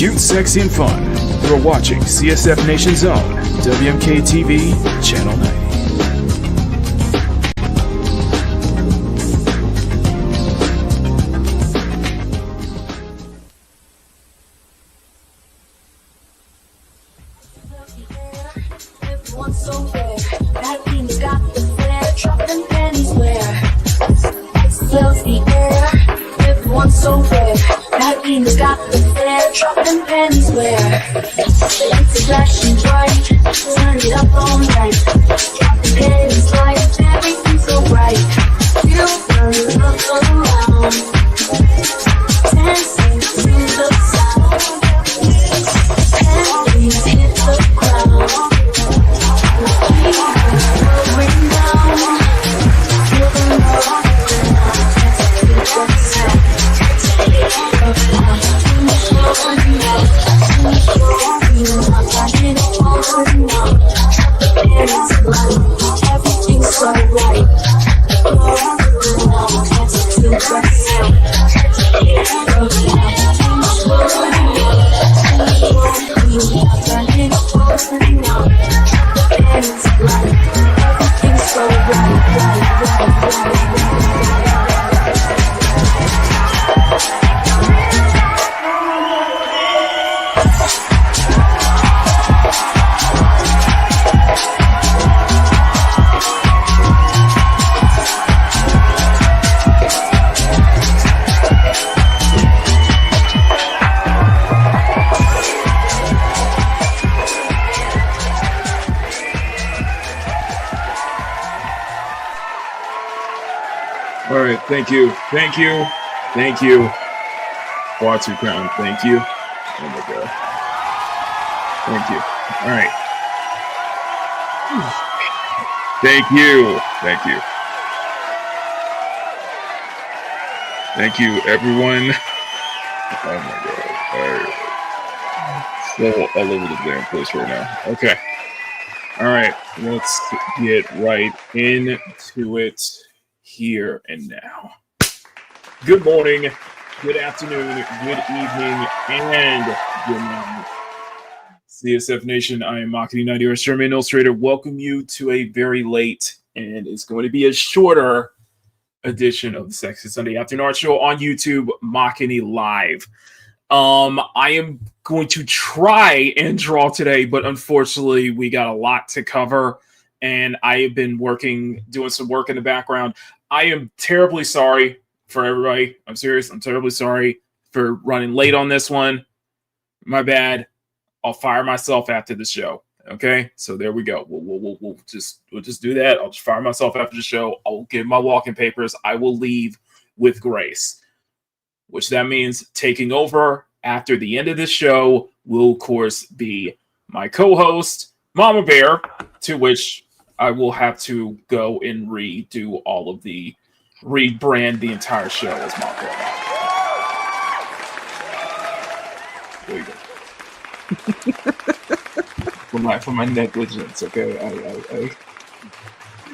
Cute, sexy, and fun. You're watching CSF Nation's own WMK TV, Channel 90. Thank you. Water Crown, thank you. Oh my God. Thank you. All right. Thank you, everyone. Oh my God. All right. So all over the damn place right now. Okay. All right. Let's get right into it here and now. Good morning, good afternoon, good evening, and good night. CSF Nation, I am Makini, 90 Sherman Illustrator. Welcome you to a very late, and it's going to be a shorter edition of the Sexy Sunday Afternoon Art Show on YouTube, Makini Live. I am going to try and draw today, but unfortunately, we got a lot to cover, and I have been doing some work in the background. I am terribly sorry for everybody. I'm serious. I'm terribly sorry for running late on this one. My bad. I'll fire myself after the show. Okay, so there we go. We'll just do that. I'll just fire myself after the show. I'll give my walking papers. I will leave with grace, which that means taking over after the end of this show will, of course, be my co-host, Mama Bear, to which I will have to go and rebrand the entire show as Mom Bear. There you go. for my negligence, okay?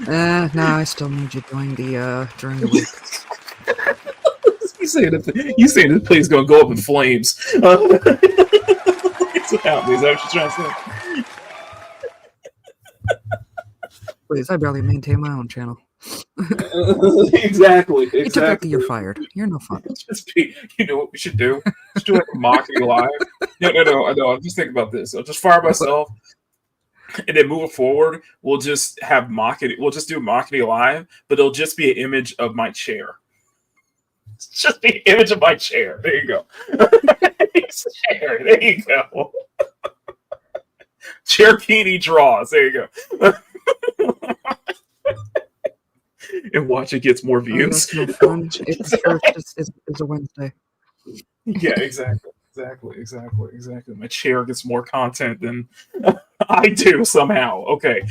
No, I still need you during the week. You saying the place gonna go up in flames? It's happening. Is that what you're trying to say? Please, I barely maintain my own channel. Exactly. You took out that you're fired. You're no fun. You know what we should do? Just do like a Makini Live. No. I'm just thinking about this. I'll just fire myself, and then moving forward, we'll just have Makini. We'll just do Makini Live, but it'll just be an image of my chair. It's just the image of my chair. There you go. Chair. There you go. Chair Kini draws. There you go. And watch it gets more views. No fun. It's a Wednesday. Yeah, exactly. My chair gets more content than I do somehow. Okay.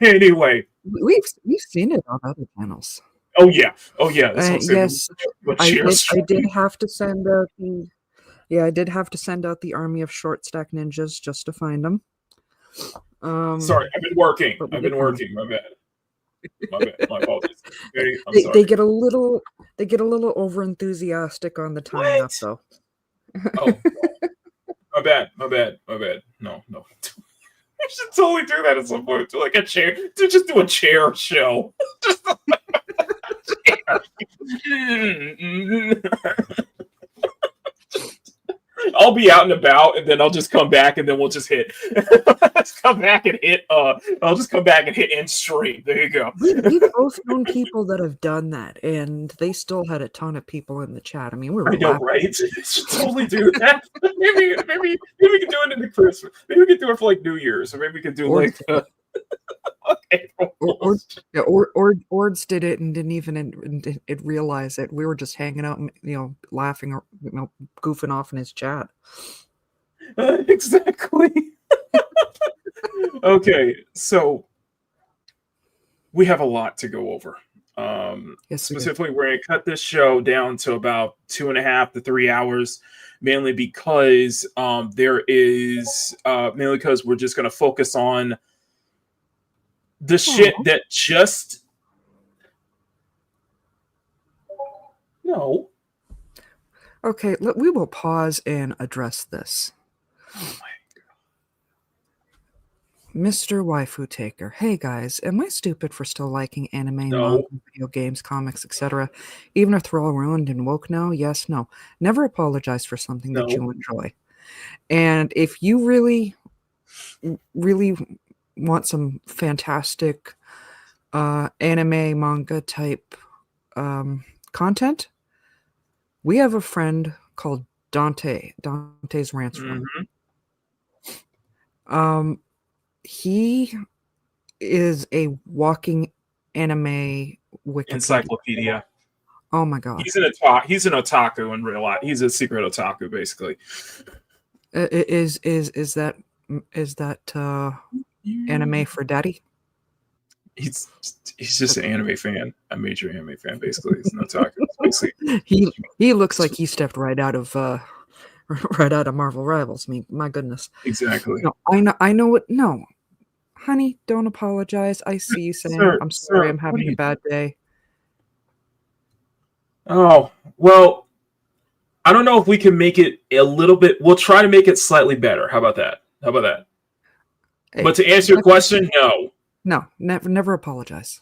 Anyway, we've seen it on other channels. Oh yeah. Yes, I did have to send out the army of short stack ninjas just to find them. Sorry, I've been working. My bad. My apologies. Okay, they get a little over enthusiastic on the tying up though. Oh, My bad. No. I should totally do that at some point. Do like a chair. To just do a chair show. I'll be out and about, and then I'll just come back, and then we'll just hit. Let's come back and hit. I'll just come back and hit end stream. There you go. We've both known people that have done that, and they still had a ton of people in the chat. I mean, we were. I know, right? Should totally do that. maybe we could do it in the Christmas. Maybe we could do it for like New Year's, or maybe we could do like. Ords did it and didn't even realize it. We were just hanging out, laughing, goofing off in his chat. Exactly. Okay, so we have a lot to go over. Yes, specifically, we're going to cut this show down to about 2.5 to 3 hours, mainly because mainly because we're just going to focus on the shit that just no. Okay, we will pause and address this. Oh my God. Mr. Waifu Taker, hey guys, am I stupid for still liking anime, No. manga, video games, comics, etc.? Even if they're all ruined and woke now? Yes, no. Never apologize for something that you enjoy. And if you really want some fantastic anime, manga type content, we have a friend called Dante's Rants Room. He is a walking anime Wikipedia. Encyclopedia. Oh my god. He's an otaku in real life. He's a secret otaku, basically. Is that anime for daddy? He's just an anime fan, a major anime fan, basically. He's an otaku. Basically. He looks like he stepped right out of Marvel Rivals. I mean, my goodness. Exactly. No, I know what. No, honey, don't apologize. I see you saying, I'm sorry, I'm having a bad day. Oh, well, I don't know if we can make it a little bit. We'll try to make it slightly better. How about that? Hey, but to answer your question, no. No, never apologize.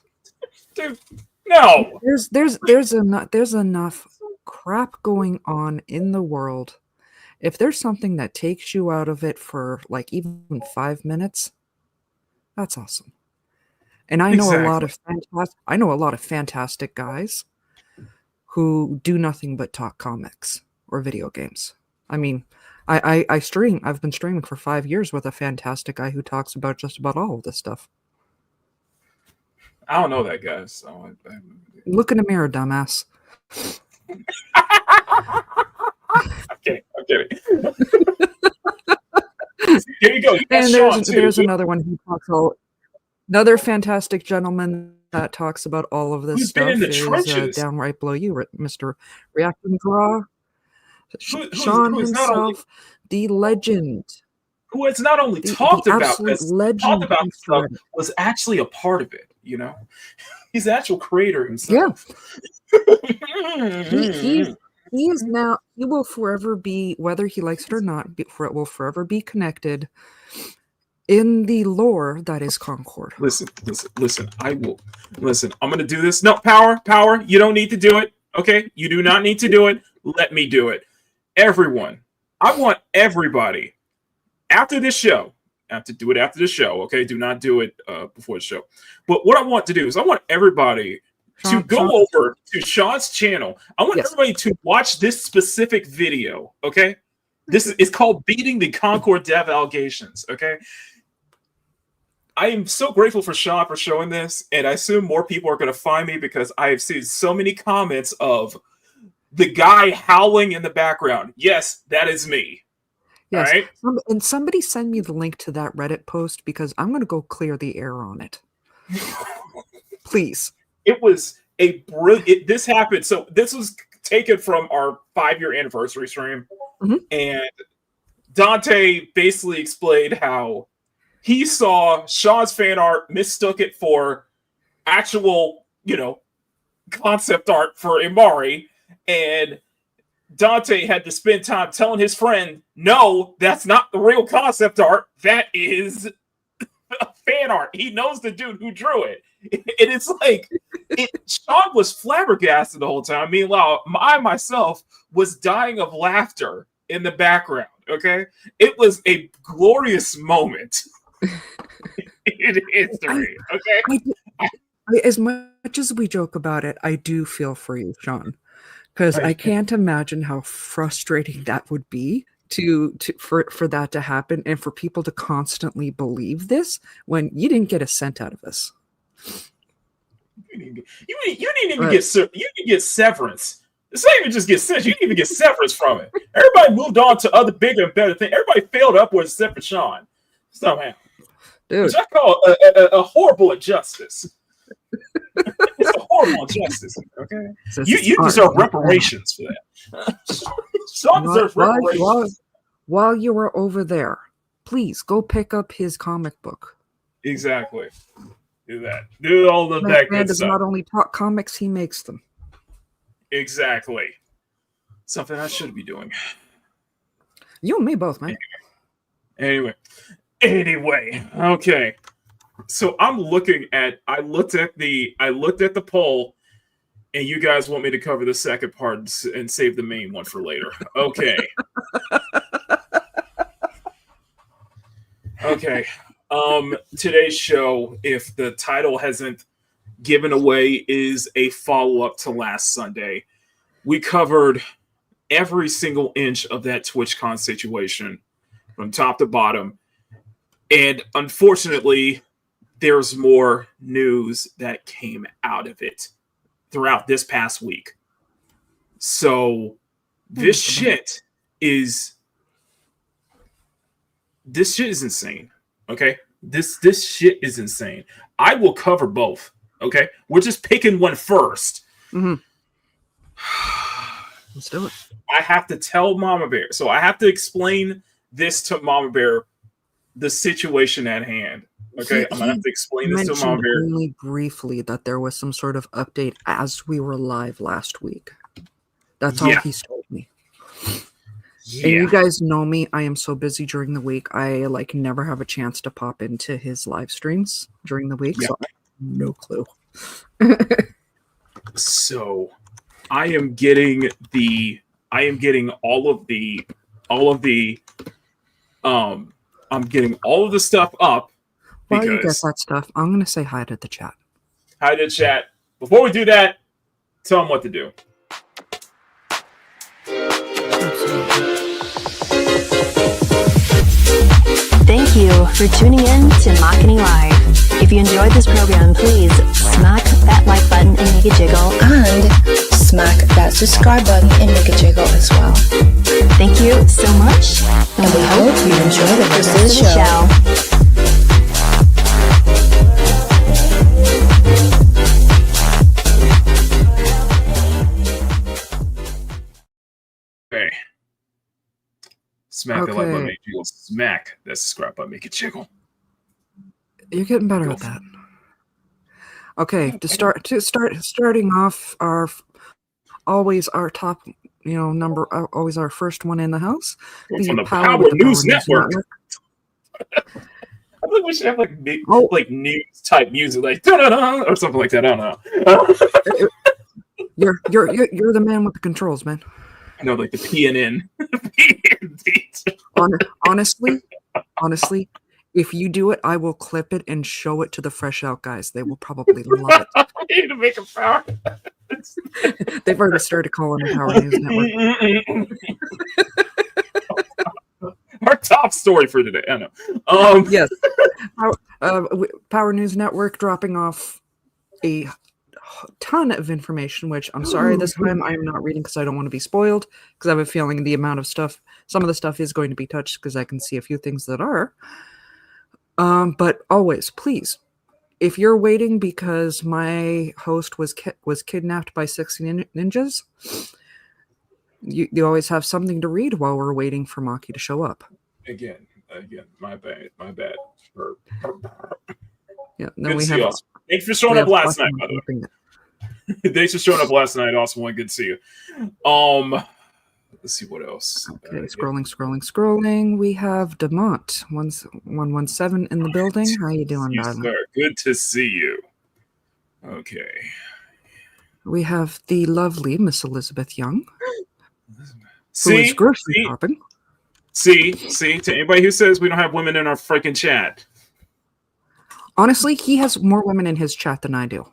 Dude, no. There's enough crap going on in the world. If there's something that takes you out of it for like even 5 minutes, that's awesome. And I know a lot of fantastic guys who do nothing but talk comics or video games. I mean, I stream. I've been streaming for 5 years with a fantastic guy who talks about just about all of this stuff. I don't know that guy. So look in the mirror, dumbass. I'm kidding. Here you go. And there's another one who talks another fantastic gentleman that talks about all of this stuff. Been in the trenches. Downright below you, Mr. Reacting Draw. Sean himself, the legend. Who has not only talked about this, talked about stuff, was actually a part of it, you know? He's the actual creator himself. Yeah. he is now, he will forever be, whether he likes it or not, will forever be connected in the lore that is Concord. Listen. I will. Listen, I'm going to do this. No, Power, you don't need to do it. Okay? You do not need to do it. Let me do it. Everyone, I want everybody, after this show, I have to do it after the show, okay? Do not do it before the show. But what I want to do is I want everybody to go over to Sean's channel. I want everybody to watch this specific video, okay? This is called Beating the Concord Dev Allegations, okay? I am so grateful for Sean for showing this, and I assume more people are going to find me because I have seen so many comments of the guy howling in the background. Yes, that is me. Yes. All right? And somebody send me the link to that Reddit post because I'm going to go clear the air on it. Please. It was a brilliant. This happened. So this was taken from our 5-year anniversary stream. Mm-hmm. And Dante basically explained how he saw Sean's fan art, mistook it for actual, concept art for Imari, and Dante had to spend time telling his friend, no, that's not the real concept art. That is fan art. He knows the dude who drew it. And it's like, Sean was flabbergasted the whole time. Meanwhile, I myself was dying of laughter in the background. Okay, it was a glorious moment in history. Okay, as much as we joke about it, I do feel for you, Sean, because I can't imagine how frustrating that would be for that to happen and for people to constantly believe this when you didn't get a cent out of this. You didn't even get severance. It's not even just get severance. You didn't even get severance from it. Everybody moved on to other bigger and better things. Everybody failed upwards except for Sean. Somehow. Dude. Which I call a horrible injustice. It's a horrible injustice. Okay? You deserve reparations for that. Sean deserves reparations. While you were over there, please go pick up his comic book. Exactly. Do that. Do all of that good does stuff. Not only talk comics, he makes them. Exactly. Something I should be doing. You and me both, man. Anyway. Okay. So I looked at the poll, and you guys want me to cover the second part and save the main one for later. Okay. Okay. Today's show, if the title hasn't given away, is a follow-up to last Sunday. We covered every single inch of that TwitchCon situation from top to bottom. And unfortunately, there's more news that came out of it throughout this past week. So this shit is insane. Okay? This shit is insane. I will cover both. Okay? We're just picking one first. Mm-hmm. Let's do it. I have to tell Mama Bear. So I have to explain this to Mama Bear, the situation at hand. Okay? I'm going to have to explain this to Mama Bear. Only briefly that there was some sort of update as we were live last week. That's all he's told me. Yeah. And you guys know me. I am so busy during the week. I never have a chance to pop into his live streams during the week. Yeah. So I have no clue. So I am getting all of the stuff up. While you get that stuff, I'm going to say hi to the chat. Hi to the chat. Before we do that, tell them what to do. Thank you for tuning in to Makini Live. If you enjoyed this program, please smack that like button and make it jiggle. And smack that subscribe button and make it jiggle as well. Thank you so much. And we hope you enjoy the rest of the show. Okay. Smack that like button, make it jiggle. Smack that subscribe button, make it jiggle. You're getting better at that. Okay, starting off, always our top, number, always our first one in the house. From the Power News Network. I think we should have like news type music, like da-da-da, or something like that. I don't know. You're the man with the controls, man. I know, like the PNN. Honestly, if you do it, I will clip it and show it to the Fresh Out guys. They will probably love it. We need to make a power. They've already started calling it Power News Network. Our top story for today. I know. Yes. Power News Network dropping off a ton of information, which I'm sorry this time I am not reading because I don't want to be spoiled, because I have a feeling some of the stuff is going to be touched because I can see a few things that are. But always, please, if you're waiting because my host was kidnapped by 60 ninjas, you always have something to read while we're waiting for Maki to show up. Again, my bad. Yeah, then we have. Thanks for showing up last night, by the way. Thanks for showing up last night. Awesome one. Good to see you. let's see what else. Okay, scrolling. We have Demont 117 in the building. How you doing, You, darling? sir. Good to see you. Okay. We have the lovely Miss Elizabeth Young, who is See, grocery shopping. See, to anybody who says we don't have women in our freaking chat. Honestly, he has more women in his chat than I do.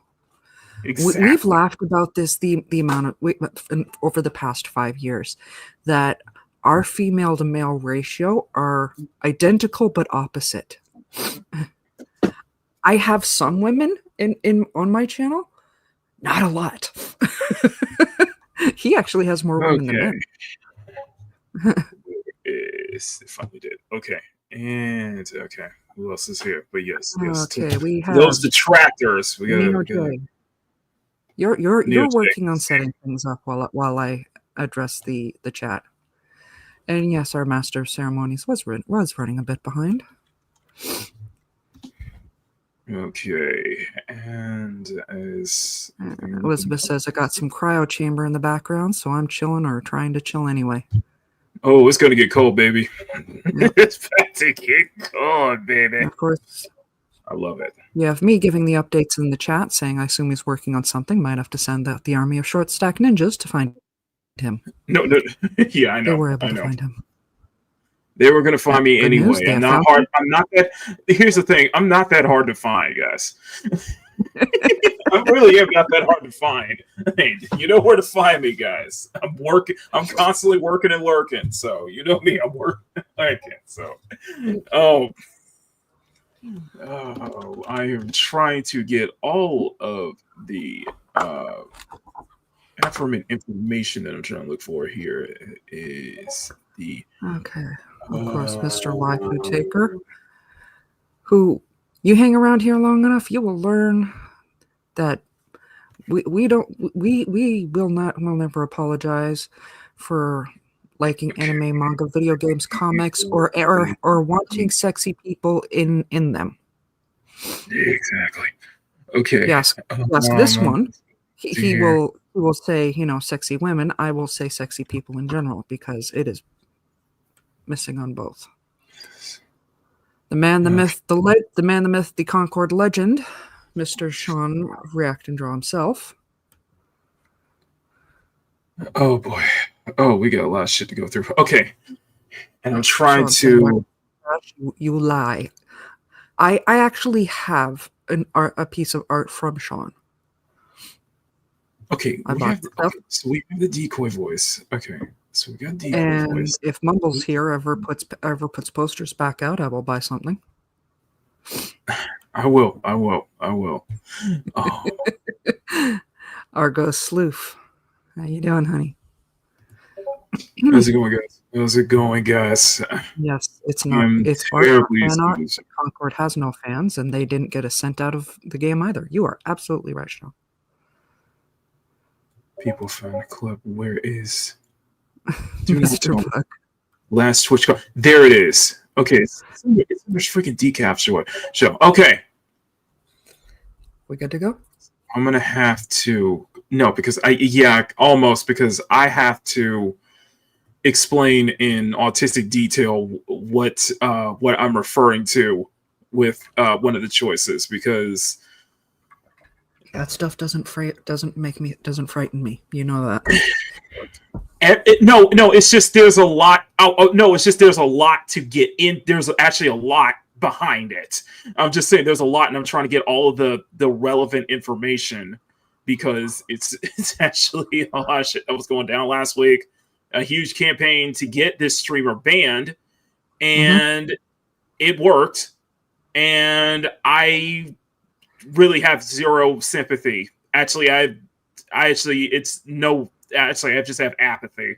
Exactly. We've laughed about this the amount of over the past 5 years that our female to male ratio are identical but opposite. I have some women in on my channel, not a lot. He actually has more women than men. It finally did. Okay. And okay. Who else is here? But yes. Okay, we have those detractors. We gotta You're working on setting things up while I address the chat. And yes, our master of ceremonies was running a bit behind. Okay. And as Elizabeth says, I got some cryo chamber in the background, so I'm chilling or trying to chill anyway. Oh, it's gonna get cold, baby. Yep. It's about to get cold, baby. Of course. I love it. You have me giving the updates in the chat, saying I assume he's working on something. Might have to send out the army of short stack ninjas to find him. No. Yeah, I know. They were able to find him. They were going to find me anyway. News, I'm not hard. I'm not that. Here's the thing. I'm not that hard to find, guys. I really am not that hard to find. Hey, you know where to find me, guys. I'm working. I'm constantly working and lurking. So you know me. I'm working. So, I am trying to get all of the information that I'm trying to look for here. Is the okay. Of course, Mr. Waifu Taker, who you hang around here long enough, you will learn that we'll never apologize for liking anime, manga, video games, comics, or wanting sexy people in them. Exactly. Okay. Yes. This one, he will say, sexy women. I will say sexy people in general because it is missing on both. The man, the myth, the Concord legend, Mr. Sean React and Draw himself. Oh boy. Oh, we got a lot of shit to go through. Okay. And I'm trying to You lie. I actually have a piece of art from Sean. Okay, so we have the decoy voice. Okay. So we got decoy voice. If Mumbles here ever puts posters back out, I will buy something. I will. Oh. Argo Sloof. How you doing, honey? How's it going, guys? Yes, it's not. It's art, fan art. Concord has no fans, and they didn't get a cent out of the game either. You are absolutely right, Sean. People found the club. Where is Mr. Buck? Last Twitch card? There it is. Okay, it's there's freaking decaf show. Okay, We good to go? I'm gonna have to because I have to explain in autistic detail what I'm referring to with one of the choices because that stuff doesn't frighten me. You know that. No, it's just there's a lot. It's just there's a lot to get in. There's actually a lot behind it. I'm just saying there's a lot, and I'm trying to get all of the relevant information because it's actually a lot of shit that was going down last week. A huge campaign to get this streamer banned, and it worked. And I really have zero sympathy. Actually, I just have apathy.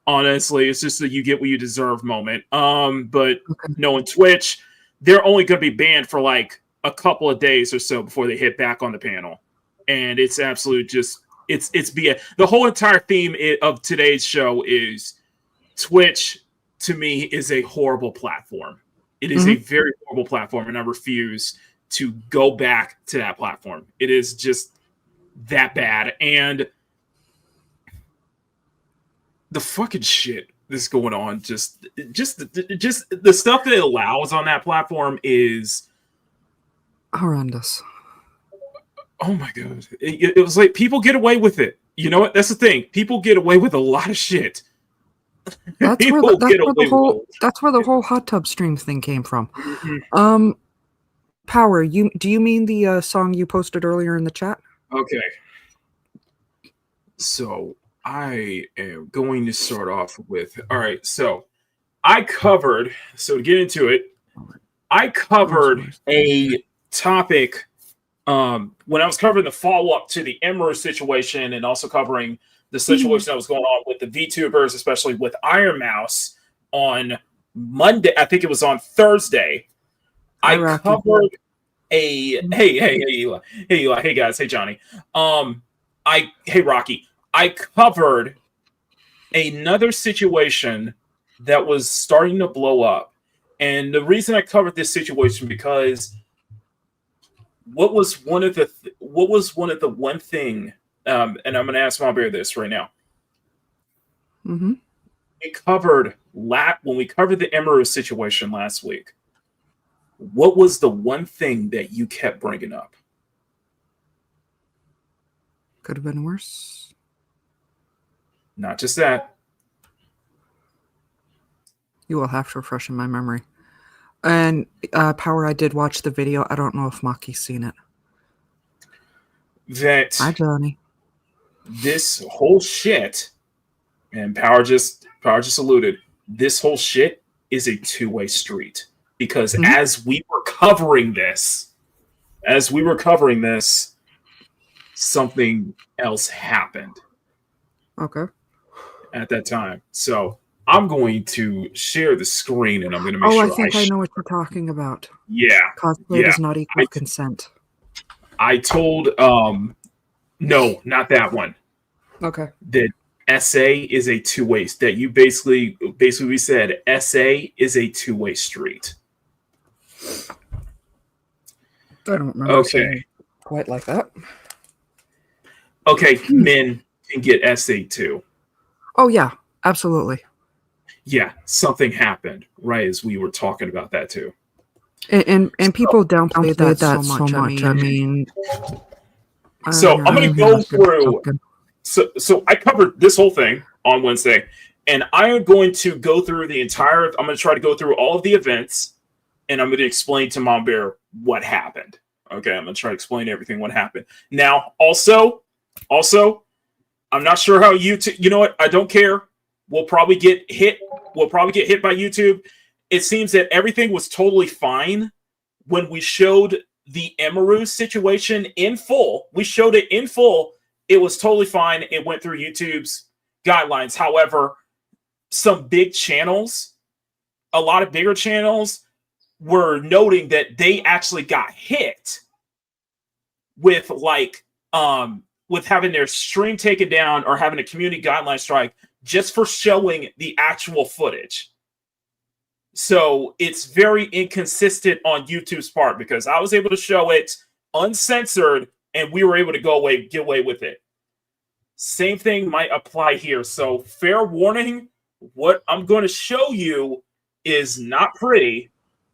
Honestly, it's just that you get what you deserve moment. But knowing Twitch, they're only going to be banned for like a couple of days or so before they hit back on the panel. And it's absolute it's BS. The whole entire theme of today's show is Twitch, to me, is a horrible platform. It is a very horrible platform, and I refuse to go back to that platform. It is just that bad. And the fucking shit that's going on, just the stuff that it allows on that platform is horrendous. Oh my god! It was like people get away with it. You know what? That's the thing. People get away with a lot of shit. That's where the whole hot tub stream thing came from. Mm-hmm. Power. Do you mean the song you posted earlier in the chat? Okay. So I am going to start off with. All right. So I covered. So to get into it, I covered a topic. When I was covering the follow-up to the Emiru situation and also covering the situation that was going on with the VTubers, especially with Iron Mouse on Monday, I think it was on Thursday, I covered hey Eli, hey guys, hey Johnny. Hey Rocky. I covered another situation that was starting to blow up. And the reason I covered this situation because what was one of the one thing, and I'm going to ask Mom Bear this right now. Mm-hmm. When we covered the Emiru situation last week, what was the one thing that you kept bringing up? Could have been worse. Not just that. You will have to refresh in my memory. And Power, I did watch the video. I don't know if Maki's seen it. Hi, Johnny. This whole shit, and Power just alluded, this whole shit is a two-way street. Because as we were covering this, something else happened. Okay. At that time. So I'm going to share the screen and I'm going to make sure I think I know what you're talking about. Yeah. Cosplay does not equal consent. I told no, not that one. Okay. That SA is a two-way, that you basically we said SA is a two-way street. I don't remember saying quite like that. Okay, men can get SA too. Oh yeah, absolutely. Yeah, something happened right as we were talking about that too. And people downplay that so much. I mean, so I'm going to go through. So I covered this whole thing on Wednesday, and I am going to go through the entire. I'm going to try to go through all of the events, and I'm going to explain to Mom Bear what happened. Okay, I'm going to try to explain everything what happened. Now, also, I'm not sure how YouTube. You know what? I don't care. We'll probably get hit. We'll probably get hit by YouTube. It seems that everything was totally fine when we showed the Emiru situation in full. We showed it in full. It was totally fine. It went through YouTube's guidelines. However, some big channels, a lot of bigger channels, were noting that they actually got hit with with having their stream taken down or having a community guideline strike just for showing the actual footage. So it's very inconsistent on YouTube's part because I was able to show it uncensored and we were able to get away with it. Same thing might apply here. So fair warning, what I'm going to show you is not pretty.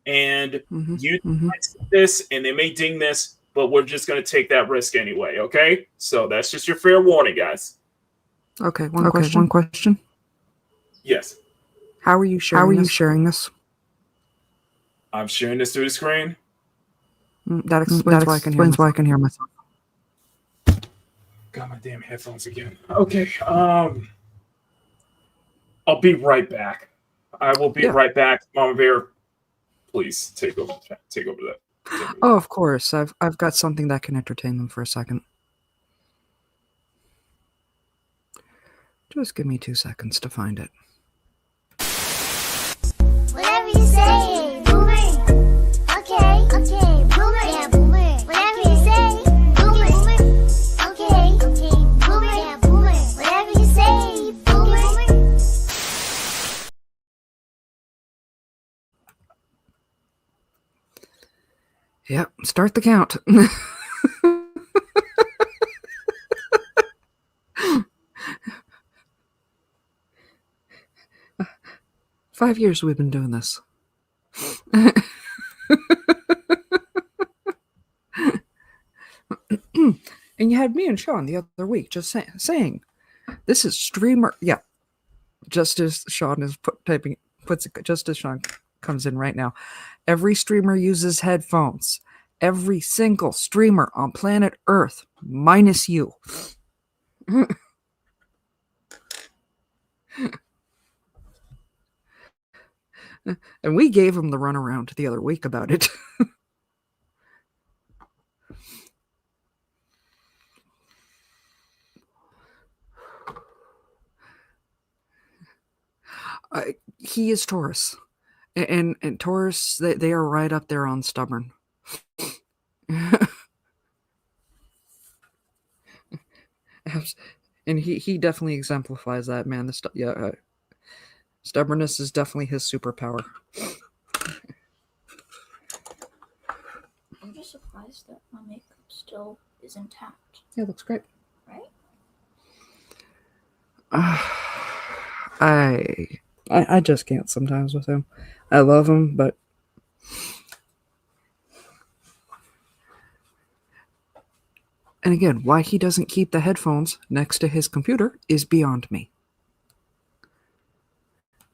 And you might see this and they may ding this, but we're just going to take that risk anyway. Okay. So that's just your fair warning, guys. Okay. One question. Yes. How are you sharing this? I'm sharing this through the screen. That explains why I can hear myself. Got my damn headphones again. Okay. I'll be right back. I will be right back. Mama Bear, please take over that. Oh, of course. I've got something that can entertain them for a second. Just give me 2 seconds to find it. Whatever you say, boomer. Okay, boomer. Yeah, boomer. Whatever you say, boomer. Okay, boomer. Yeah, boomer. Whatever you say, boomer. Yep, start the count. 5 years we've been doing this. And you had me and Sean the other week just saying, this is streamer. Yeah. Just as Sean is just as Sean comes in right now. Every streamer uses headphones. Every single streamer on planet Earth, minus you. And we gave him the runaround the other week about it. He is Taurus. And Taurus, they are right up there on stubborn. And he definitely exemplifies that, man. Stubbornness is definitely his superpower. I'm just surprised that my makeup still is intact. Yeah, looks great. Right? I just can't sometimes with him. I love him, but and again, why he doesn't keep the headphones next to his computer is beyond me.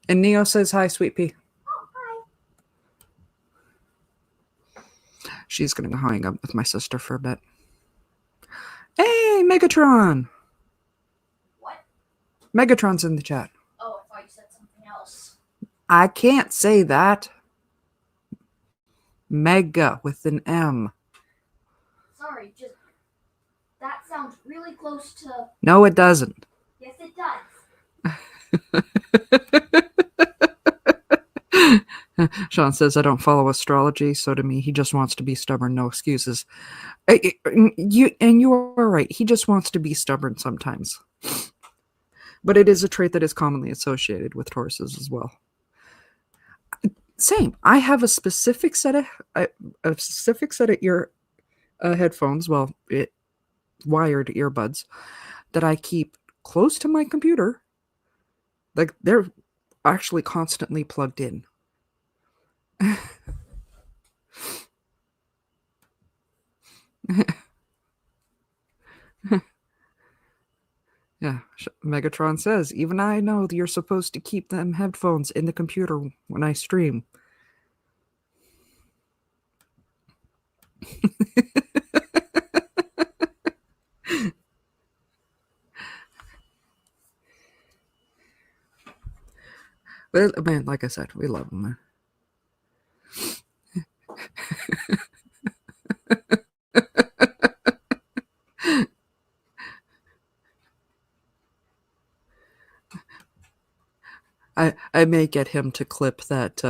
And Neo says hi, sweet pea. Oh, hi. She's gonna go hang up with my sister for a bit. Hey, Megatron! What? Megatron's in the chat. Oh, I thought you said something else. I can't say that. Mega with an M. Sorry, just that sounds really close to. No, it doesn't. Yes, it does. Sean says, I don't follow astrology, so to me, he just wants to be stubborn, no excuses. You are right. He just wants to be stubborn sometimes. But it is a trait that is commonly associated with Tauruses as well. Same. I have a specific set of ear headphones, wired earbuds, that I keep close to my computer. Like, they're actually constantly plugged in. Yeah, Megatron says, even I know that you're supposed to keep them headphones in the computer when I stream. But, man, like I said, we love them, man. I may get him to clip that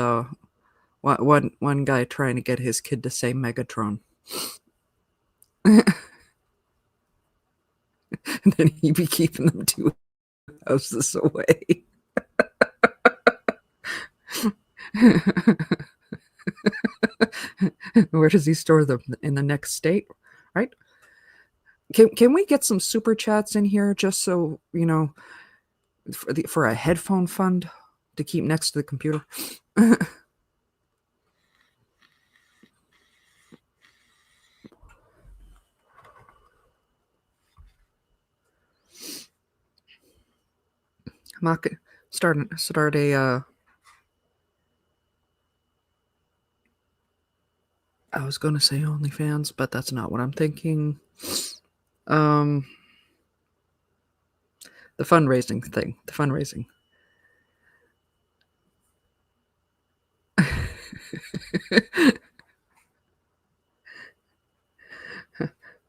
one guy trying to get his kid to say Megatron. And then he'd be keeping them 2 houses away. Where does he store them? In the next state, right? Can we get some super chats in here just so, you know, for a headphone fund to keep next to the computer? Start a I was going to say OnlyFans, but that's not what I'm thinking. The fundraising thing. The fundraising.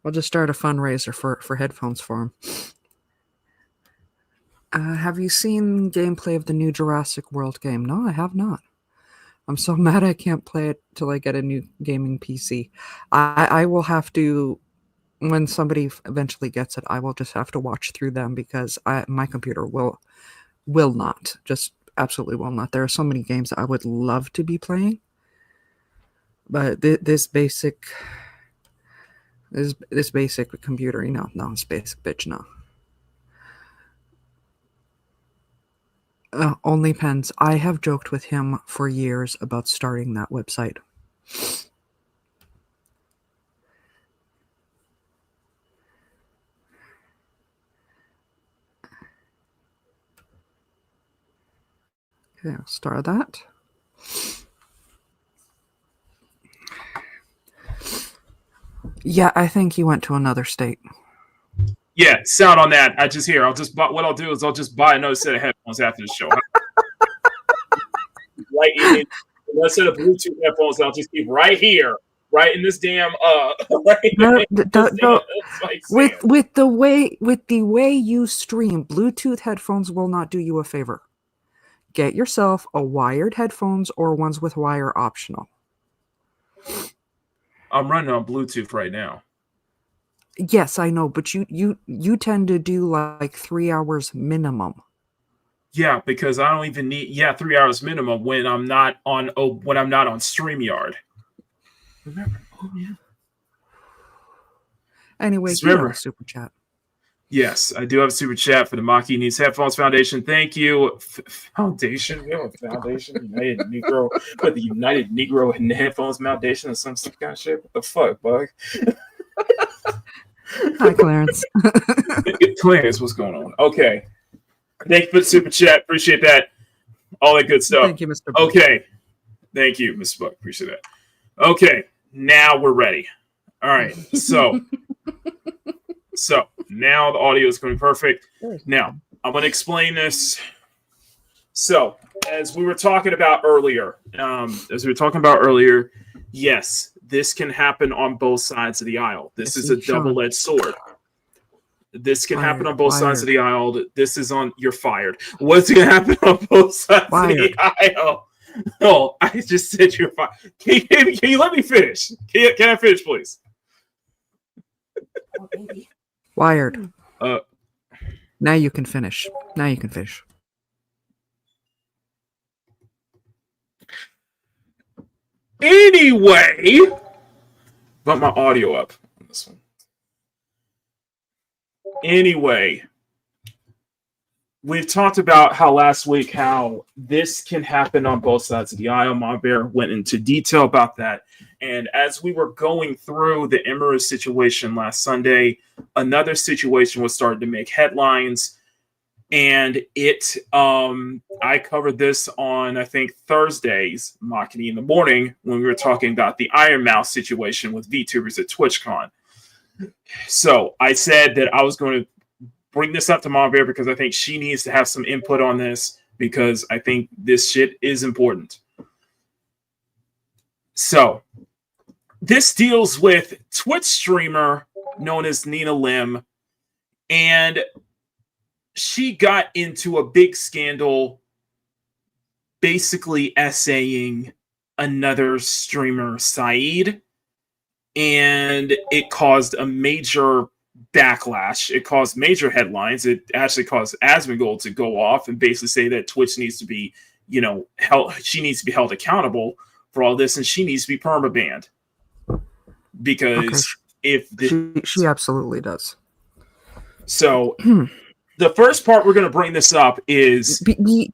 I'll just start a fundraiser for headphones for him. Have you seen gameplay of the new Jurassic World game? No, I have not. I'm so mad I can't play it till I get a new gaming PC. I will have to, when somebody eventually gets it, I will just have to watch through them because my computer will not, just absolutely will not. There are so many games that I would love to be playing, but this basic computer, no, it's basic bitch, no. Only Pens. I have joked with him for years about starting that website. Okay, I'll start that. Yeah, I think he went to another state. Yeah, sound on that. What I'll do is I'll just buy another set of headphones after the show. Right in another set of Bluetooth headphones I'll just keep right here, right in this damn with the way you stream, Bluetooth headphones will not do you a favor. Get yourself a wired headphones or ones with wire optional. I'm running on Bluetooth right now. Yes, I know, but you tend to do like 3 hours minimum. Yeah, because I don't even need 3 hours minimum when I'm not on StreamYard. Remember? Oh yeah. Anyway, you have a super chat. Yes, I do have a super chat for the Makini Needs Headphones Foundation. Thank you, Foundation. We have a foundation, United Negro, but the United Negro and Headphones Foundation or some kind of shit. What the fuck, bug? Hi, Clarence. Clarence, what's going on? Okay. Thank you for the super chat. Appreciate that. All that good stuff. Thank you, Mr. Buck. Okay. Thank you, Mr. Buck. Appreciate that. Okay. Now we're ready. All right. So now the audio is going to be perfect. Now, I'm going to explain this. So, as we were talking about earlier, yes, this can happen on both sides of the aisle. This is a double-edged sword. This can happen on both sides of the aisle. This is on, you're fired. What's going to happen on both sides of the aisle? Oh, I just said you're fired. Can you let me finish? Can I finish, please? Wired. Now you can finish. Anyway, bump my audio up on this one. Anyway, we've talked about how last week how this can happen on both sides of the aisle. Ma Bear went into detail about that. And as we were going through the Emiru situation last Sunday, another situation was starting to make headlines. And I covered this on, I think, Thursday's Makini in the morning when we were talking about the Iron Mouse situation with VTubers at TwitchCon. So I said that I was going to bring this up to Mom Bear because I think she needs to have some input on this because I think this shit is important. So this deals with Twitch streamer known as Nina Lin, and she got into a big scandal basically essaying another streamer, Saeed, and it caused a major backlash. It caused major headlines. It actually caused Asmongold to go off and basically say that Twitch needs to be, held. She needs to be held accountable for all this, and she needs to be permabanned because she absolutely does. So the first part we're going to bring this up is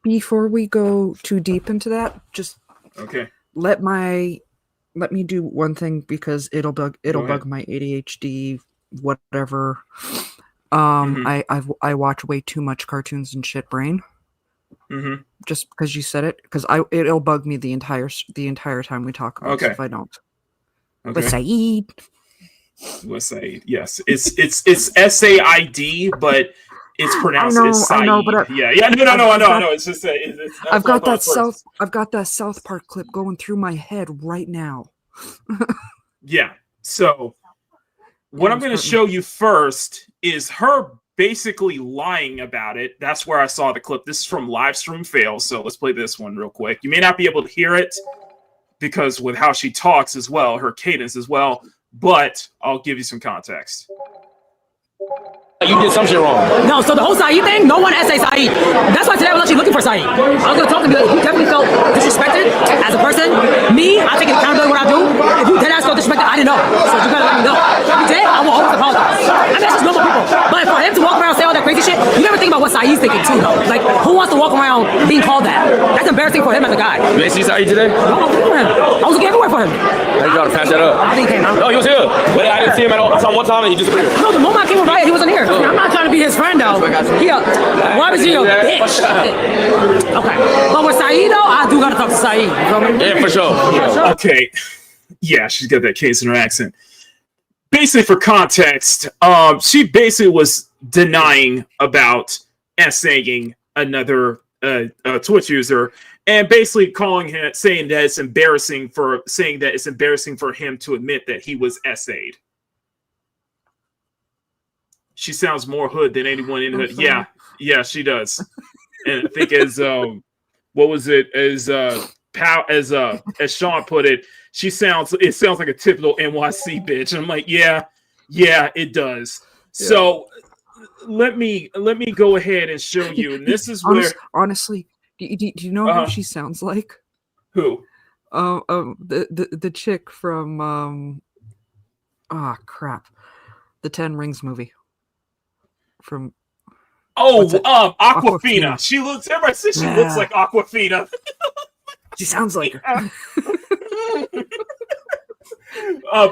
before we go too deep into that. Just okay. Let me do one thing because it'll bug my ADHD whatever. I watch way too much cartoons and shit brain. Mm-hmm. Just because you said it, because it'll bug me the entire time we talk about it if I don't. Okay. With Saeed, yes, it's SAID, but it's pronounced as Saeed. I know, but I know. It's just I've got that South Park clip going through my head right now. Yeah. So what I'm going to show you first is her basically lying about it. That's where I saw the clip. This is from Livestream Fails. So let's play this one real quick. You may not be able to hear it because with how she talks as well, her cadence as well, but I'll give you some context. You did some shit wrong. No, so the whole Saeed thing, no one essay Saeed. That's why today I was actually looking for Saeed. I was going to talk to him because he definitely felt disrespected as a person. Me, I take accountability what I do. If you dead ass felt disrespected, I didn't know. So you got to let me know. If you did, I will always apologize. I mean, that's just normal people. But for him to walk around and say all that crazy shit, you never think about what what Saeed's thinking too, though. Like, who wants to walk around being called that? That's embarrassing for him as a guy. You ain't see Saeed today? I was looking for him. I was looking everywhere for him. I need y'all to pass that up. I think he came out. No, he was here. But I didn't see him at all. I saw him one time and he disappeared. No, the moment I came over, he wasn't here. I'm not trying to be his friend, though. Why was he a bitch? Okay. But with Saeed, though, I do got to talk to Saeed. You feel me? Yeah, for sure. Okay. Yeah, she's got that case in her accent. Basically, for context, she basically was denying about essaying another Twitch user, and basically saying that it's embarrassing for him to admit that he was essayed. She sounds more hood than anyone in hood. Yeah, she does. And I think as what was it as Sean put it, it sounds like a typical NYC bitch. And I'm like, yeah, it does. Yeah. So let me go ahead and show you. And this is where honestly, do you know who she sounds like? Who? The chick from the 10 Rings movie. From Aquafina. Everybody says she looks like Aquafina. She sounds like her.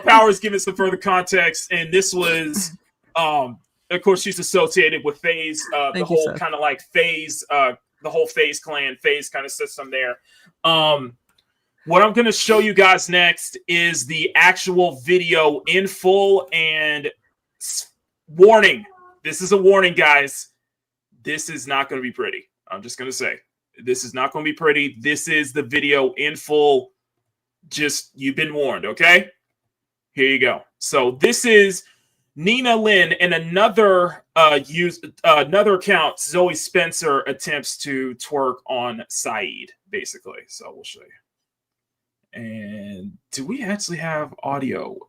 Power's giving some further context, and this was of course she's associated with FaZe, the whole kind of like FaZe, the whole FaZe clan, FaZe kind of system there. What I'm going to show you guys next is the actual video in full, and warning. This is a warning, guys. This is not going to be pretty. I'm just going to say, this is not going to be pretty. This is the video in full. Just, you've been warned, okay? Here you go. So this is Nina Lin and another account, Zoe Spencer, attempts to twerk on Saeed, basically. So we'll show you. And do we actually have audio?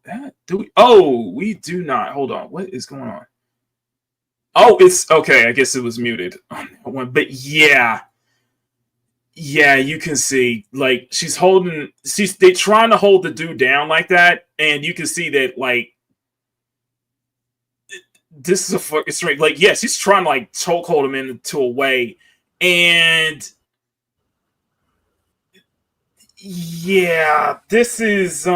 Do we? Oh, we do not. Hold on. What is going on? Oh, it's okay. I guess it was muted on that one. But yeah, you can see like they trying to hold the dude down like that, and you can see that like this is a fucking straight. Like, yes, he's trying to like chokehold him into a way, and yeah, this is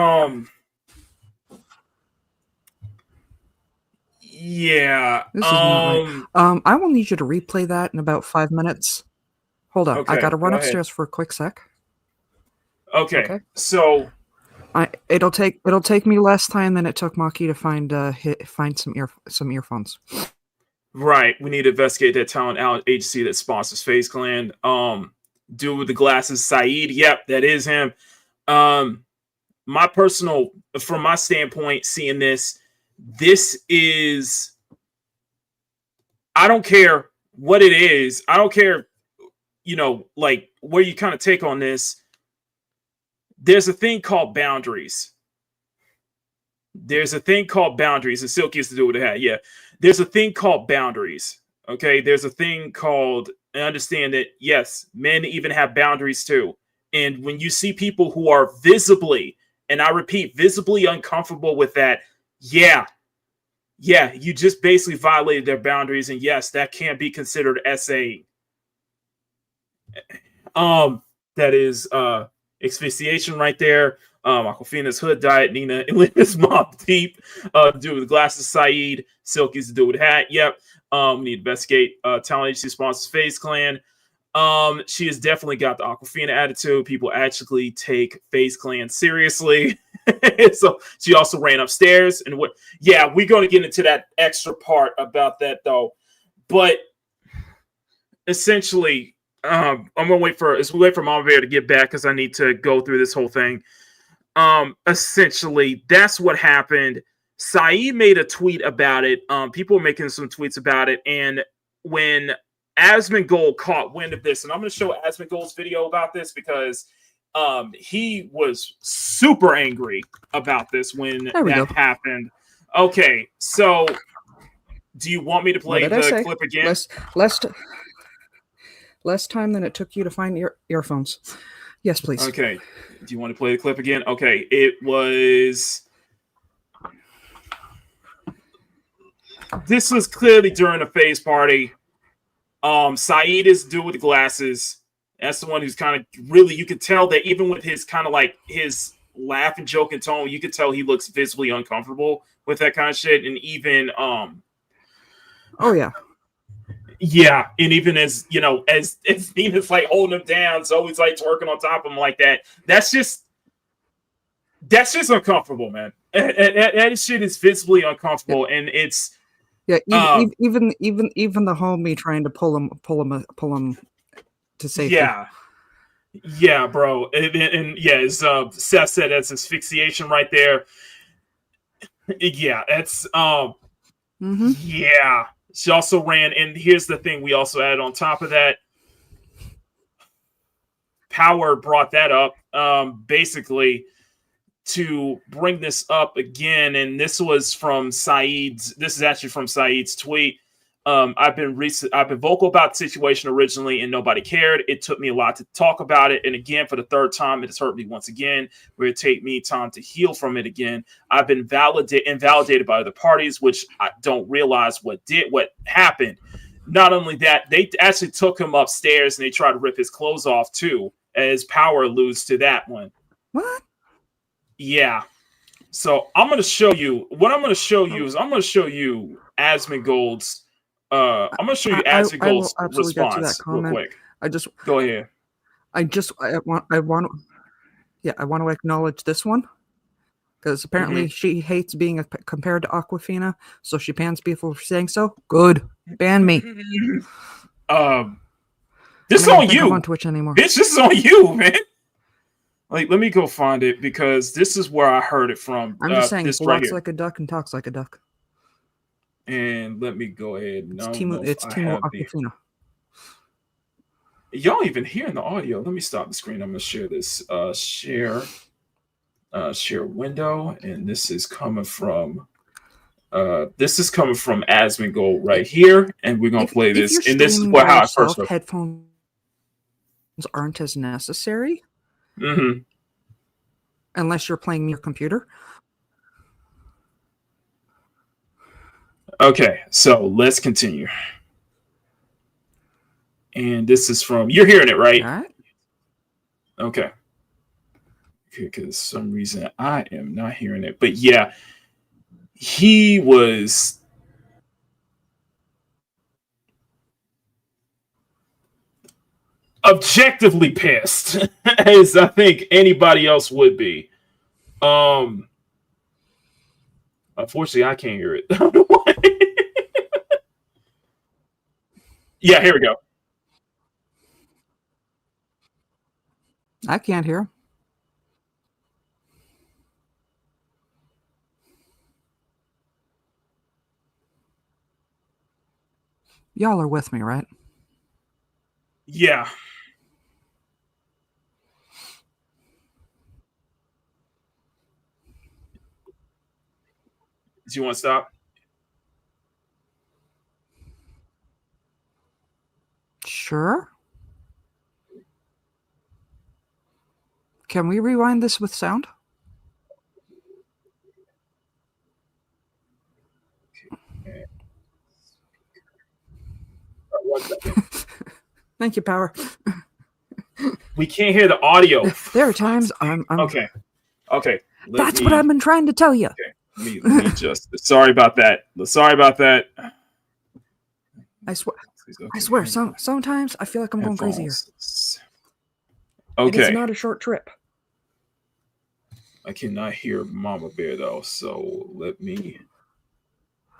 yeah. This is not right. I will need you to replay that in about 5 minutes. Hold on. Okay, I gotta run go upstairs ahead. for a quick sec. Okay. So it'll take me less time than it took Maki to find some earphones. Right. We need to investigate that talent out agency that sponsors FaZe Clan. Dude with the glasses, Saeed. Yep, that is him. From my standpoint, seeing this is, I don't care what it is. I don't care, like where you kind of take on this. There's a thing called boundaries. And Silky used to do with the hat. Yeah. There's a thing called boundaries. Okay. There's a thing called, and understand that, yes, men even have boundaries too. And when you see people who are visibly, and I repeat, visibly uncomfortable with that, yeah, you just basically violated their boundaries. And yes, that can be considered essaying. That is asphyxiation right there. Aquafina's hood diet, Nina Lin's Mob Deep, dude with glasses, Saeed, Silky's the dude with hat. Yep. We need to investigate talent agency sponsors FaZe Clan. She has definitely got the Aquafina attitude. People actually take FaZe Clan seriously. So she also ran upstairs and we're going to get into that extra part about that though. But essentially, I'm gonna wait for Mama Bear to get back because I need to go through this whole thing. Essentially, that's what happened. Saeed made a tweet about it. People were making some tweets about it, and when Asmongold caught wind of this, and I'm going to show Asmongold's video about this because he was super angry about this when that happened. Okay, so do you want me to play the clip again? Less time than it took you to find your earphones. Yes, please. Okay. Do you want to play the clip again? Okay. It was... This was clearly during a FaZe party. Saeed is the dude with the glasses. That's the one who's kind of really, you could tell that even with his kind of like his laugh and joking tone, you could tell he looks visibly uncomfortable with that kind of shit. And even Oh yeah. yeah, and even as you know, as Nina's like holding him down, so he's like twerking on top of him like that. That's just uncomfortable, man. That shit is visibly uncomfortable, and it's Yeah, even the homie trying to pull him to safety. Yeah, bro, and yeah, as Seth said, that's asphyxiation right there. Yeah, that's yeah. She also ran, and here's the thing: we also added on top of that. Power brought that up, basically to bring this up again, and this was from Saeed's. This is actually from Saeed's tweet. I've been vocal about the situation originally, and nobody cared. It took me a lot to talk about it, and again, for the third time, it has hurt me once again. Where it take me time to heal from it again. I've been invalidated by other parties, which I don't realize what happened. Not only that, they actually took him upstairs and they tried to rip his clothes off too, as Power alludes to that one. What? Yeah. So I'm going to show you. What I'm going to show you is I'm going to show you Asmongold's. I'm going to show you Asmongold's response real quick. Go ahead. I want to acknowledge this one because apparently she hates being compared to Aquafina, so she bans people for saying so. Good, ban me. This is on you. I'm on Twitch anymore. Bitch, this is on you, man. Like, let me go find it because this is where I heard it from. I'm just saying, this walks like a duck and talks like a duck. And let me go ahead. It's Timo Aquafina. Y'all even hearing the audio? Let me stop the screen. I'm gonna share this. Share window, and this is coming from. Asmongold right here, and we're gonna play this. And this is how I first heard. Headphones aren't as necessary. Unless you're playing your computer. Okay, so let's continue. And this is from, you're hearing it, right? All right. Okay, because some reason I am not hearing it. But yeah, he was objectively pissed, as I think anybody else would be. Unfortunately, I can't hear it. Yeah, here we go. I can't hear. Y'all are with me, right? Yeah. Do you want to stop? Sure. Can we rewind this with sound? Thank you, Power. We can't hear the audio. There are times I'm okay. That's what I've been trying to tell you. Okay. Let me just. Sorry about that. I swear. Sometimes I feel like I'm going crazy here. Okay. It's not a short trip. I cannot hear Mama Bear though, so let me.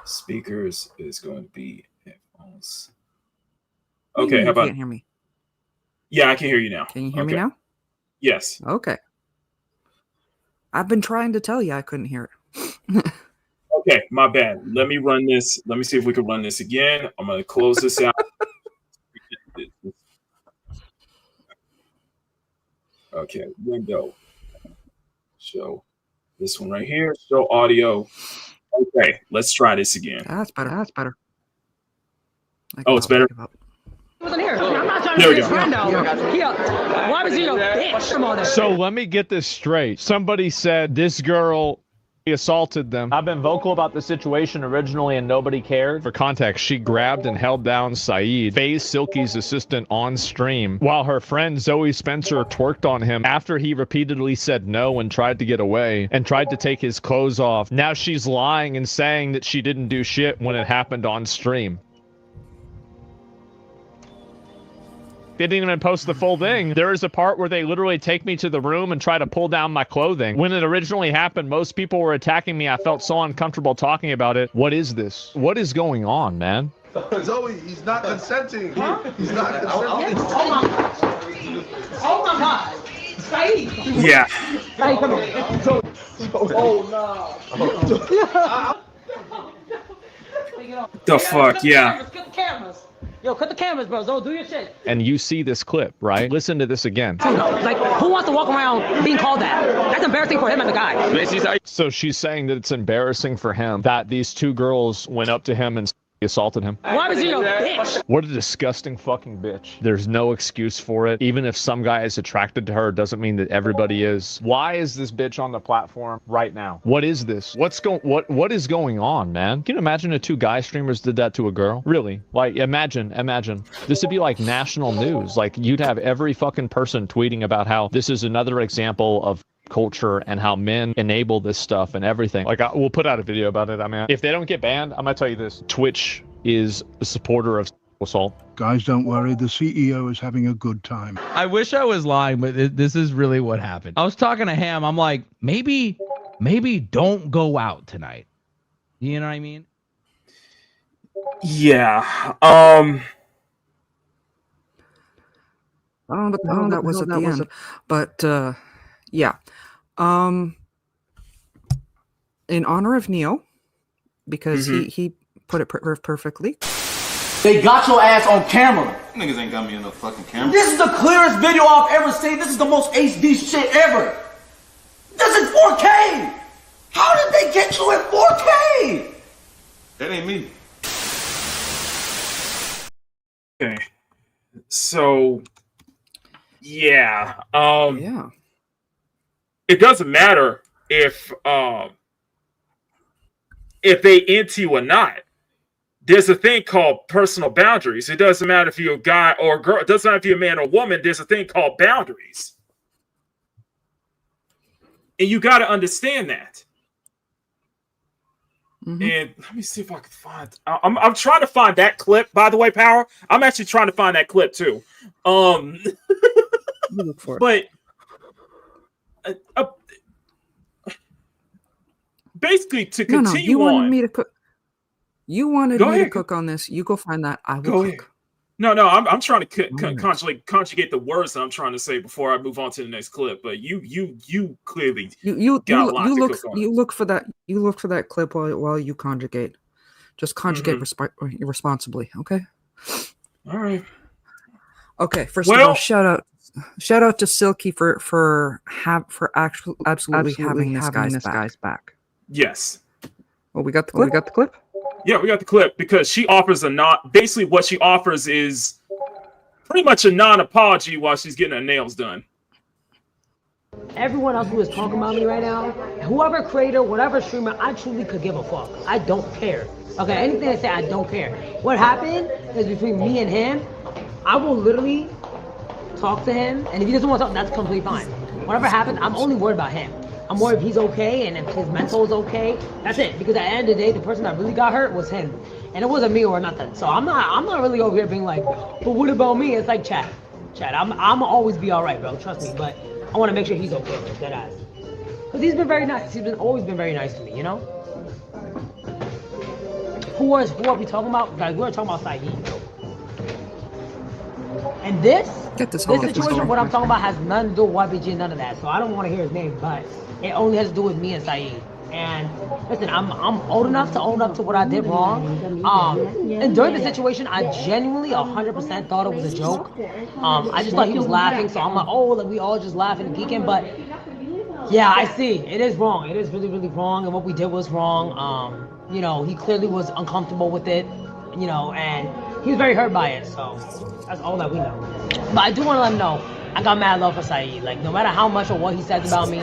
Speakers is going to be headphones. Okay, how about? You can't hear me. Yeah, I can hear you now. Can you hear me now? Yes. Okay. I've been trying to tell you I couldn't hear it. Okay, my bad. Let me run this. Let me see if we can run this again. I'm going to close this out. Okay, window. Show this one right here. Show audio. Okay, let's try this again. That's better. Oh, it's better? Wasn't here. I'm not trying There we to go. friend out. Why was he a bitch? So let me get this straight. Somebody said this girl assaulted them. I've been vocal about the situation originally and nobody cared. For context, she grabbed and held down Saeed, FaZe Silky's assistant, on stream, while her friend Zoe Spencer twerked on him after he repeatedly said no and tried to get away and tried to take his clothes off. Now she's lying and saying that she didn't do shit when it happened on stream. They didn't even post the full thing. There is a part where they literally take me to the room and try to pull down my clothing. When it originally happened, most people were attacking me. I felt so uncomfortable talking about it. What is this? What is going on, man? Zoe, he's not consenting. Huh? He's not consenting. Oh my God. Saeed. Yeah. Saeed, come here. Oh, no. The fuck, yeah. Cut the cameras. Yo, cut the cameras, bro. Zo, do your shit. And you see this clip, right? Listen to this again. Like, who wants to walk around being called that? That's embarrassing for him as a guy. So she's saying that it's embarrassing for him that these two girls went up to him and assaulted him. Why was he a bitch? What a disgusting fucking bitch. There's no excuse for it. Even if some guy is attracted to her, doesn't mean that everybody is. Why is this bitch on the platform right now? What is this? What is going on, man? Can you imagine if two guy streamers did that to a girl? Really? Like, imagine. This would be like national news. Like, you'd have every fucking person tweeting about how this is another example of culture and how men enable this stuff and everything. Like, we'll put out a video about it. I mean, if they don't get banned, I'm gonna tell you this: Twitch is a supporter of assault. Guys, don't worry, the CEO is having a good time. I wish I was lying, but this is really what happened. I was talking to Ham. I'm like, maybe don't go out tonight. You know what I mean? Yeah. I don't know what the hell that was at the end, but yeah. In honor of Neo, because he put it perfectly. They got your ass on camera. Niggas ain't got me on no fucking camera. This is the clearest video I've ever seen. This is the most HD shit ever. This is 4K. How did they get you at 4K? That ain't me. Okay. So, yeah. Yeah. It doesn't matter if they into you or not. There's a thing called personal boundaries. It doesn't matter if you're a guy or a girl. It doesn't matter if you're a man or a woman. There's a thing called boundaries. And you got to understand that. And let me see if I can find. I'm trying to find that clip. By the way, Power, I'm actually trying to find that clip too. Look for it. But basically, to continue you wanted on, me to cook. You wanted Go me ahead. to cook on this. You go find that. I will Go cook. ahead. No, I'm trying to conjugate the words that I'm trying to say before I move on to the next clip. But you clearly You got a lot to look cook on. you look for that clip while you conjugate. Just conjugate responsibly, okay? All right. Okay. First of all, shout out to Silky for absolutely having this guy's back. Yes. Oh, we got the clip. Yeah, we got the clip because she offers basically what she offers is pretty much a non-apology while she's getting her nails done. Everyone else who is talking about me right now, whoever creator, whatever streamer, I truly could give a fuck. I don't care. Okay, anything they say, I don't care. What happened is between me and him. I will literally talk to him, and if he doesn't want to talk, that's completely fine. Whatever happened, I'm only worried about him. I'm worried if he's okay and if his mental is okay. That's it. Because at the end of the day, the person that really got hurt was him, and it wasn't me or nothing. So I'm not really over here being like, but what about me? It's like Chad. I'm always be all right, bro. Trust me. But I want to make sure he's okay with that ass. Because he's been very nice. He's always been very nice to me. You know. Who are we talking about? Guys, we're talking about Saeed. And this situation, what I'm talking about, has nothing to do with YBG, none of that. So I don't want to hear his name, but it only has to do with me and Saeed. And listen, I'm old enough to own up to what I did wrong. And during the situation, I genuinely 100% thought it was a joke. I just thought he was laughing, so I'm like, oh, like we all just laughing and geeking. But yeah, I see, it is wrong. It is really, really wrong, and what we did was wrong. You know, he clearly was uncomfortable with it. You know, and he was very hurt by it. So that's all that we know. But I do want to let him know I got mad love for Saeed. Like, no matter how much or what he says about me,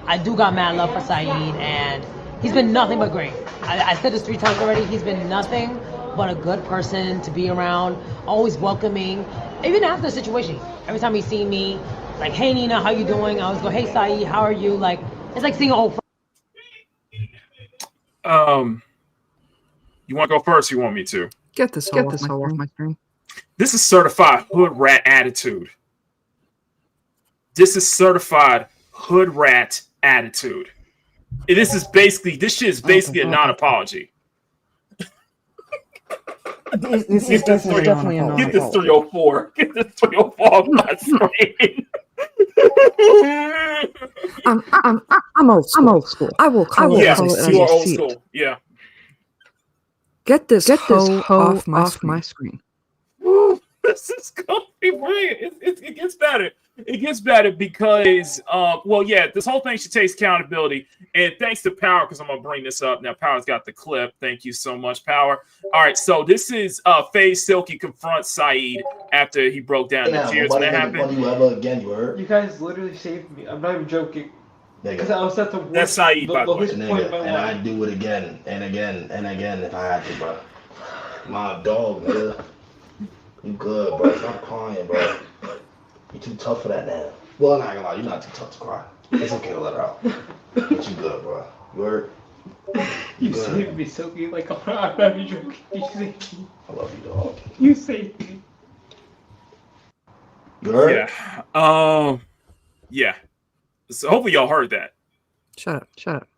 I do got mad love for Saeed, and He's been nothing but great. I said this 3 times already. He's been nothing but a good person to be around, always welcoming. Even after the situation, every time he's seen me, like, hey Nina, how you doing? I always go, hey Sai, how are you? Like, it's like seeing an old friend. You want to go first? Or you want me to? Get this hole off my screen. This is certified hood rat attitude. This is certified hood rat attitude. And this shit is basically a non-apology. This is definitely a Get this 304. Get this 304 off my screen. I'm old school. I will call it as I see you are it. old school. Yeah. Get this hoe off my screen. This is gonna be brilliant. It gets better. It gets better because, this whole thing should take accountability. And thanks to Power, because I'm gonna bring this up now. Power's got the clip. Thank you so much, Power. All right, so this is FaZe Silky confronts Saeed after he broke down the tears when that happened. You guys literally saved me. I'm not even joking. Because I was at the worst, That's Saeed, by the way. lowest point in my And life. I'd do it again and again and again if I had to, bro. My dog, nigga. You good, bro. Stop crying, bro. You too tough for that now. Well, I'm not gonna lie, you're not too tough to cry. It's okay to let her out. But you good, bro. You hurt? You good? saved me, Silky. Like, I'm not even joking. You saved me. I love you, dog. You saved me. You hurt? Yeah. Yeah. So hopefully y'all heard that. Shut up.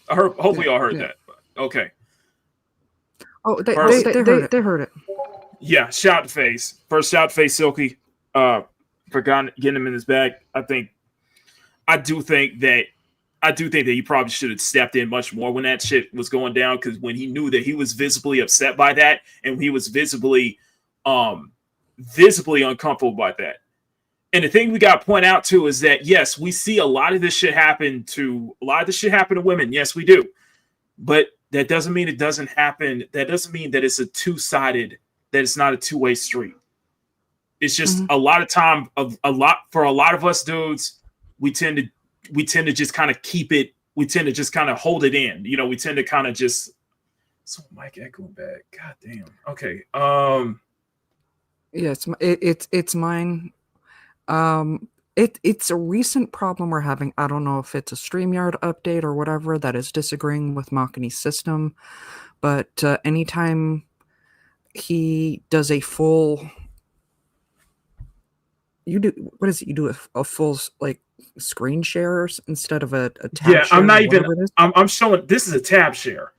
Hopefully y'all heard that. Okay. Oh, they heard it. Yeah, shout to FaZe. First shout to FaZe Silky. For getting him in his bag. I do think that he probably should have stepped in much more when that shit was going down, because when he knew that he was visibly upset by that and he was visibly uncomfortable by that. And the thing we got to point out too is that yes, we see a lot of this shit happen to women. Yes, we do. But that doesn't mean it doesn't happen. That doesn't mean that it's that it's not a two-way street. It's just a lot of time for a lot of us dudes, we tend to just kind of keep it. We tend to just kind of hold it in. You know, we tend to kind of just. So Mike echoing back. God damn. Okay. Yeah, it's mine. It's a recent problem we're having. I don't know if it's a StreamYard update or whatever that is disagreeing with Makini's system, but anytime he does a full, you do a full like screen shares instead of a tab. Yeah, share, I'm not even. it is. I'm showing. This is a tab share.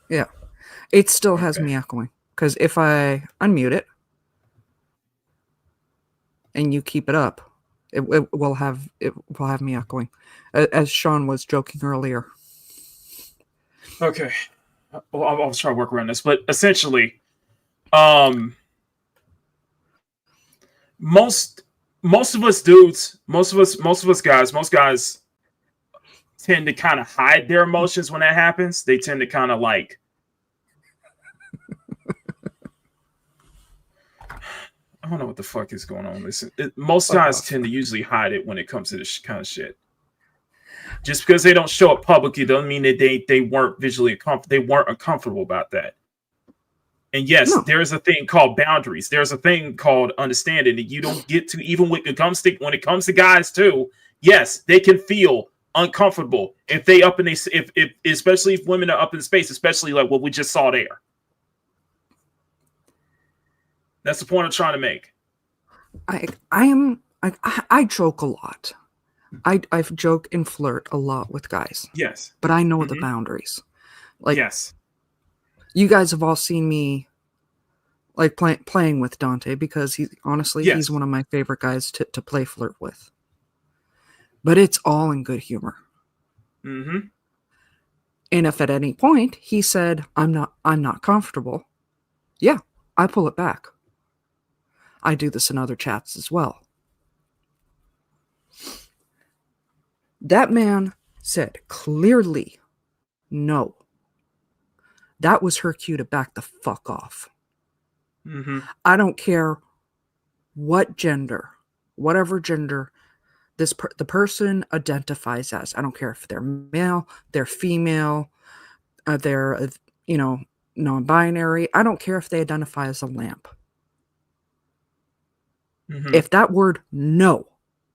Yeah, it still has me echoing because if I unmute it and you keep it up, it will have me echoing, as Sean was joking earlier. Okay, well, I'll try to work around this, but essentially, most of us dudes, most guys tend to kind of hide their emotions when that happens. They tend to kind of like. I don't know what the fuck is going on. Listen, most guys tend to usually hide it when it comes to this kind of shit. Just because they don't show it publicly doesn't mean that they weren't they weren't uncomfortable about that. And yes, there's a thing called boundaries. There's a thing called understanding that you don't get to, even when it comes to guys too. Yes, they can feel uncomfortable if they up in if especially if women are up in space, especially like what we just saw there. That's the point I'm trying to make. I joke a lot. I've joke and flirt a lot with guys. Yes. But I know the boundaries. Like, yes. You guys have all seen me like playing with Dante because he's one of my favorite guys to play flirt with. But it's all in good humor. Mm-hmm. And if at any point he said, I'm not comfortable, yeah, I pull it back. I do this in other chats as well. That man said clearly no. That was her cue to back the fuck off. Mm-hmm. I don't care what gender, whatever gender the person identifies as. I don't care if they're male, they're female, they're non-binary. I don't care if they identify as a lamp. Mhm. If that word "no"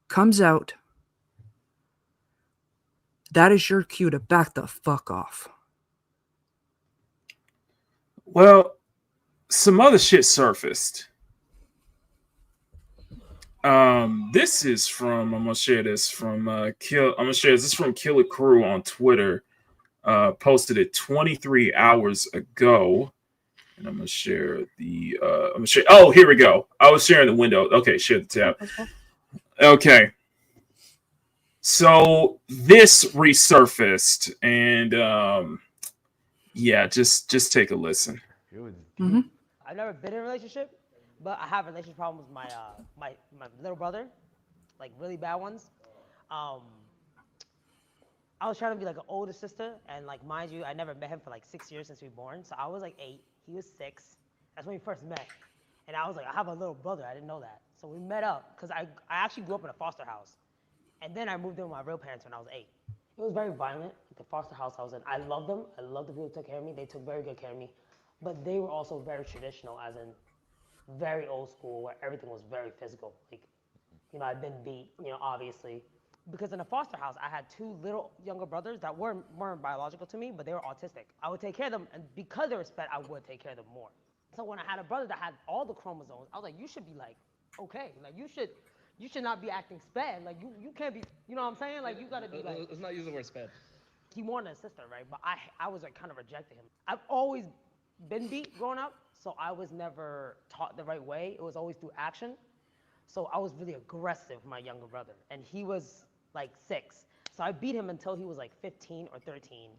comes out, that is your cue to back the fuck off. Well, some other shit surfaced. This is from I'm gonna share this from Killer Crew on Twitter. Posted it 23 hours ago. And I'm gonna share the oh, here we go. I was sharing the window. Okay, share the tab. Okay. So this resurfaced and yeah, just take a listen. Mm-hmm. I've never been in a relationship, but I have relationship problems with my little brother, like really bad ones. I was trying to be like an older sister, and like mind you, I never met him for like 6 years since we were born. So I was like 8, he was 6. That's when we first met, and I was like, I have a little brother. I didn't know that. So we met up because I actually grew up in a foster house, and then I moved in with my real parents when I was 8. It was very violent. The foster house I was in, I loved them. I loved the people who took care of me. They took very good care of me, but they were also very traditional, as in very old school, where everything was very physical. Like, I'd been beat, obviously. Because in a foster house, I had 2 little younger brothers that weren't biological to me, but they were autistic. I would take care of them, and because they were sped, I would take care of them more. So when I had a brother that had all the chromosomes, I was like, you should be like, okay, like you should not be acting sped. Like you can't be, you know what I'm saying? Like you gotta be like. Let's not use the word sped. He wanted a sister, right? But I was like kind of rejecting him. I've always been beat growing up, so I was never taught the right way. It was always through action. So I was really aggressive with my younger brother, and he was like 6. So I beat him until he was like 15 or 13,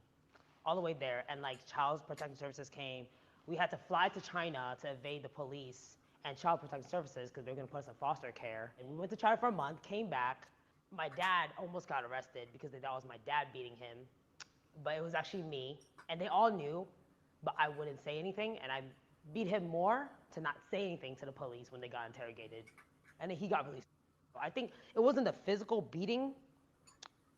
all the way there. And like Child Protective Services came. We had to fly to China to evade the police and Child Protective Services because they were gonna put us in foster care. And we went to China for a month, came back. My dad almost got arrested because they thought it was my dad beating him, but it was actually me. And they all knew, but I wouldn't say anything. And I beat him more to not say anything to the police when they got interrogated. And then he got released. I think it wasn't the physical beating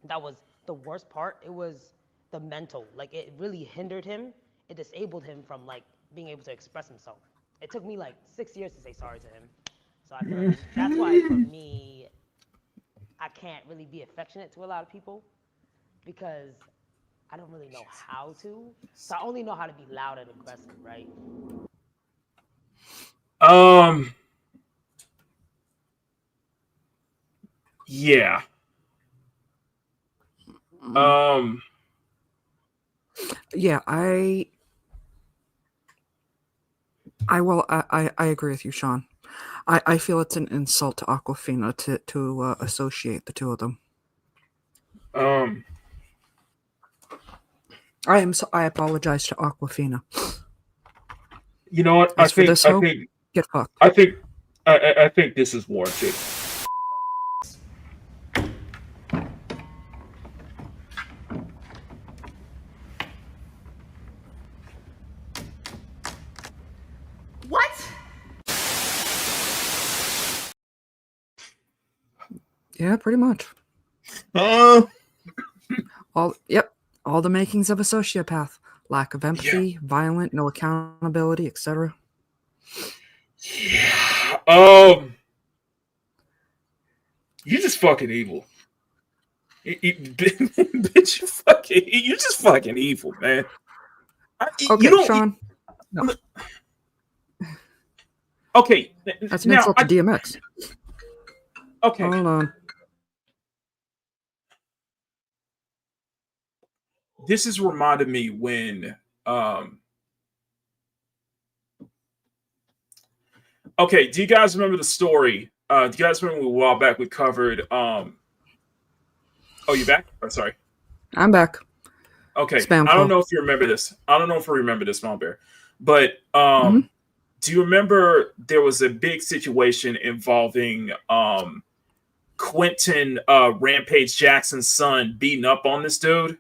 that was the worst part. It was the mental. Like, it really hindered him. It disabled him from, like, being able to express himself. It took me, like, 6 years to say sorry to him. So I feel like that's why, for me, I can't really be affectionate to a lot of people because I don't really know how to. So I only know how to be loud and aggressive, right? Yeah. Yeah, I agree with you, Sean. I feel it's an insult to Aquafina to associate the two of them. I apologize to Aquafina. You know what? As for this hoe, get fucked. I think this is warranted. What? Yeah, pretty much. All the makings of a sociopath. Lack of empathy, violent, no accountability, etc. Yeah. You're just fucking evil. Bitch, you're just fucking evil, man. Okay, Sean. No. Okay. That's an insult to DMX. Okay. Hold on. This has reminded me when okay, do you guys remember the story? Do you guys remember a while back we covered oh, you back? Oh, sorry. I'm back. Okay. Spam I don't call. know if you remember this. I don't know if you remember this, Small Bear. But do you remember there was a big situation involving Quentin Rampage Jackson's son beating up on this dude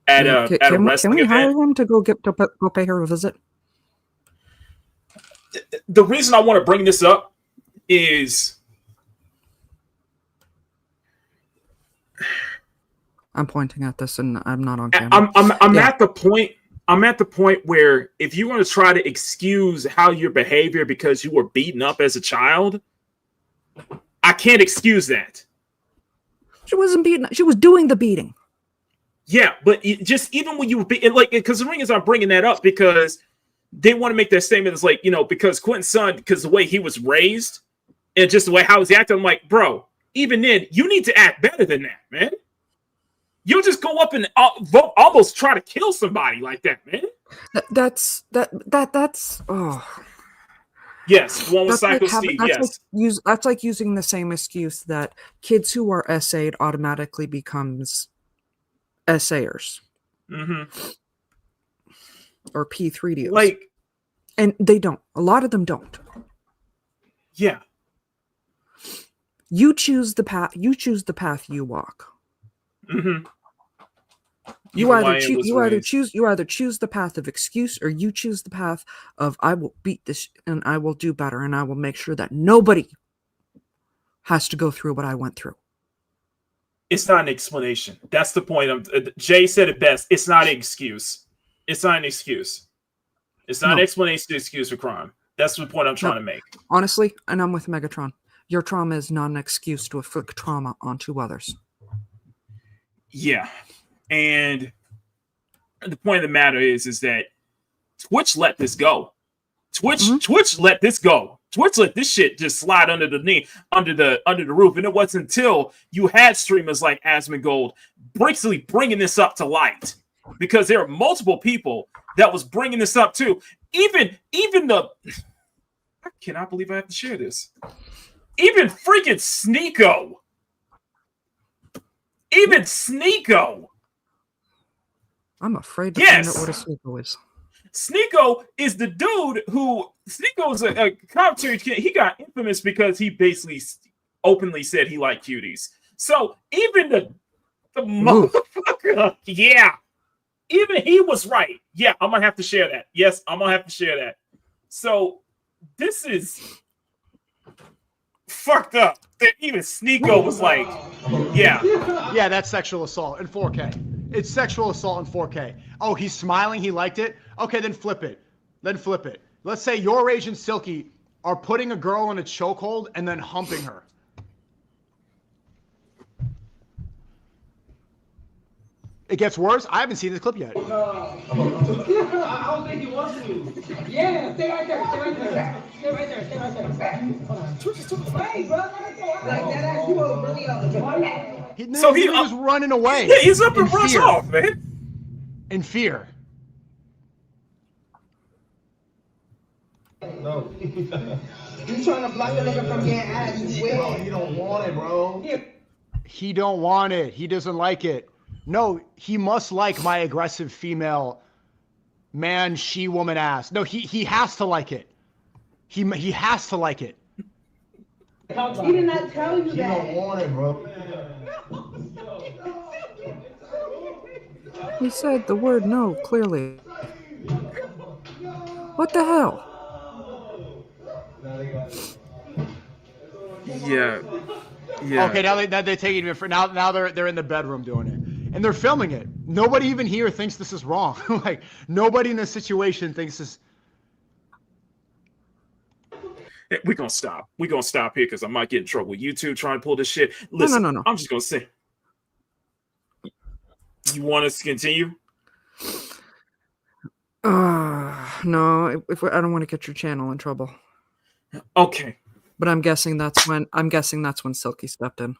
at a wrestling can we event? hire him to go pay her a visit? The reason I want to bring this up is I'm pointing at this, and I'm not on camera. I'm Yeah. at the point. I'm at the point where if you want to try to excuse how your behavior because you were beaten up as a child, I can't excuse that. She wasn't beating. She was doing the beating. Yeah, but just even when you were like, because the ring is I'm bringing that up because they want to make that statement. It's like, because Quentin's son, because the way he was raised and just the way how he acted, I'm like, bro, even then, you need to act better than that, man. You'll just go up and almost try to kill somebody like that, man. That's oh. Yes, one with Psycho like Steve. Yes, that's like using the same excuse that kids who are essayed automatically becomes essayers. Or P3Ds. Like, and they don't. A lot of them don't. Yeah. You choose the path. You choose the path you walk. You either choose the path of excuse, or you choose the path of I will beat this and I will do better and I will make sure that nobody has to go through what I went through. It's not an explanation. That's the point. Jay said it best. It's not an excuse. It's not an excuse. It's not an explanation to excuse for crime. That's the point I'm trying to make. Honestly, and I'm with Megatron. Your trauma is not an excuse to inflict trauma onto others. Yeah. And the point of the matter is that Twitch let this go. Twitch let this go. Twitch let this shit just slide under the roof. And it wasn't until you had streamers like Asmongold basically bringing this up to light, because there are multiple people that was bringing this up too. Even the, I cannot believe I have to share this. Even freaking Sneeko. Even Sneeko. I'm afraid to find out what a Sneeko is. Sneeko is the dude who Sneeko is a commentary kid. He got infamous because he basically openly said he liked cuties. So even the motherfucker, yeah, even he was right. Yeah, I'm gonna have to share that. Yes, I'm gonna have to share that. So this is fucked up. That even Sneeko was like, yeah. Yeah, that's sexual assault in 4K. It's sexual assault in 4K. Oh, he's smiling. He liked it. Okay, then flip it. Let's say your Rage and Silky are putting a girl in a chokehold and then humping her. It gets worse. I haven't seen this clip yet. I don't think he wants to. Yeah, stay right there. Stay right there. Stay right there. Stay right there. Hold on. Hey, bro. Like that ass, you were really on the So he was running away. Yeah, he's up and runs off, man. In fear. No. You trying to block the nigga from getting ass. You don't want it, bro. He don't want it. He doesn't like it. No, he must like my aggressive female man, she, woman ass. No, he has to like it. He has to like it. He did not tell you that. You don't want it, bro. He said the word no clearly. What the hell? Yeah. Okay, now they take it even for now they're in the bedroom doing it. And they're filming it. Nobody even here thinks this is wrong. Like nobody in this situation thinks this. We're gonna stop. We're gonna stop here because I might get in trouble with YouTube trying to pull this shit. Listen, No. I'm just gonna say. You want us to continue? No. I don't want to get your channel in trouble. Okay. But I'm guessing that's when Silky stepped in.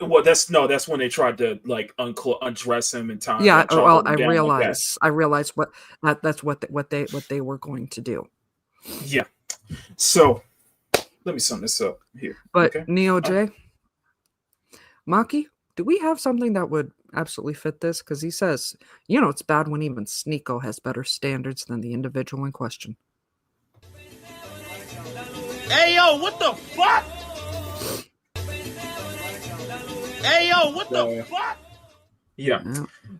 Well, that's when they tried to like undress him in time. Yeah, well, I realize that's what they were going to do. Yeah. So let me sum this up here. But okay? Neo J, Maki, do we have something that would absolutely fit this? Because he says, it's bad when even Sneeko has better standards than the individual in question. Hey yo, what the fuck? Hey yo, what the fuck? Yeah.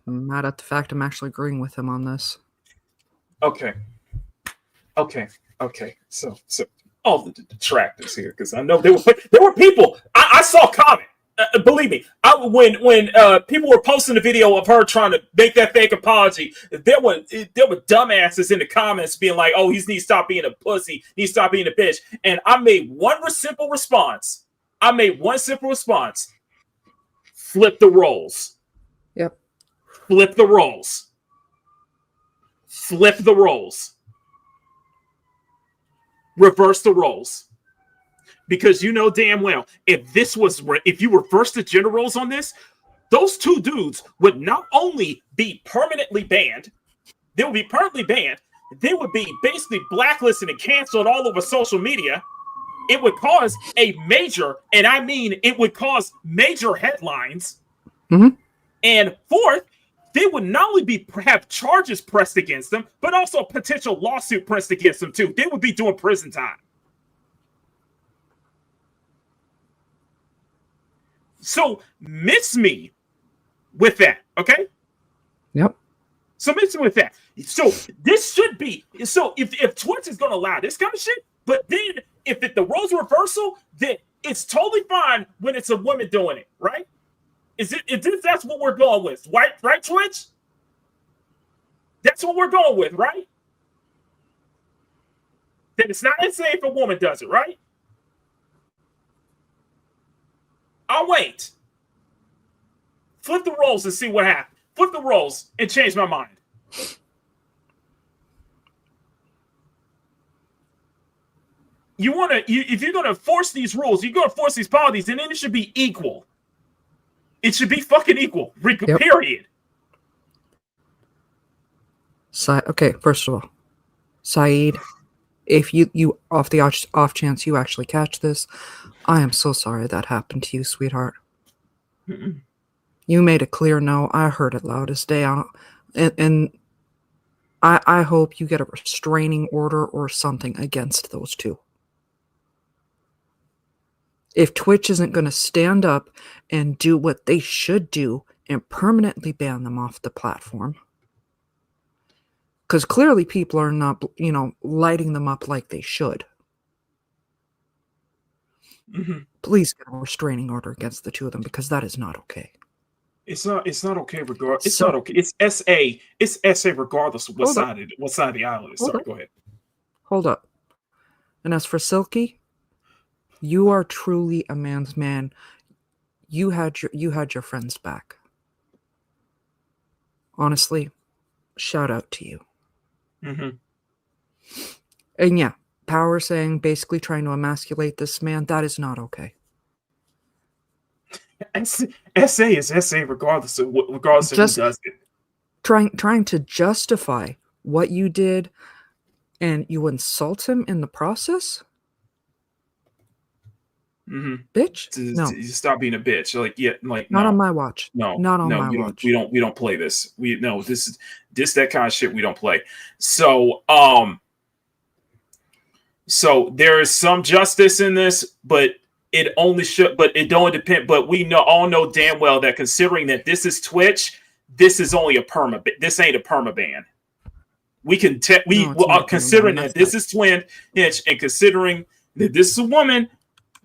I'm mad at the fact I'm actually agreeing with him on this. Okay. So all the detractors here, because I know there were people. I saw comment. Believe me, when people were posting the video of her trying to make that fake apology, there were dumbasses in the comments being like, "Oh, he needs to stop being a pussy. He needs to stop being a bitch." And I made one simple response. Flip the roles. Yep. Flip the roles. Flip the roles. Reverse the roles. Because you know damn well, if you reverse the gender roles on this, those two dudes would not only be permanently banned, they would be basically blacklisted and canceled all over social media. It would cause it would cause major headlines. Mm-hmm. And fourth, they would not only have charges pressed against them, but also a potential lawsuit pressed against them too. They would be doing prison time. So miss me with that, okay? Yep. So miss me with that. So this should be if Twitch is going to allow this kind of shit, but then if the roles reversal, then it's totally fine when it's a woman doing it, right? That's what we're going with, right, Twitch? That's what we're going with, right? Then it's not insane if a woman does it, right? I'll wait. Flip the roles and see what happens. Flip the roles and change my mind. If you're gonna force these rules, you're gonna force these policies, and then it should be equal. It should be fucking equal. Yep. Period. Okay, first of all, Saeed, if you off the off chance you actually catch this, I am so sorry that happened to you, sweetheart. Mm-mm. You made it clear no. I heard it loud as day. And I hope you get a restraining order or something against those two. If Twitch isn't going to stand up and do what they should do and permanently ban them off the platform, because clearly people are not, lighting them up like they should. Mm-hmm. Please get a restraining order against the two of them, because that is not okay. It's not okay regardless. It's not okay. It's SA. It's SA regardless of what side of the aisle it is. Sorry, go ahead. Hold up. And as for Silky, you are truly a man's man. You had your friends back. Honestly, shout out to you. Mm-hmm. And yeah, Power saying basically trying to emasculate this man, that is not okay. SA is SA regardless of who does it. Trying to justify what you did, and you insult him in the process. Mm-hmm. Bitch, no. Stop being a bitch. Not on my watch. No, not on my watch. We don't play this. This that kind of shit we don't play. So there is some justice in this, but it don't depend. But we all know damn well that considering that this is Twitch, this is only a perma. This ain't a perma ban. We can considering that this is Twitch and considering that this is a woman.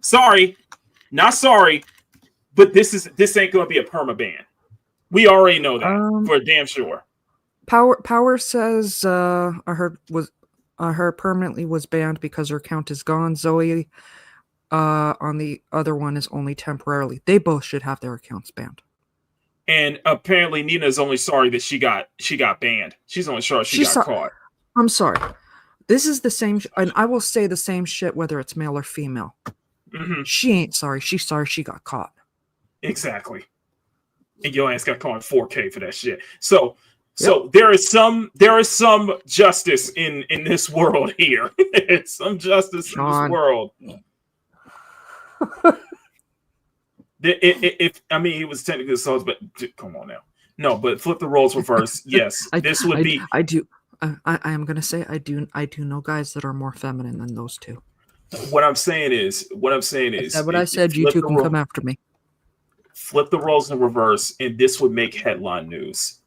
Sorry, not sorry, but this ain't gonna be a perma ban. We already know that for damn sure. Power says I heard permanently was banned because her account is gone. Zoe on the other one is only temporarily. They both should have their accounts banned. And apparently Nina is only sorry that she got banned. She's only sorry she got caught. I'm sorry. This is the same, and I will say the same shit whether it's male or female. Mm-hmm. She ain't sorry. She's sorry she got caught. Exactly. And your ass got caught in 4K for that shit. So there is some justice in this world here. Some justice in this world. He was technically assault, but come on now. No, but flip the roles reverse. Yes, this would be. I do. I am gonna say I do know guys that are more feminine than those two. What I'm saying is. I said. You two can come after me. Flip the roles in reverse, and this would make headline news.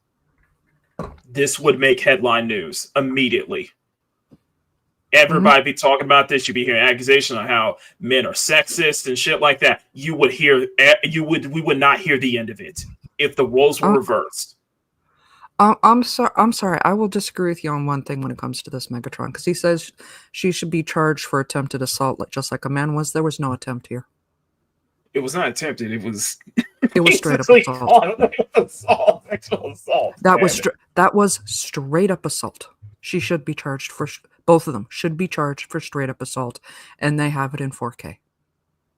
This would make headline news immediately. everybody be talking about this. You'd be hearing accusations on how men are sexist and shit like that. We would not hear the end of it if the roles were reversed. I'm sorry. I will disagree with you on one thing when it comes to this Megatron, because he says she should be charged for attempted assault, just like a man was. There was no attempt here. It was not attempted. It was. It was straight up assault. Sexual assault. That was straight up assault. She should be charged for both of them. Should be charged for straight up assault, and they have it in 4K.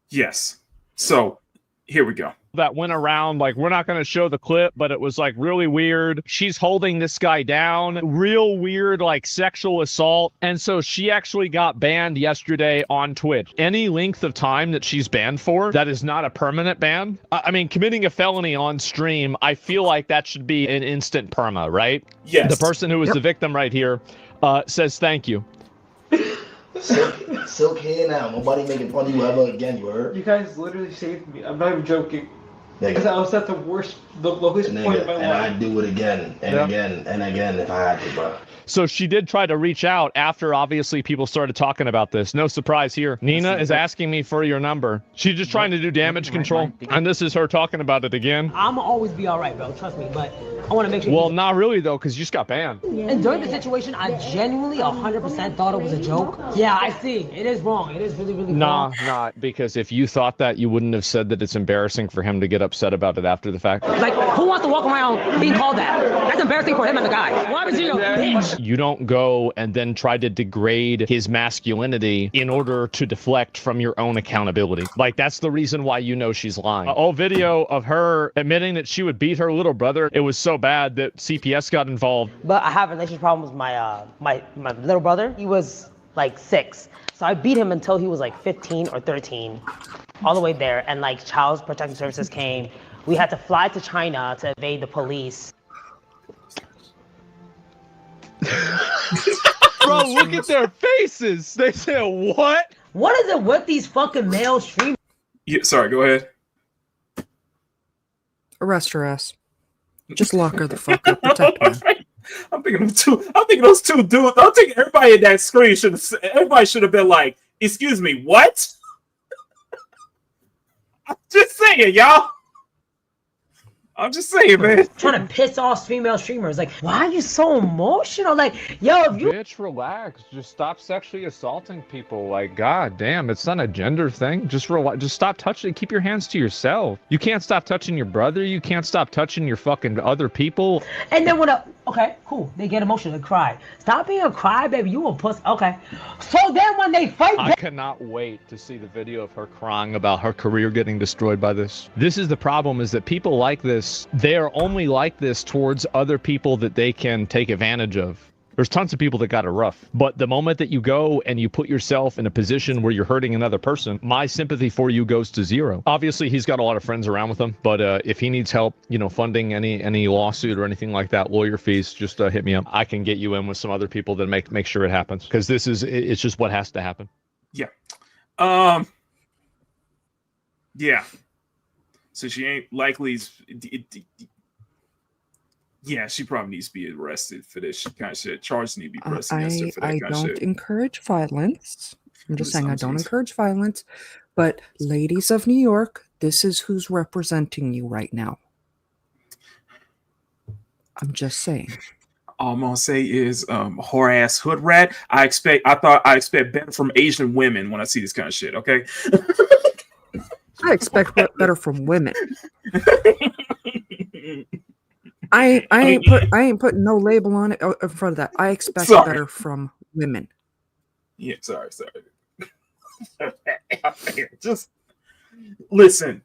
Yes. So here we go. That went around, like, we're not going to show the clip, but it was like really weird. She's holding this guy down, real weird, like sexual assault. And so she actually got banned yesterday on Twitch. Any length of time that she's banned for, that is not a permanent ban. I mean, committing a felony on stream, I feel like that should be an instant perma, right? Yes. The person who is the victim right here says thank you. Silk here now. Nobody making fun of you ever again, you heard? You guys literally saved me. I'm not even joking. Because I was at the lowest point of my life. And I'd do it again and again and again if I had to, bro. So she did try to reach out after, obviously, people started talking about this. No surprise here. Nina is asking me for your number. She's just trying to do damage control. And this is her talking about it again. I'm always be all right, bro. Trust me. But I want to make sure. Well, not really, though, because you just got banned. And during the situation, I genuinely 100% thought it was a joke. Yeah, I see. It is wrong. It is really, really wrong. Nah, because if you thought that, you wouldn't have said that it's embarrassing for him to get upset about it after the fact. Like, who wants to walk around being called that? That's embarrassing for him and the guy. Why was he a bitch? You don't go and then try to degrade his masculinity in order to deflect from your own accountability. Like, that's the reason why you know she's lying. A old video of her admitting that she would beat her little brother. It was so bad that CPS got involved. But I have relationship problems with my little brother. He was like 6. So I beat him until he was like 15 or 13. All the way there. And like Child Protective Services came. We had to fly to China to evade the police. Bro, look at their faces. They said, what? What is it with these fucking male streamers? Yeah, sorry, go ahead. Arrest her ass. Just lock her the fuck up. Protect her. I'm thinking those two dudes. I'm thinking everybody in that screen should have been like, excuse me, what? I'm just saying, y'all. I'm just saying, man. Trying to piss off female streamers. Like, why are you so emotional? Like, yo, if you... Bitch, relax. Just stop sexually assaulting people. Like, god damn, it's not a gender thing. Just relax. Just stop touching. Keep your hands to yourself. You can't stop touching your brother. You can't stop touching your fucking other people. And then okay, cool. They get emotional. They cry. Stop being a crybaby. You a puss. Okay. So then when they fight... I cannot wait to see the video of her crying about her career getting destroyed by this. This is the problem, is that people like this, they are only like this towards other people that they can take advantage of. There's tons of people that got it rough. But the moment that you go and you put yourself in a position where you're hurting another person, my sympathy for you goes to zero. Obviously, he's got a lot of friends around with him, but if he needs help, funding any lawsuit or anything like that, lawyer fees, just hit me up. I can get you in with some other people that make sure it happens. Because it's just what has to happen. Yeah. Yeah. So she ain't likely. Yeah, she probably needs to be arrested for this kind of shit. Charges need to be pressed against her for that I kind of don't shit. encourage violence. I'm just saying I don't encourage violence. But ladies of New York, this is who's representing you right now. I'm just saying. All I'm gonna say is whore ass hood rat. I expect better from Asian women when I see this kind of shit, okay? I expect better from women. I ain't putting no label on it in front of that. I expect better from women. Yeah, sorry. Just listen.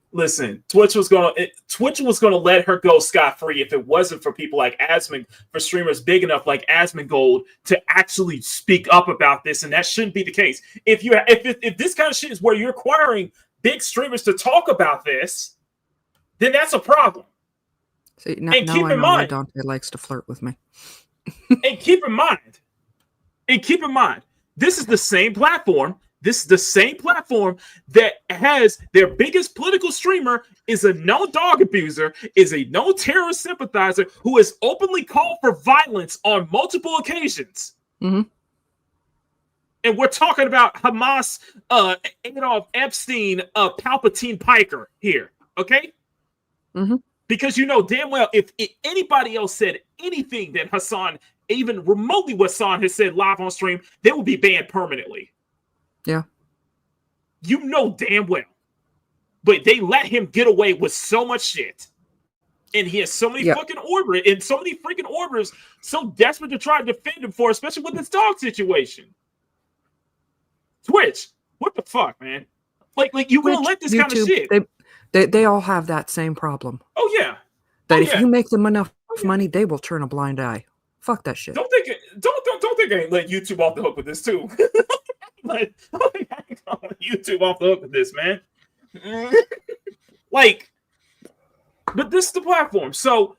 Twitch was gonna let her go scot-free if it wasn't for people like Asmon, for streamers big enough like Asmongold to actually speak up about this, and that shouldn't be the case. If this kind of shit is where you're acquiring big streamers to talk about this, then that's a problem. See, now I know why Dante likes to flirt with me. And keep in mind, this is the same platform. This is the same platform that has their biggest political streamer is a known dog abuser, is a known terrorist sympathizer who has openly called for violence on multiple occasions. Mm-hmm. And we're talking about Hamas, Adolf Epstein, Palpatine Piker here, okay? Mm-hmm. Because you know damn well if anybody else said anything that Hassan, even remotely what Hassan has said live on stream, they will be banned permanently. Yeah. You know damn well. But they let him get away with so much shit. And he has so many fucking orbiters and so many freaking orbiters so desperate to try to defend him for, especially with this dog situation. Twitch, what the fuck, man? Like you gonna let this kind of shit? They all have that same problem. Oh yeah. That if you make them enough money, they will turn a blind eye. Fuck that shit. Don't think I ain't let YouTube off the hook with this too. Like, YouTube off the hook with this, man. Like, but this is the platform. So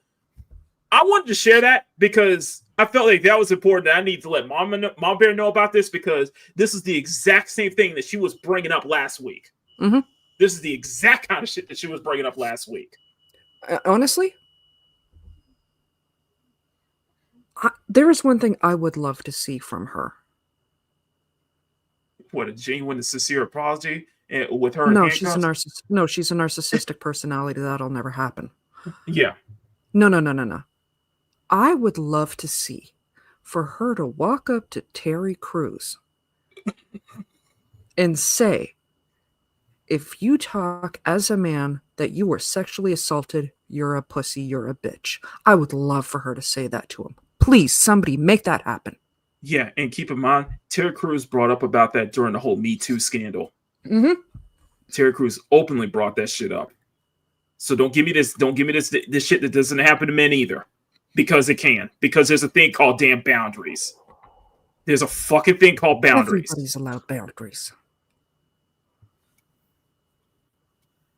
I wanted to share that because I felt like that was important. That I need to let Mom Bear know about this because this is the exact same thing that she was bringing up last week. Mm-hmm. This is the exact kind of shit that she was bringing up last week. Honestly, there is one thing I would love to see from her. What, a genuine and sincere apology with her? No, she's a narcissist. No, she's a narcissistic personality. That'll never happen. Yeah. No. I would love to see for her to walk up to Terry Crews and say, if you talk as a man that you were sexually assaulted, you're a pussy, you're a bitch. I would love for her to say that to him. Please, somebody make that happen. Yeah, and keep in mind, Terry Crews brought up about that during the whole Me Too scandal. Mm-hmm. Terry Crews openly brought that shit up. So don't give me this shit that doesn't happen to men either. Because it can. Because there's a thing called damn boundaries. There's a fucking thing called boundaries. Everybody's allowed boundaries.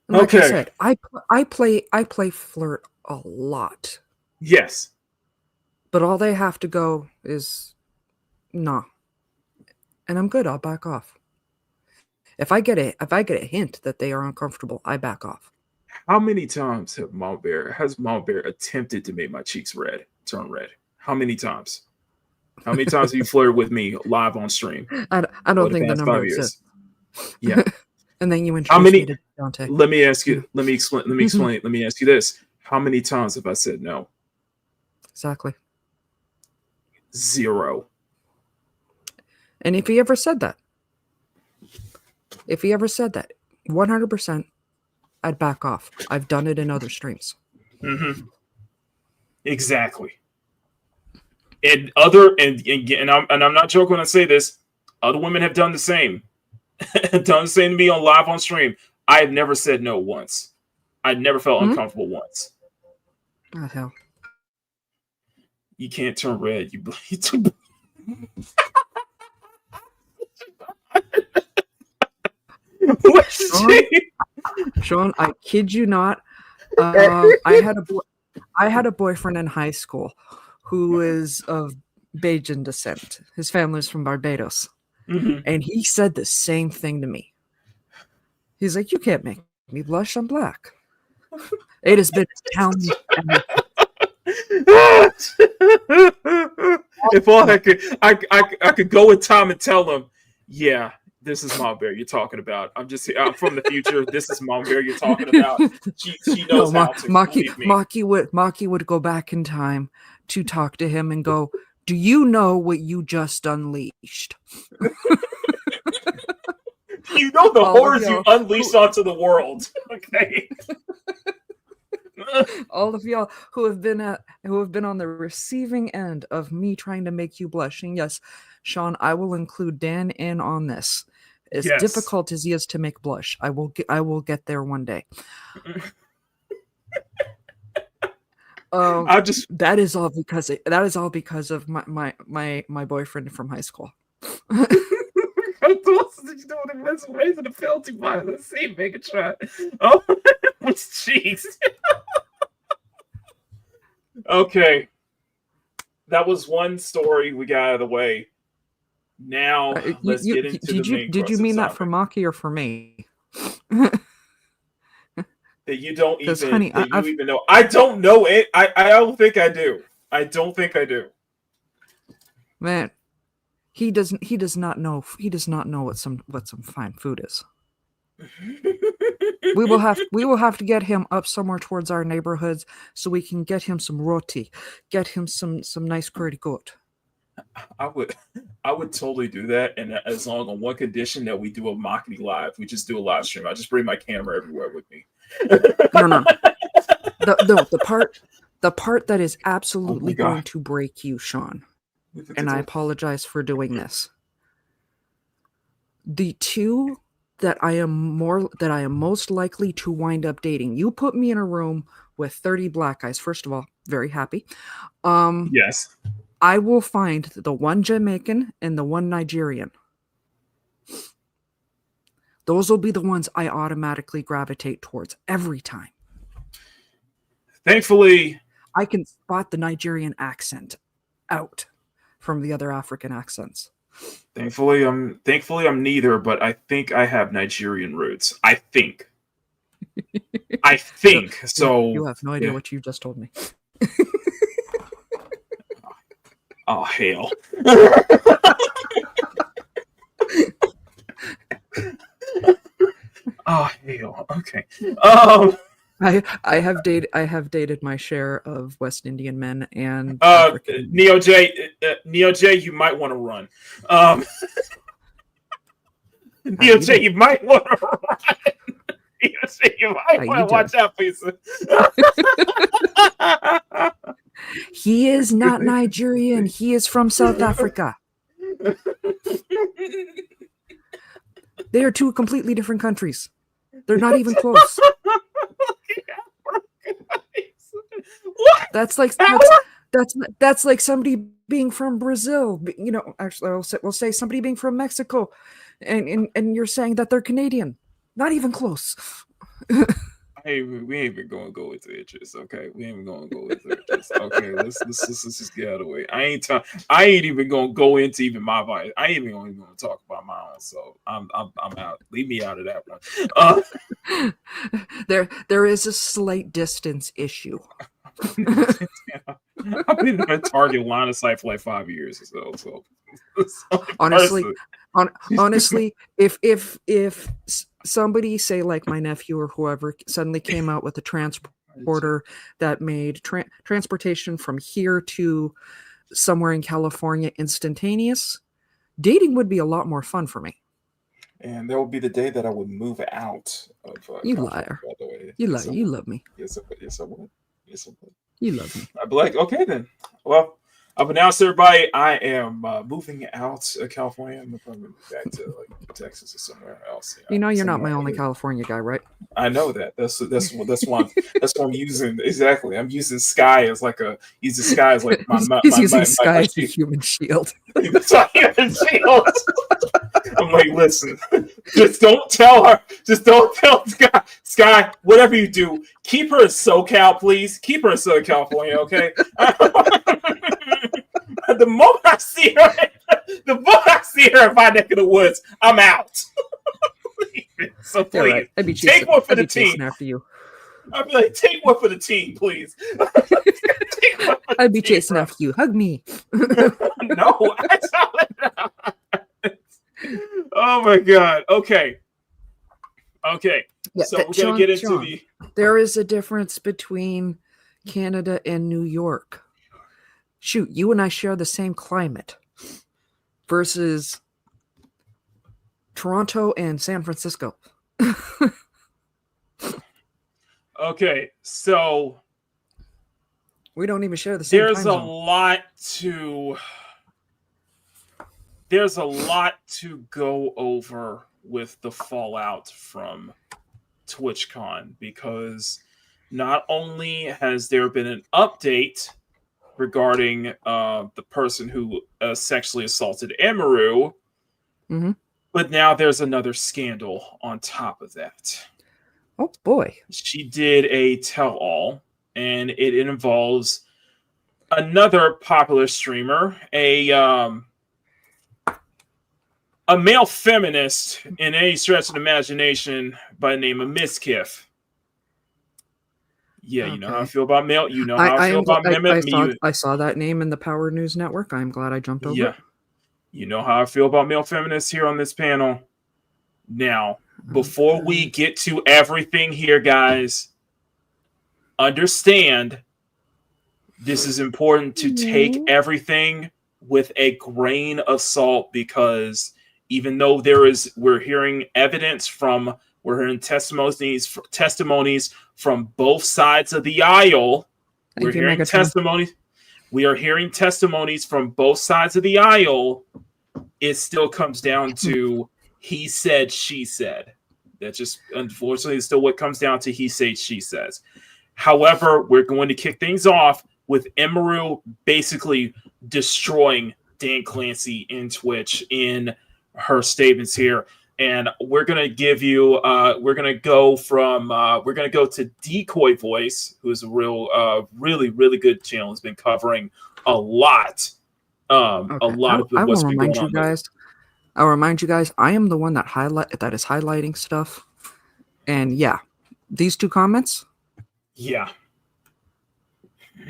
And like I said, I play flirt a lot. Yes. But all they have to go is nah. And I'm good, I'll back off. If I get a hint that they are uncomfortable, I back off. How many times has Mom Bear attempted to make my cheeks turn red? How many times? How many times have you flirted with me live on stream? I don't think the number exists. Yeah. And then you introduce me to Dante. Let me explain. Let me ask you this. How many times have I said no? Exactly. 0. And if he ever said that, 100%, I'd back off. I've done it in other streams. Mm-hmm. Exactly. And I'm not joking when I say this. Other women have done the same. Done the same to me on live on stream. I have never said no once. I never felt uncomfortable once. Oh hell. You can't turn red. You bleed. Sean, I kid you not. I had a boyfriend in high school who is of Bajan descent. His family is from Barbados. Mm-hmm. And he said the same thing to me. He's like, you can't make me blush. I'm black. It has been a town. If all I could go with Tom and tell him, yeah, this is Mom Bear you're talking about. I'm from the future. This is Mom Bear you're talking about. She knows how to. Maki would go back in time to talk to him and go, do you know what you just unleashed? You know the horrors you unleashed onto the world. Okay. All of y'all who have been on the receiving end of me trying to make you blush. And yes, Sean, I will include Dan in on this. As difficult as he is to make blush, I will get there one day. That is all because of my boyfriend from high school. The filthy violence. See, Megatron. Oh, jeez. Okay, that was one story we got out of the way. Now let's get into the main. Did you mean that for Maki or for me? That you don't even know. I don't know it. I don't think I do. I don't think I do. Man, He does not know what some fine food is. We will have to get him up somewhere towards our neighborhoods so we can get him some roti, get him some nice curry goat. I would totally do that, and as long on one condition that we do a Makini live. We just do a live stream. I just bring my camera everywhere with me. No. The part that is absolutely going to break you, Sean, and I apologize for doing this. The two that I am most likely to wind up dating. You put me in a room with 30 black guys. First of all, very happy. Yes. I will find the one Jamaican and the one Nigerian. Those will be the ones I automatically gravitate towards every time. Thankfully, I can spot the Nigerian accent out from the other African accents. Thankfully, I'm neither, but I think I have Nigerian roots. I think. So. You have no idea what you just told me. Oh, hell. Oh, hell. Okay. I have dated my share of West Indian men and Neo J, you might want to run. Neo J, you might want to run. Neo J, you might want to watch out, please. He is not Nigerian. He is from South Africa. They are two completely different countries. They're not even close. That's like somebody being from Brazil. You know, actually, we'll say somebody being from Mexico, and you're saying that they're Canadian. Not even close. Hey, we ain't even gonna go into interest, okay? We ain't even gonna go into interest. Okay, let's just get out of the way. I ain't even gonna go into even my vice. I ain't even gonna talk about my own. So I'm out. Leave me out of that one. There is a slight distance issue. I've been in a Target line of sight for like 5 years or so. Honestly, if somebody, say like my nephew or whoever, suddenly came out with a transporter that made transportation from here to somewhere in California instantaneous, dating would be a lot more fun for me. And that would be the day that I would move out of you California, liar. by the way. You lie. You love me. Yes, I would. You love me. I'd be like, okay then. Well, I've announced to everybody I am moving out of California. I'm probably back to like Texas or somewhere else. You know, you're not my only California guy, right? I know that. That's why I'm using exactly. I'm using Sky as like Sky as like he's using Sky as a human shield. That's a human shield. I'm like, listen, just don't tell her. Just don't tell Sky. Sky, whatever you do, keep her in SoCal, please. Keep her in Southern California, okay? The moment I see her in my neck of the woods, I'm out. So please, right. take one for the team. After you. I'd be like, take one for the team, please. I'd be chasing after you. Hug me. No, I saw it. Oh my god. Okay. Yeah, so we're gonna get into the. There is a difference between Canada and New York. Shoot, you and I share the same climate versus Toronto and San Francisco. Okay, so we don't even share the same. There's a lot to go over with the fallout from TwitchCon, because not only has there been an update regarding the person who sexually assaulted Emiru, but now there's another scandal on top of that. Oh boy. She did a tell-all, and it involves another popular streamer, a male feminist in any stretch of the imagination by the name of Miss Kiff. Yeah, you know how I feel about male. You know how I feel about women. I saw that name in the Power News Network. I'm glad I jumped over. Yeah, You know how I feel about male feminists here on this panel. Now, before we get to everything here, guys, understand this is important to take everything with a grain of salt, because even though we're hearing testimonies from both sides of the aisle. We are hearing testimonies from both sides of the aisle. It still comes down to he said, she said. That just, unfortunately, is still what comes down to he says, she says. However, we're going to kick things off with Emiru basically destroying Dan Clancy in Twitch in her statements here. And we're going to give you, we're going to go to Decoy Voice, who's a really, really good channel. Has been covering a lot. A lot of what's been going on there. I'll remind you guys, I am the one that is highlighting stuff. And yeah, these two comments. Yeah.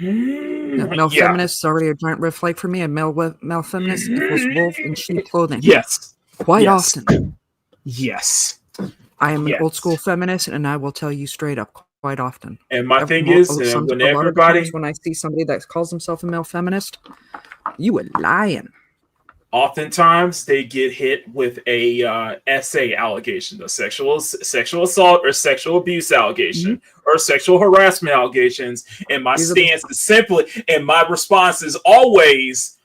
Male feminist is already a giant red flag for me. A male feminist equals wolf in sheep clothing. Yes. Quite often. Yes. I am an old school feminist, and I will tell you straight up quite often. And my thing is, when everybody, when I see somebody that calls himself a male feminist, you are lying. Oftentimes they get hit with a SA allegation, a sexual assault or sexual abuse allegation, or sexual harassment allegations. And my stance is simply, and my response is always,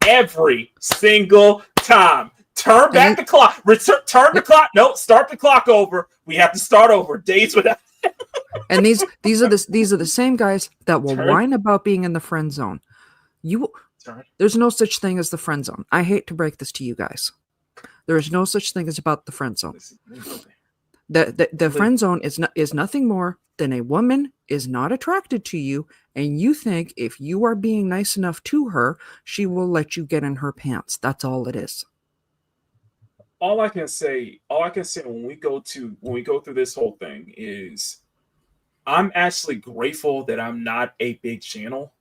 every single time, turn back the clock. Turn the clock. No, start the clock over. We have to start over. Days without. And these are the same guys that will whine about being in the friend zone. There's no such thing as the friend zone. I hate to break this to you guys. There is no such thing as about the friend zone. The friend zone is nothing more than a woman is not attracted to you, and you think if you are being nice enough to her, she will let you get in her pants. That's all it is. All I can say when we go through this whole thing is, I'm actually grateful that I'm not a big channel.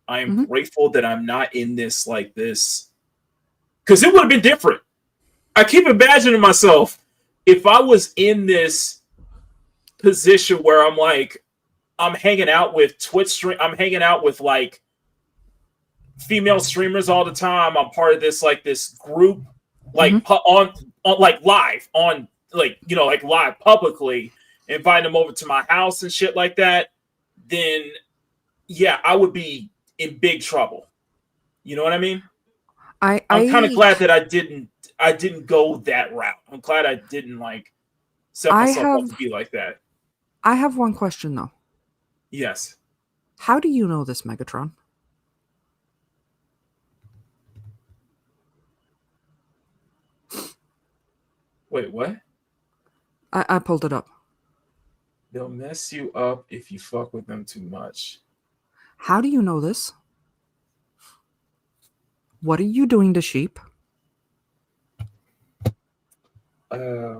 I am grateful that I'm not in this like this, because it would have been different. I keep imagining myself if I was in this position where I'm hanging out with I'm hanging out with like female streamers all the time. I'm part of this group, on live live publicly, inviting them over to my house and shit like that. Then yeah, I would be in big trouble. You know what I mean? I'm kind of glad that I didn't go that route. I'm glad I didn't set myself up to be like that. I have one question though. Yes. How do you know this, Megatron? Wait, what? I pulled it up. They'll mess you up if you fuck with them too much. How do you know this? What are you doing to sheep? I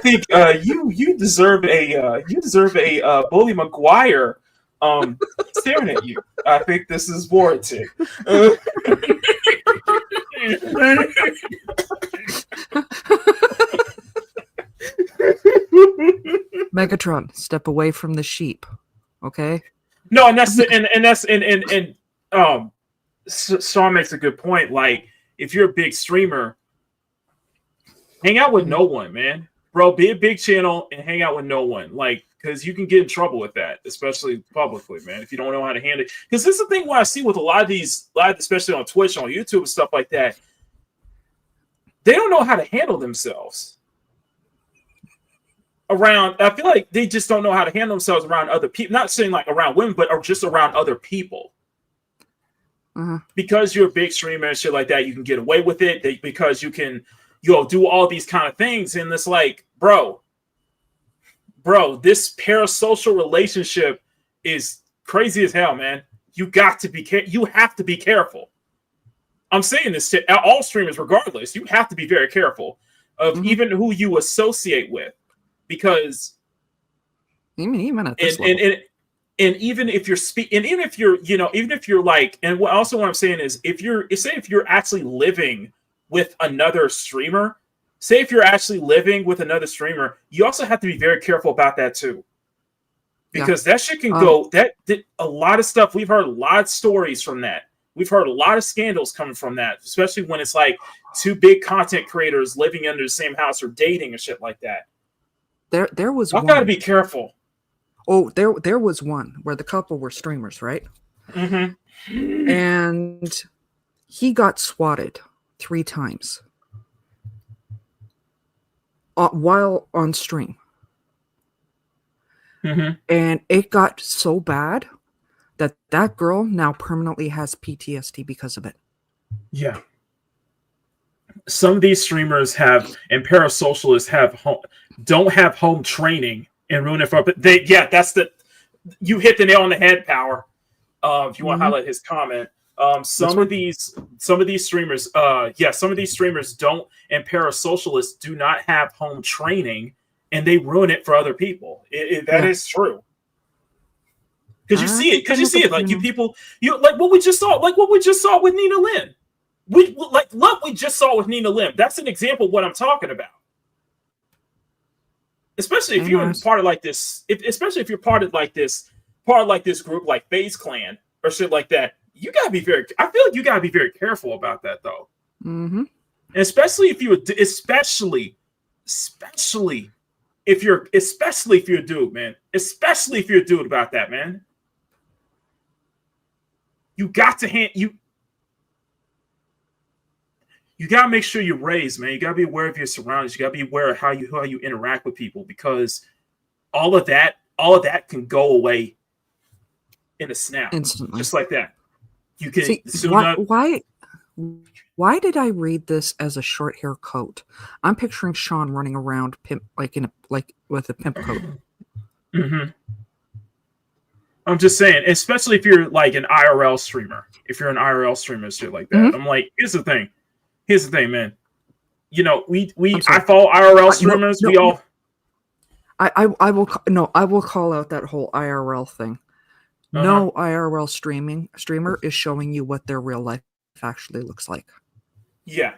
think you deserve a Bully McGuire staring at you. I think this is warranted. Megatron, step away from the sheep, okay? No, and Sean makes a good point. Like, if you're a big streamer, hang out with no one, man. Bro, be a big channel and hang out with no one. Like, because you can get in trouble with that, especially publicly, man, if you don't know how to handle it. Because this is the thing what I see with a lot of these, especially on Twitch, on YouTube, and stuff like that. They don't know how to handle themselves around. I feel like they just don't know how to handle themselves around other people. Not saying like around women, but just around other people. Because you're a big streamer and shit like that, you can get away with it. Because you can, do all these kind of things. And it's like, bro, this parasocial relationship is crazy as hell, man. You have to be careful. I'm saying this to all streamers, regardless. You have to be very careful of even who you associate with, because even at this level. And even if you're and even if you're, even if you're like, and what I'm saying is, if you're actually living with another streamer, you also have to be very careful about that too. Because that shit can go, a lot of stuff, we've heard a lot of stories from that. We've heard a lot of scandals coming from that, especially when it's like two big content creators living under the same house or dating and shit like that. There was I gotta be careful. Oh, there was one where the couple were streamers, right? Mm-hmm. And he got swatted 3 times while on stream. Mm-hmm. And it got so bad that girl now permanently has PTSD because of it. Yeah. Some of these streamers and parasocialists don't have home training and ruin it for. But you hit the nail on the head, Power. If you want to highlight his comment, some of these streamers, some of these streamers don't, and parasocialists do not have home training, and they ruin it for other people. That is true. Because you see it, like like what we just saw with Nina Lin. What we just saw with Nina Lin. That's an example of what I'm talking about. Especially if you're part of like this, especially if you're part of like this group like FaZe Clan or shit like that. I feel like you gotta be very careful about that though. Mm-hmm. And especially if you're a dude, man. Especially if you're a dude about that, man. You got to you gotta make sure you're raised, man. You gotta be aware of your surroundings. You gotta be aware of how you interact with people, because all of that can go away in a snap, instantly, just like that. You can why did I read this as a short hair coat? I'm picturing Sean running around with a pimp coat. Mm-hmm. I'm just saying, especially if you're like an IRL streamer. If you're an IRL streamer, shit like that. Mm-hmm. I'm like, here's the thing, man. I follow IRL streamers. I will call out that whole IRL thing. Uh-huh. No IRL streamer is showing you what their real life actually looks like. Yeah.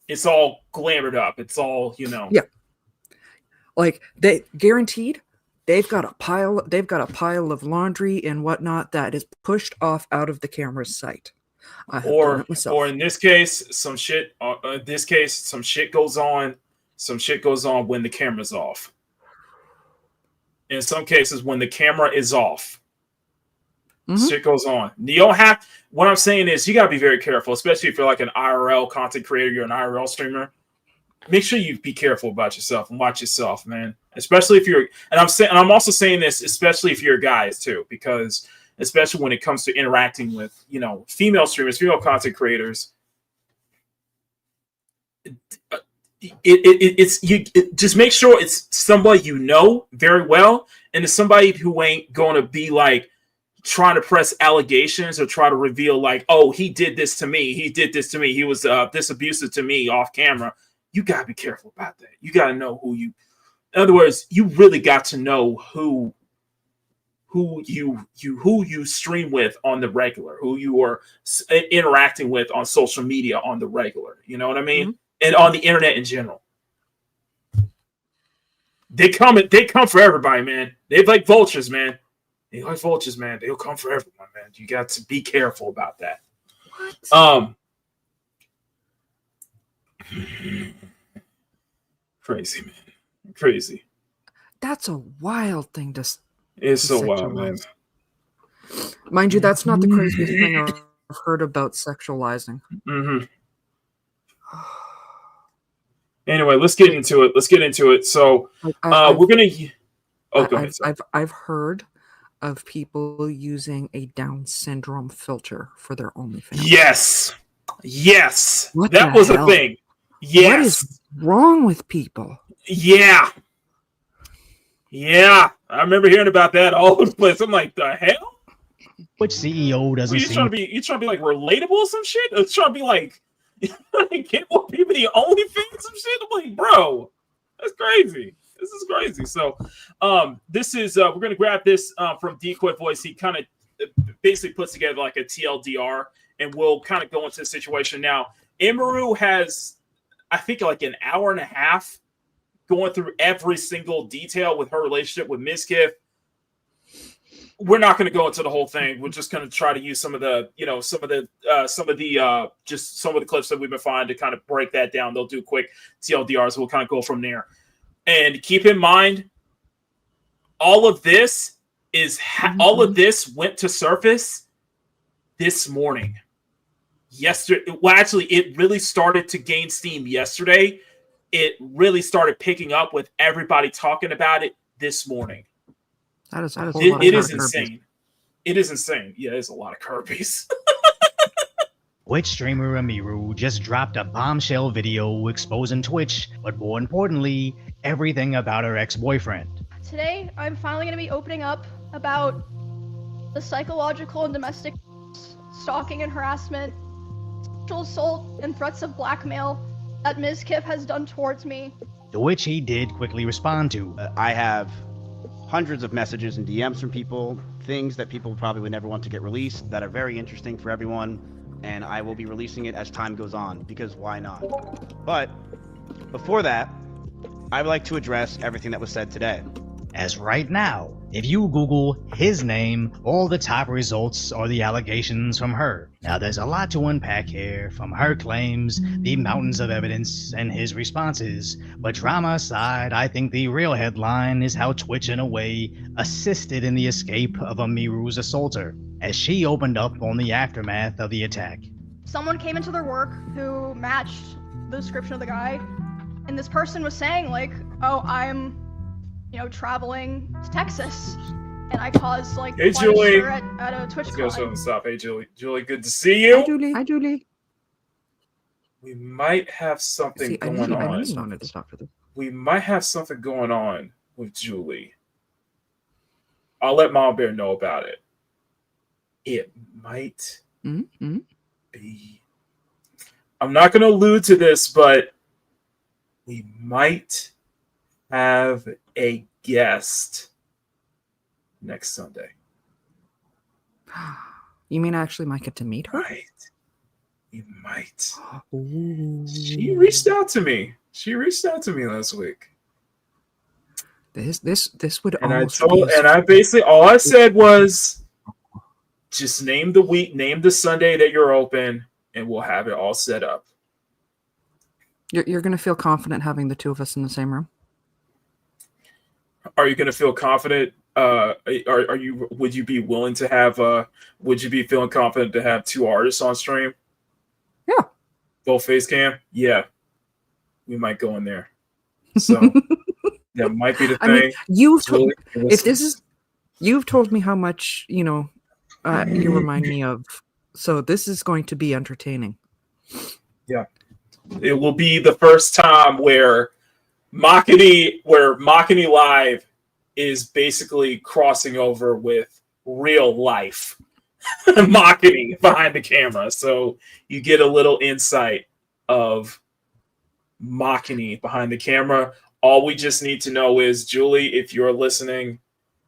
It's all glamored up. It's all, Yeah. Like they guaranteed they've got a pile of laundry and whatnot that is pushed off out of the camera's sight. Or in this case, some shit goes on. Some shit goes on when the camera's off. In some cases, when the camera is off, shit goes on. What I'm saying is, you gotta be very careful, especially if you're like an IRL content creator, you're an IRL streamer. Make sure you be careful about yourself and watch yourself, man. Especially if you're, and I'm also saying this, especially if you're guys too, because especially when it comes to interacting with, female streamers, female content creators, just make sure it's somebody you know very well, and it's somebody who ain't going to be like trying to press allegations or try to reveal like, oh, he did this to me, he was this abusive to me off camera. You gotta be careful about that. You gotta know in other words, you really got to know who you stream with on the regular, who you are interacting with on social media on the regular. You know what I mean? Mm-hmm. And on the internet in general. They come for everybody, man. They're like vultures, man. They'll come for everyone, man. You got to be careful about that. What? Crazy, man. Crazy. That's a wild thing to It's so wild, man. Mind you, that's not the craziest thing I've heard about sexualizing. Mm-hmm. Anyway, let's get into it. So we're gonna. Oh, go ahead. I've heard of people using a Down syndrome filter for their OnlyFans. Yes. That was a thing. Yes. What is wrong with people? Yeah. I remember hearing about that all over the place. I'm like, the hell? Which CEO doesn't? You trying to be like relatable or some shit? Or trying to be like, get more people the OnlyFans some shit? I'm like, bro, that's crazy. This is crazy. So, this is we're gonna grab this from Decoy Voice. He kind of basically puts together like a TLDR, and we'll kind of go into the situation now. Emiru has, I think, like an hour and a half going through every single detail with her relationship with Mizkif. We're not going to go into the whole thing. We're just going to try to use some of the clips that we've been finding to kind of break that down. They'll do quick TLDRs. We'll kind of go from there. And keep in mind, all of this went to surface this morning. Yesterday, well, actually, it really started to gain steam yesterday. It really started picking up with everybody talking about it this morning. That is it is insane. It is insane. Yeah, there's a lot of Kirby's. Twitch streamer Emiru just dropped a bombshell video exposing Twitch, but more importantly, everything about her ex-boyfriend. Today, I'm finally going to be opening up about the psychological and domestic stalking and harassment, sexual assault, and threats of blackmail that Ms. Kip has done towards me. To which he did quickly respond to. I have hundreds of messages and DMs from people, things that people probably would never want to get released that are very interesting for everyone, and I will be releasing it as time goes on, because why not? But before that, I would like to address everything that was said today. As right now, if you Google his name, all the top results are the allegations from her. Now there's a lot to unpack here, from her claims, the mountains of evidence, and his responses. But drama aside, I think the real headline is how Twitch in a way assisted in the escape of Emiru's assaulter, as she opened up on the aftermath of the attack. Someone came into their work who matched the description of the guy, and this person was saying like, oh, I'm traveling to Texas, and I caused like hey, Julie. at a Twitch Let's con. go stop. Hey, Julie. Julie, good to see you. Hi, Julie. We might have something going on. We might have something going on with Julie. I'll let Mom Bear know about it. It might be. I'm not going to allude to this, but we might have a guest next Sunday. You mean I actually might get to meet her? Right. You might. Ooh. She reached out to me. Last week. This would and almost I basically all I said was just name the week, name the Sunday that you're open, and we'll have it all set up. You're gonna feel confident having the two of us in the same room? Are you going to feel confident? Would you be willing to have? Would you be feeling confident to have two artists on stream? Yeah. Both face cam. Yeah. We might go in there. So that might be the thing. I mean, you've told me how much you remind me of. So this is going to be entertaining. Yeah. It will be the first time where Makini Live is basically crossing over with real life Makini behind the camera. So you get a little insight of Makini behind the camera. All we just need to know is, Julie, if you're listening,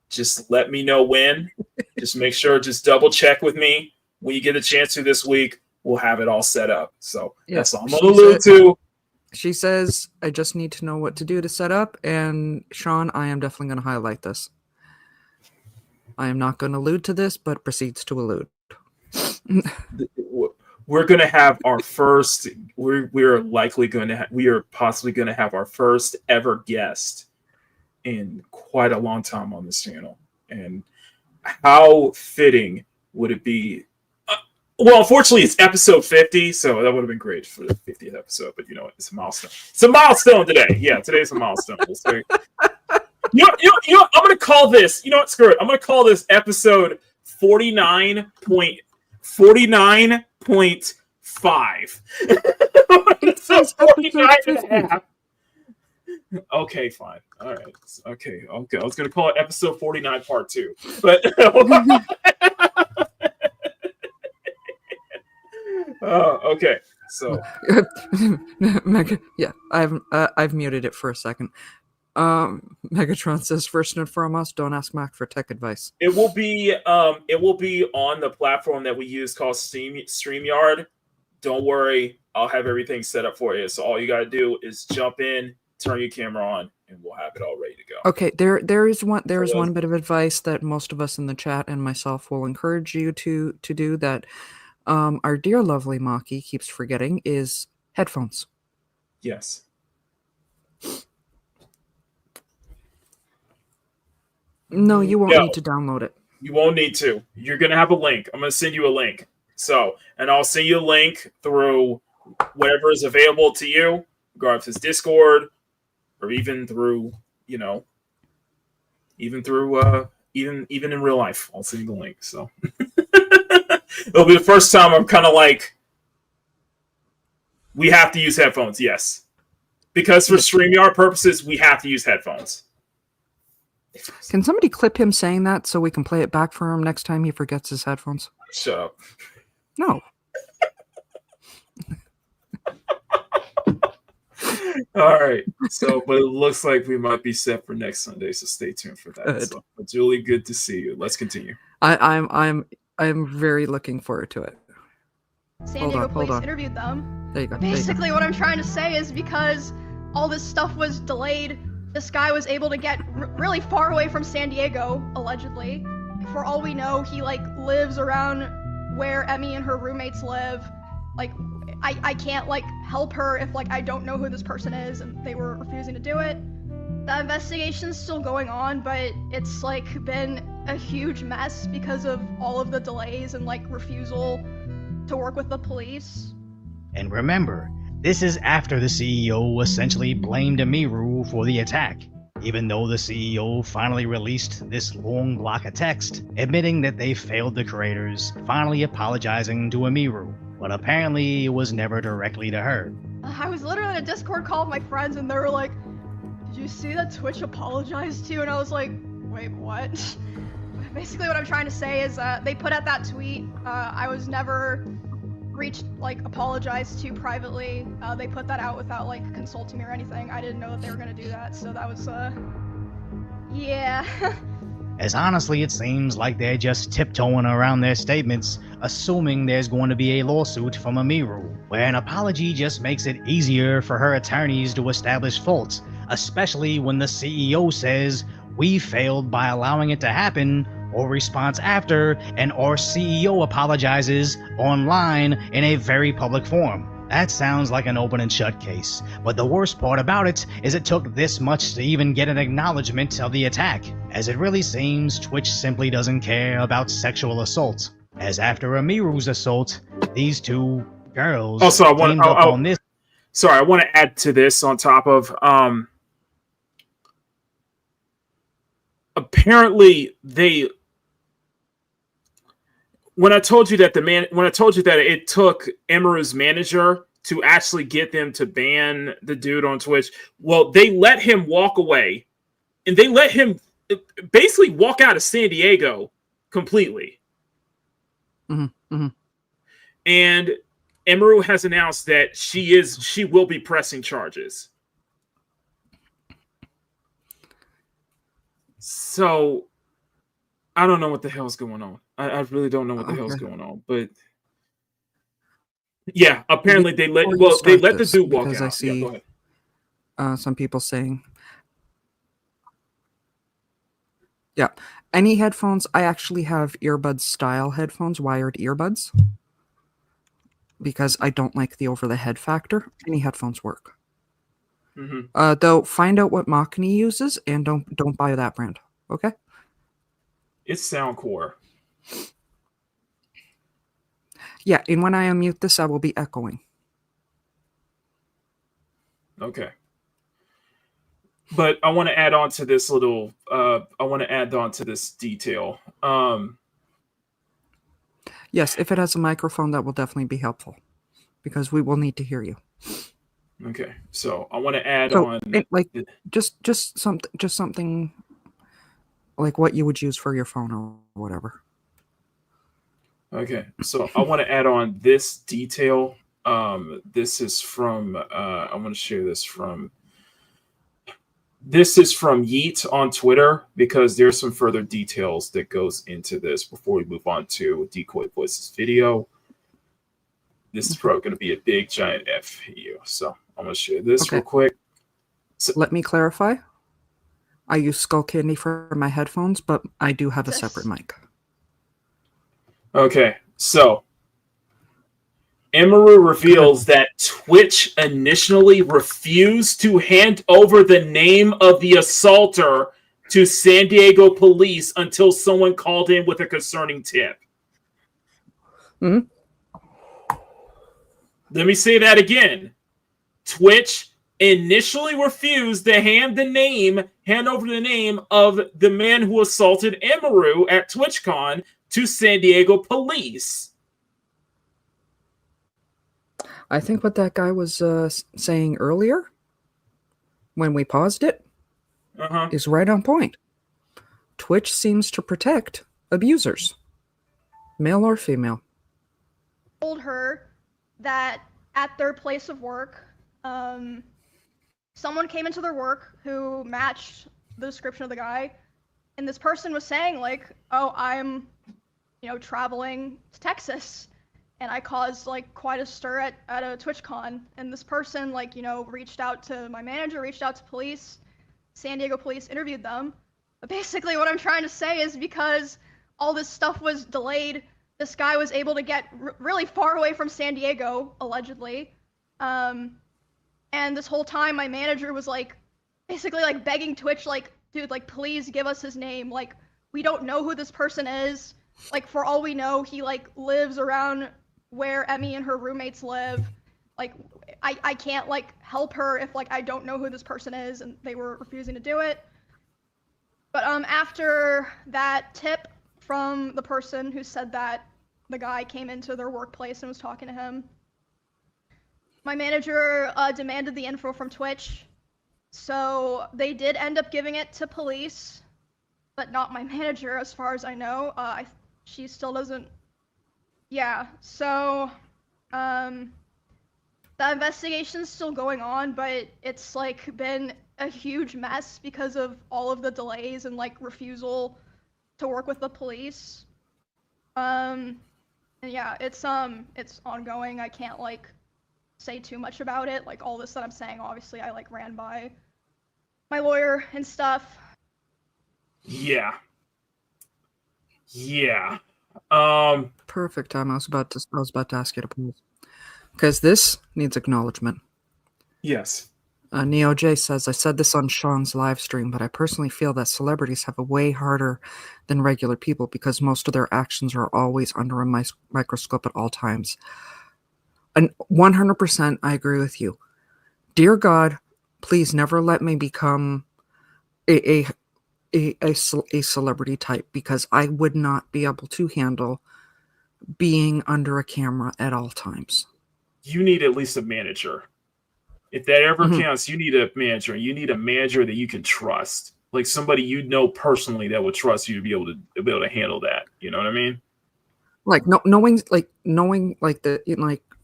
just let me know when. Just make sure, just double check with me when you get a chance to this week. We'll have it all set up. So that's all I'm going to allude to. She says, I just need to know what to do to set up. And Sean, I am definitely going to highlight this. I am not going to allude to this, but proceeds to allude. We're going to have our first, we are possibly going to have our first ever guest in quite a long time on this channel. And how fitting would it be? Well, unfortunately, it's episode 50, so that would have been great for the 50th episode. But you know what? It's a milestone. It's a milestone today. Yeah, today's a milestone. We'll say. You know, I'm going to call this, you know what? Screw it. I'm going to call this episode 49.5. So 49 and a half. Okay, fine. All right. Okay. I was going to call it episode 49 part 2. But okay. So Yeah, I've muted it for a second. Megatron says, first and foremost, don't ask Mac for tech advice. It will be on the platform that we use called StreamYard. Don't worry, I'll have everything set up for you. So all you gotta do is jump in, turn your camera on, and we'll have it all ready to go. Okay, there is one bit of advice that most of us in the chat and myself will encourage you to do that our dear lovely Maki keeps forgetting is headphones. Yes. No, you won't need to download it. You won't need to. You're gonna have a link. I'm gonna send you a link. So, and I'll send you a link through whatever is available to you, regardless if it's Discord or even through, even in real life. I'll send you the link. So it'll be the first time I'm kind of like, we have to use headphones, yes. Because for StreamYard purposes, we have to use headphones. Can somebody clip him saying that so we can play it back for him next time he forgets his headphones? Shut up. No. All right. So, but it looks like we might be set for next Sunday, so stay tuned for that. Good. So, Julie, good to see you. Let's continue. I'm very looking forward to it. San Diego police interviewed them. There you go. Basically, what I'm trying to say is because all this stuff was delayed, this guy was able to get really far away from San Diego, allegedly. For all we know, he lives around where Emmy and her roommates live. I can't help her if I don't know who this person is, and they were refusing to do it. The investigation's still going on, but it's been a huge mess because of all of the delays and refusal to work with the police. And remember, this is after the CEO essentially blamed Emiru for the attack, even though the CEO finally released this long block of text admitting that they failed the creators, finally apologizing to Emiru, but apparently it was never directly to her. I was literally in a Discord call with my friends, and they were like, "Did you see that Twitch apologized to you?" And I was like, "Wait, what?" Basically, what I'm trying to say is they put out that tweet. I was never apologized to privately. They put that out without consulting me or anything. I didn't know that they were gonna do that, so that was yeah. As honestly, it seems like they're just tiptoeing around their statements, assuming there's going to be a lawsuit from Emiru, where an apology just makes it easier for her attorneys to establish faults, especially when the CEO says, "We failed by allowing it to happen," or response after, and our CEO apologizes online in a very public forum. That sounds like an open and shut case, but the worst part about it is it took this much to even get an acknowledgement of the attack, as it really seems Twitch simply doesn't care about sexual assault, as after Emiru's assault, these two girls teamed up on this. Sorry, I want to add to this on top of apparently when I told you that it took Emiru's manager to actually get them to ban the dude on Twitch, well, they let him walk away, and they let him basically walk out of San Diego completely. Mm-hmm. Mm-hmm. And Emiru has announced that she will be pressing charges. So I don't know what the hell's going on. I really don't know what the hell's going on. But yeah, apparently they let the dude walk out. I see go ahead. Some people saying, yeah, any headphones. I actually have earbud style headphones, wired earbuds, because I don't like the over the head factor. Any headphones work. Mm-hmm. Though, find out what Makini uses and don't buy that brand. Okay. It's Soundcore. Yeah, and when I unmute this, I will be echoing. Okay. But I want to add on to this detail. Yes, if it has a microphone, that will definitely be helpful, because we will need to hear you. Okay, so I want to add on just something like what you would use for your phone or whatever. Okay, so I want to add on this detail. This is from I want to share this from This is from Yeet on Twitter because there's some further details that goes into this before we move on to Decoy Voice's video. This is probably going to be a big giant F for you. So I'm going to share this real quick. So, let me clarify. I use Skull Candy for my headphones, but I do have a separate mic. Okay, so Emiru reveals that Twitch initially refused to hand over the name of the assaulter to San Diego police until someone called in with a concerning tip. Mm-hmm. Let me say that again. Twitch initially refused to hand over the name of the man who assaulted Emiru at TwitchCon to San Diego police. I think what that guy was saying earlier, when we paused it, is right on point. Twitch seems to protect abusers, male or female. Told her that at their place of work, someone came into their work who matched the description of the guy, and this person was saying like, "Oh, I'm, traveling to Texas." And I caused like quite a stir at a TwitchCon, and this person reached out to my manager, reached out to police, San Diego police interviewed them. But basically what I'm trying to say is because all this stuff was delayed, this guy was able to get really far away from San Diego, allegedly. And this whole time my manager was basically begging Twitch, dude, please give us his name. We don't know who this person is. For all we know, he lives around where Emmy and her roommates live. I can't help her if I don't know who this person is, and they were refusing to do it. But after that tip from the person who said that the guy came into their workplace and was talking to him, my manager demanded the info from Twitch. So they did end up giving it to police, but not my manager as far as I know. She still doesn't. Yeah, so the investigation's still going on, but it's been a huge mess because of all of the delays and refusal to work with the police. And yeah, it's ongoing. I can't say too much about it. All this that I'm saying, obviously I ran by my lawyer and stuff. Yeah. Perfect time. I was about to ask you to pause because this needs acknowledgement. Yes. Neo J says, I said this on Sean's live stream, but I personally feel that celebrities have a way harder than regular people because most of their actions are always under a microscope at all times. And 100% I agree with you. Dear God, please never let me become a celebrity type, because I would not be able to handle being under a camera at all times. You need at least a manager. If that ever counts, you need a manager. You need a manager that you can trust, somebody you know personally that would trust you to be able to handle that. You know what I mean? Knowing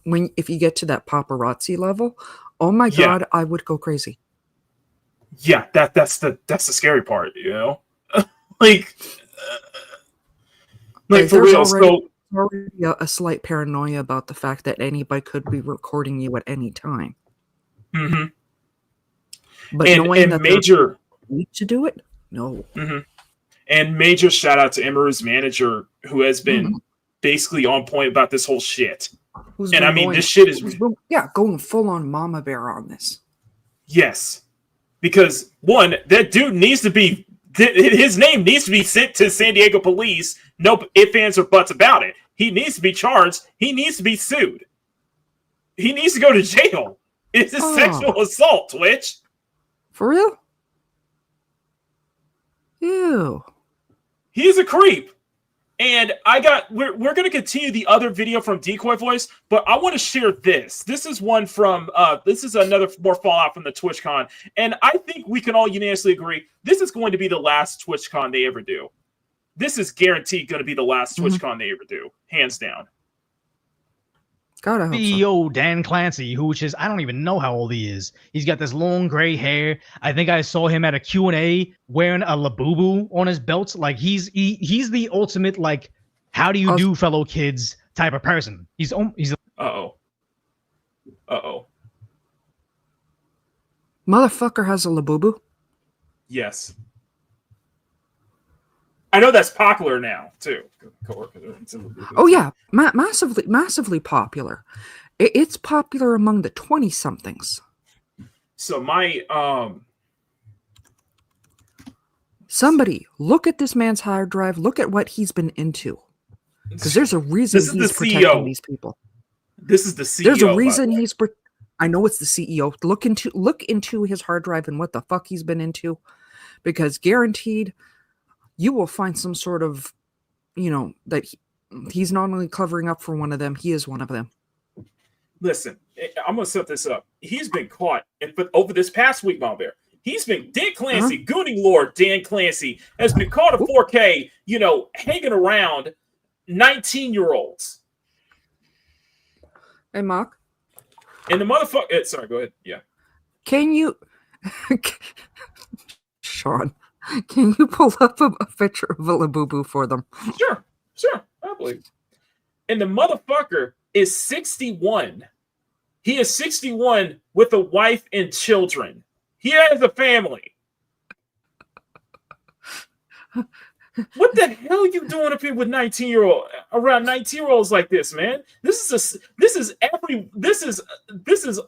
when if you get to that paparazzi level, oh my God, I would go crazy. Yeah, that's the scary part, for real. So already a slight paranoia about the fact that anybody could be recording you at any time. Mm-hmm. But knowing that major need to do it, no. Mm-hmm. And major shout out to Emiru's manager, who has been basically on point about this whole shit. This shit is going full on mama bear on this. Yes, because one, that dude needs to be. His name needs to be sent to San Diego police. No ifs, ands, or buts about it. He needs to be charged. He needs to be sued. He needs to go to jail. It's a sexual assault, Twitch. For real? Ew. He's a creep. And we're going to continue the other video from Decoy Voice, but I want to share this. This is one from, this is another more fallout from the TwitchCon. And I think we can all unanimously agree, this is going to be the last TwitchCon they ever do. This is guaranteed going to be the last TwitchCon they ever do. Hands down. Gotta hope so. CEO Dan Clancy, who which is I don't even know how old he is. He's got this long gray hair. I think I saw him at a Q&A wearing a Labubu on his belt. Like he's the ultimate like how do you do fellow kids type of person. He's Uh-oh. Motherfucker has a Labubu. Yes. I know that's popular now too. Oh yeah, massively popular. It's popular among the 20-somethings. So my somebody look at this man's hard drive. Look at what he's been into. Because there's a reason he's protecting these people. This is the CEO. There's a reason he's. I know it's the CEO. Look into his hard drive and what the fuck he's been into, because guaranteed, you will find some sort of, that he's not only covering up for one of them, he is one of them. Listen, I'm gonna set this up. He's been caught, but over this past week, Mount Bear, he's been Dan Clancy, Goonie Lord Dan Clancy has been caught at 4K, hanging around 19-year-olds. Hey, Mark. And the motherfucker. Sorry, go ahead. Yeah. Can you, Sean? Can you pull up a picture of a Labubu for them? Sure, I believe. And the motherfucker is 61. He is 61 with a wife and children. He has a family. What the hell are you doing up here with 19-year-olds like this, man? This is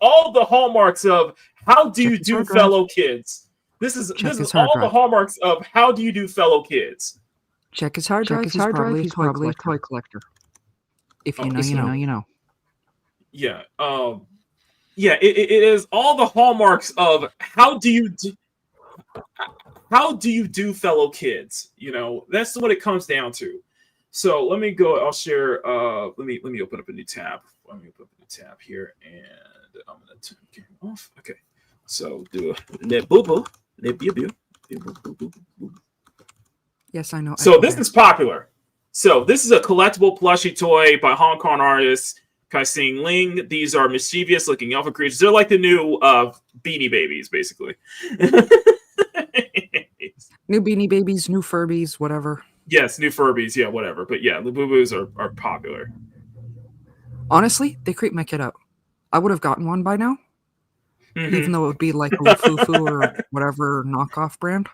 all the hallmarks of how do you do fellow kids. This is all the hallmarks of how do you do fellow kids. Check his hard drive. He's probably a toy collector. If you know, you know. Yeah. It is all the hallmarks of how do you do fellow kids. That's what it comes down to. So let me go. I'll share. Let me open up a new tab. Let me open up a new tab here, and I'm gonna turn the camera off. Okay. So do a boo boo. Yes, I know. So this is popular. So this is a collectible plushie toy by Hong Kong artist Kaising Ling. These are mischievous looking alpha creatures. They're like the new Beanie Babies, basically. New Beanie Babies, new Furbies, whatever. Yes, new Furbies, yeah, whatever. But yeah, the Boo-Boos are popular. Honestly, they creep my kid out. I would have gotten one by now. Even though it would be like a Fufu or whatever knockoff brand.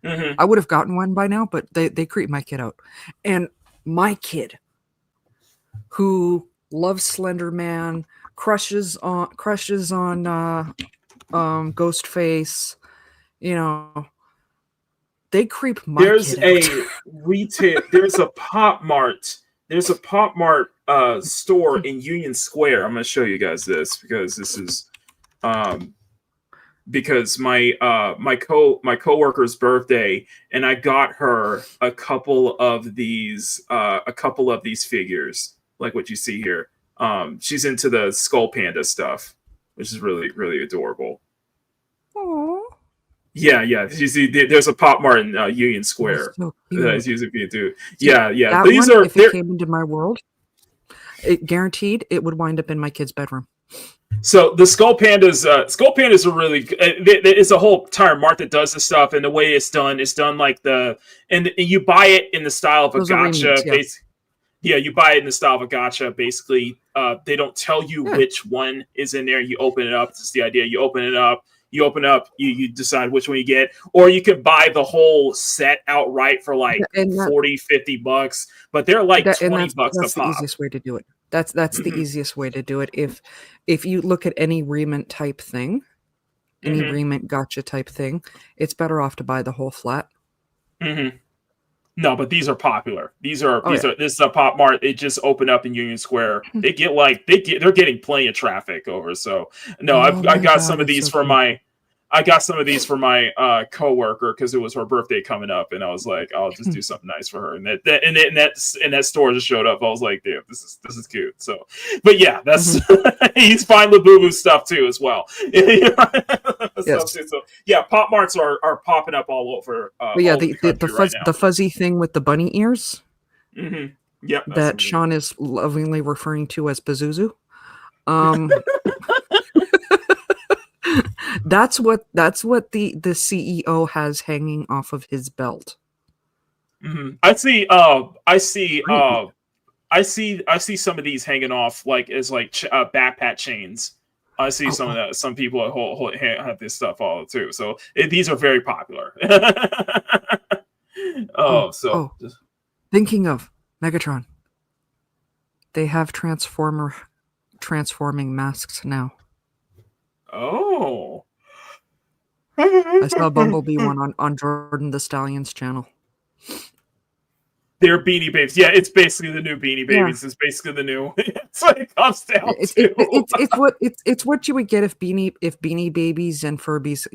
I would have gotten one by now, but they creep my kid out. And my kid, who loves Slender Man, crushes on Ghostface, they creep my kid out. There's a Pop Mart. There's a Pop Mart store in Union Square. I'm going to show you guys this because this is because my coworker's birthday, and I got her a couple of these figures, like what you see here. She's into the Skull Panda stuff, which is really, really adorable. Aww. Yeah. You see, there's a Pop Mart in Union Square that's using P2. Yeah. These one, if it came into my world, guaranteed it would wind up in my kid's bedroom. So the Skull Pandas are really. It's a whole entire mart that does this stuff, and the way it's done like and you buy it in the style of a gacha. Yeah, you buy it in the style of a gacha. Basically, they don't tell you which one is in there. You open it up. It's the idea. You open it up. You decide which one you get, or you could buy the whole set outright for like $40-$50, but they're like $20 a pop. That's the easiest way to do it. That's the easiest way to do it. If you look at any remint type thing, any remint gotcha type thing, it's better off to buy the whole flat. No, but these are popular. This is a Pop Mart. It just opened up in Union Square. They're getting plenty of traffic over. So no, I got some of these for my coworker because it was her birthday coming up, and I was like, I'll just do something nice for her. And that store just showed up. I was like, dude, this is cute. So, but yeah, that's he's fine Labubu stuff too as well. Yes. So yeah, Pop Marts are popping up all over. But yeah, the fuzzy thing with the bunny ears. Yep. That Sean is lovingly referring to as Pazuzu. That's what the CEO has hanging off of his belt. I see some of these hanging off like as like backpack chains. I see some of that. Some people have this stuff all too. So these are very popular. Thinking of Megatron, they have transforming masks now. Oh, I saw Bumblebee one on Jordan the Stallion's channel. They're Beanie Babies. Yeah, it's basically the new Beanie Babies. Yeah. It's basically the new. It's what it comes down to. It's what you would get if Beanie Babies and Furbies,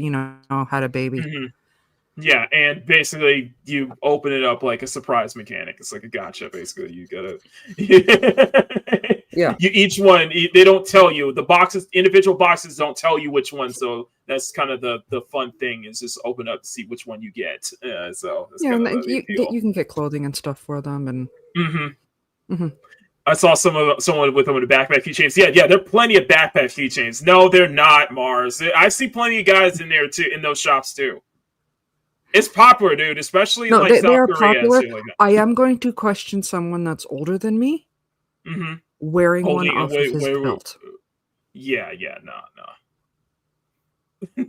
had a baby. Mm-hmm. Yeah, and basically you open it up like a surprise mechanic. It's like a gotcha. Basically, you gotta. Yeah. You each one. They don't tell you the boxes. Individual boxes don't tell you which one. So that's kind of the fun thing is just open up to see which one you get. So that's yeah, and you can get clothing and stuff for them, and. Mm-hmm. I saw someone with them with a backpack keychains. Yeah, there are plenty of backpack keychains. No, they're not, Mars. I see plenty of guys in there too, in those shops too. It's popular, dude, especially in like South Korea. Popular. Like I am going to question someone that's older than me wearing one off of his belt. Yeah, no.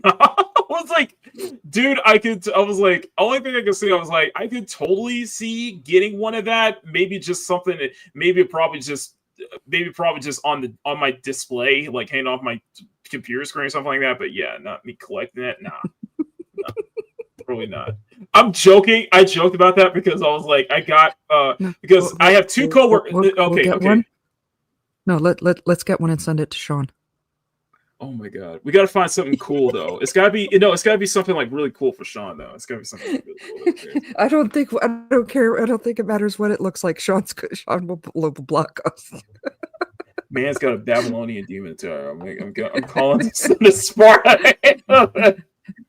I was like, dude, only thing I could see, I was like, I could totally see getting one of that. Maybe just something, maybe probably just on my display, like hanging off my computer screen or something like that. But yeah, not me collecting that. Nah. Probably not. I'm joking. I joked about that because I was like, I got because I have two coworkers. Okay. One? No, let's get one and send it to Sean. Oh my god, we got to find something cool though. It's gotta be something like really cool for Sean though. It's gotta be something really cool. I don't care. I don't think it matters what it looks like. Sean will block us. Man's got a Babylonian demon terror. I'm calling this the sport.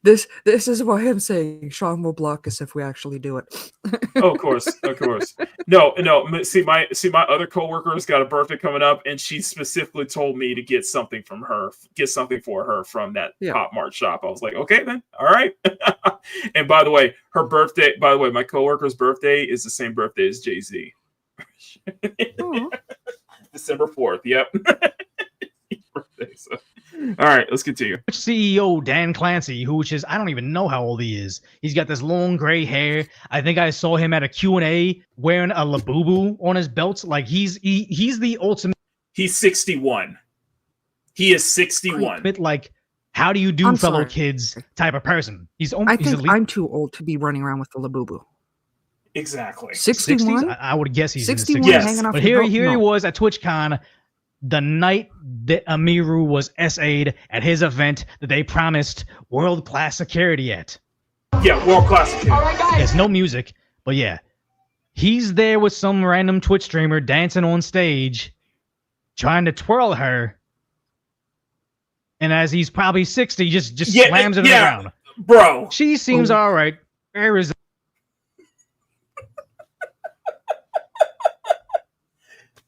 This is why I'm saying Sean will block us if we actually do it. Oh, of course. No. See, my other coworker's got a birthday coming up, and she specifically told me to get something for her from that Pop Mart shop. I was like, okay, then, all right. And by the way, my coworker's birthday is the same birthday as Jay-Z. December 4th. Yep. Birthday. So. All right, let's continue. CEO Dan Clancy, I don't even know how old he is. He's got this long gray hair. I think I saw him at a Q&A wearing a Labubu on his belt. Like he's the ultimate. He's 61. He is 61. Like, how do you do, fellow kids type of person? I'm too old to be running around with the Labubu. Exactly. 61? I would guess he's 61 in the 60s. hanging off but here he was at TwitchCon the night that Emiru was SA'd at his event that they promised world-class security at. Yeah, world-class security. There's no music, but yeah. He's there with some random Twitch streamer dancing on stage, trying to twirl her. And as he's probably 60, just slams her to the ground. Bro. She seems all right. Where is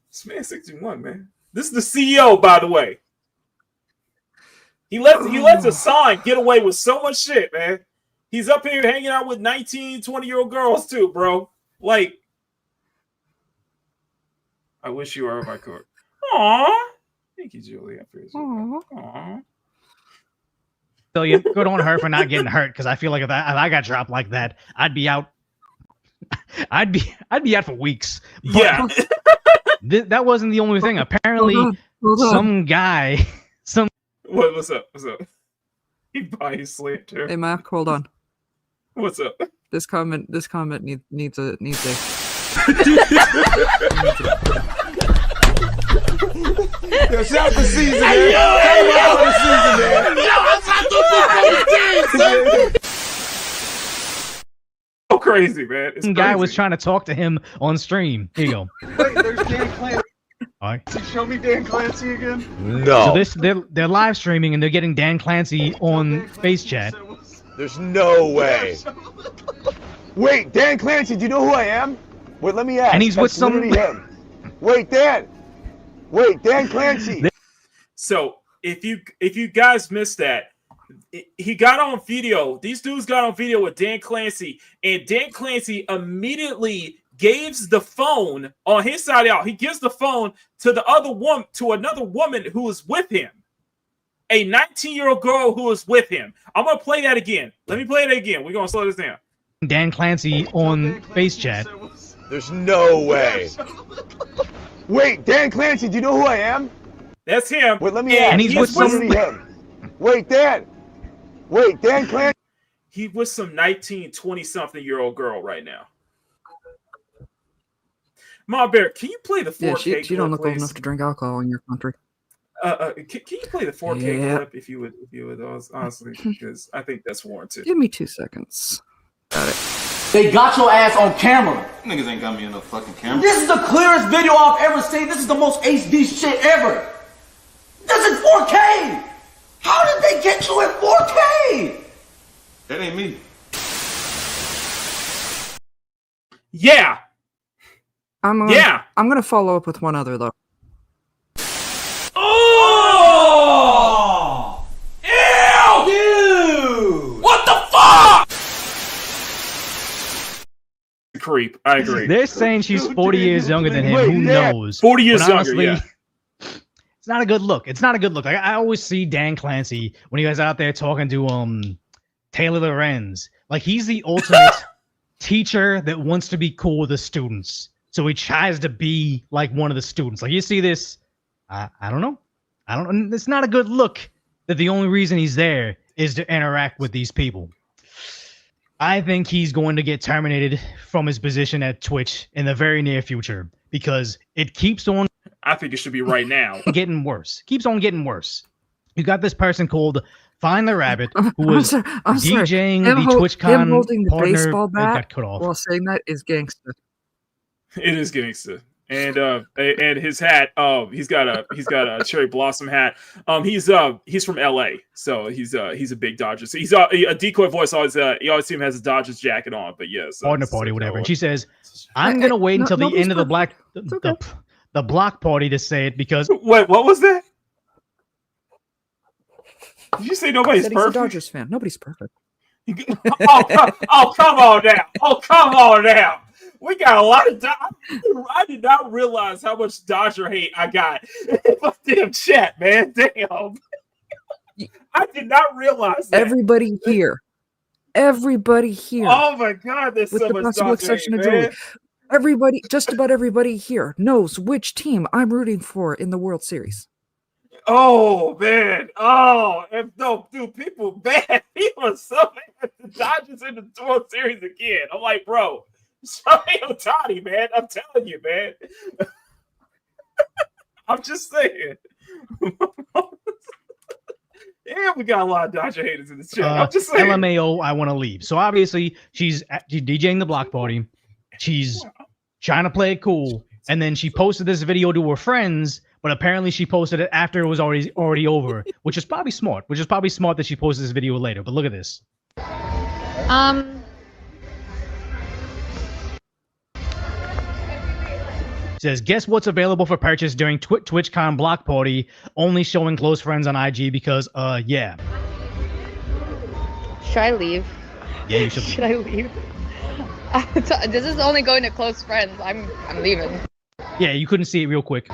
This man's 61, man. This is the CEO, by the way. He lets a sign get away with so much shit, man. He's up here hanging out with 19, 20-year-old girls too, bro. Like, I wish you were my court. Aww. Thank you, Julie. Aww. So you good on her for not getting hurt, because I feel like if I got dropped like that, I'd be out. I'd be out for weeks. But yeah. That wasn't the only thing. Apparently, some guy, What's up? He body slammed her. Hey, Mac, hold on. What's up? This comment needs a. Yo, shout out to Season, man. Shout out to Season, man. Yo, so crazy, man. Some guy was trying to talk to him on stream. Here you go. Wait, there's Dan Clancy. All right. Show me Dan Clancy again. No. So they're live streaming and they're getting Dan Clancy on Face Chat. There's no way. Wait, Dan Clancy, do you know who I am? Wait, let me ask. And he's with some. Wait, Dan. Wait, Dan Clancy. So if you guys missed that, he got on video. These dudes got on video with Dan Clancy, and Dan Clancy immediately gives the phone on his side out. He gives the phone to another woman who was with him, a 19-year-old girl who was with him. I'm gonna play that again. Let me play it again. We're gonna slow this down. Dan Clancy on face chat. There's no way. Wait, Dan Clancy, do you know who I am? That's him. Wait, let me ask. And he's with some. him. Wait, Dan. Wait, Dan Clancy. He with some 19, 20-something-year-old girl right now. Ma Bear, can you play the 4K Yeah, she don't look clip, old enough to drink alcohol in your country. Can you play the 4K Yeah. clip if you would honestly, because I think that's warranted. Give me 2 seconds. Got it. They got your ass on camera. Niggas ain't got me on no fucking camera. This is the clearest video I've ever seen. This is the most HD shit ever. This is 4K. How did they get you in 4K? That ain't me. Yeah. I'm gonna follow up with one other though. Oh! Ew! Dude! What the fuck? Creep. I agree. They're saying she's 40 years younger than him. Who knows? 40 years But younger, honestly, yeah. It's not a good look. It's not a good look. I always see Dan Clancy when he was out there talking to Taylor Lorenz. Like he's the ultimate teacher that wants to be cool with the students. So he tries to be like one of the students. Like you see this, I don't know. It's not a good look that the only reason he's there is to interact with these people. I think he's going to get terminated from his position at Twitch in the very near future because it keeps on. I think it should be right now. Getting worse. Keeps on getting worse. You got this person called Find the Rabbit who was I'm sorry. DJing Him the TwitchCon him holding the partner. baseball Got bat cut off. while saying that is gangster. It is gangster. And his hat, he's got a cherry blossom hat. He's from LA, so he's a big Dodgers. He's a decoy voice. You always see him has a Dodgers jacket on. But yes, Partner party, whatever. And she says, "I'm gonna wait until the end of the block party to say it because." Wait, what was that? Did you say nobody's He's a perfect? Dodgers fan. Nobody's perfect. Oh, come on now! Oh, come on now! We got a lot of. I did not realize how much Dodger hate I got in my damn chat, man. Damn. I did not realize that. Everybody here. Oh my God, there's with so the much possible Dodger exception hate, of man. Julie. Everybody, just about everybody here knows which team I'm rooting for in the World Series. Oh man! No, dude, people bad. People are so mad. The Dodgers in the World Series again. I'm like, bro, Shohei Ohtani, man. I'm telling you, man. I'm just saying. Yeah, we got a lot of Dodger haters in this chat. I'm just saying. LMAO, I want to leave. So obviously she's DJing the block party. She's trying to play it cool, and then she posted this video to her friends. But apparently she posted it after it was already over, which is probably smart. Which is probably smart that she posted this video later. But look at this. Says, guess what's available for purchase during TwitchCon block party? Only showing close friends on IG because, yeah. Should I leave? Yeah, you should. Should I leave? This is only going to close friends. I'm leaving. Yeah, you couldn't see it real quick.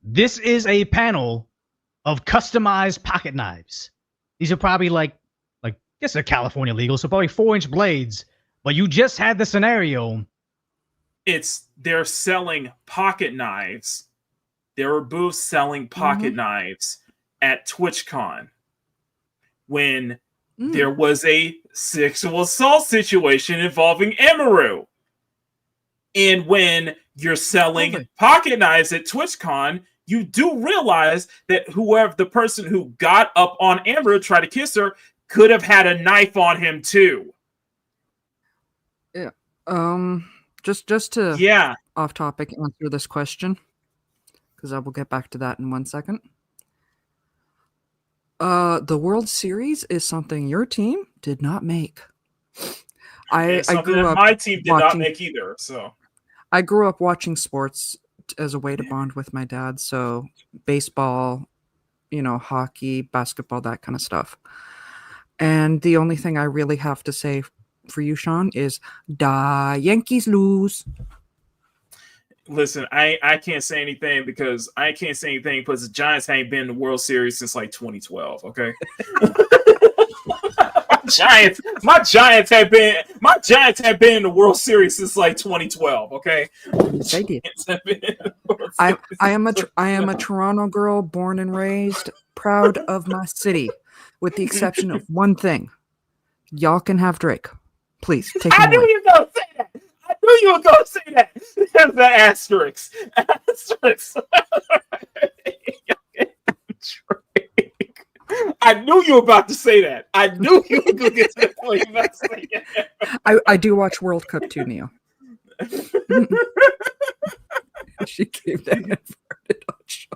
This is a panel of customized pocket knives. These are probably like I guess they're California legal, so probably 4-inch blades. But you just had the scenario. They're selling pocket knives. There were booths selling pocket knives at TwitchCon when there was a sexual assault situation involving Emiru. And when you're selling pocket knives at TwitchCon, you do realize that whoever the person who got up on Emiru tried to kiss her could have had a knife on him too. Yeah. Just to off topic answer this question, because I will get back to that in 1 second. The World Series is something your team did not make. I something grew that up my team did not watching- make either. So I grew up watching sports as a way to bond with my dad. So baseball, hockey, basketball, that kind of stuff. And the only thing I really have to say for you, Sean, is da Yankees lose. Listen, I can't say anything because the Giants ain't been in the World Series since like 2012. Okay. My Giants have been in the World Series since like 2012. Okay, they did. I am a Toronto girl, born and raised, proud of my city, with the exception of one thing. Y'all can have Drake, please. Take him I knew away. you were gonna say that. There's the asterisk. I knew you were about to say that. I knew you were going to get to the point about to say that. I do watch World Cup too, Neo. She came down and farted on Sean.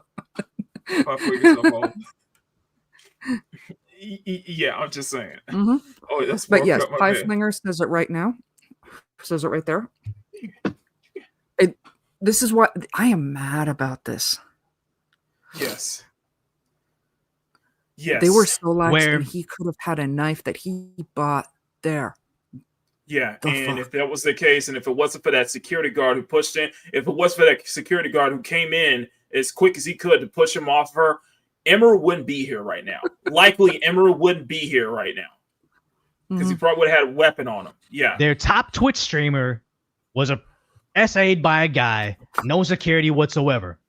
Yeah, I'm just saying. Mm-hmm. Oh, that's but World yes, Cup, Five Fingers says it right now. Says it right there. This is what I am mad about this. Yes. Yes. They were so lax, and he could have had a knife that he bought there. Yeah, and if that was the case, and if it wasn't for that security guard who pushed in, if it was for that security guard who came in as quick as he could to push him off her, Emiru wouldn't be here right now. Likely, Emiru wouldn't be here right now because he probably would have had a weapon on him. Yeah. Their top Twitch streamer was SA'd by a guy, no security whatsoever.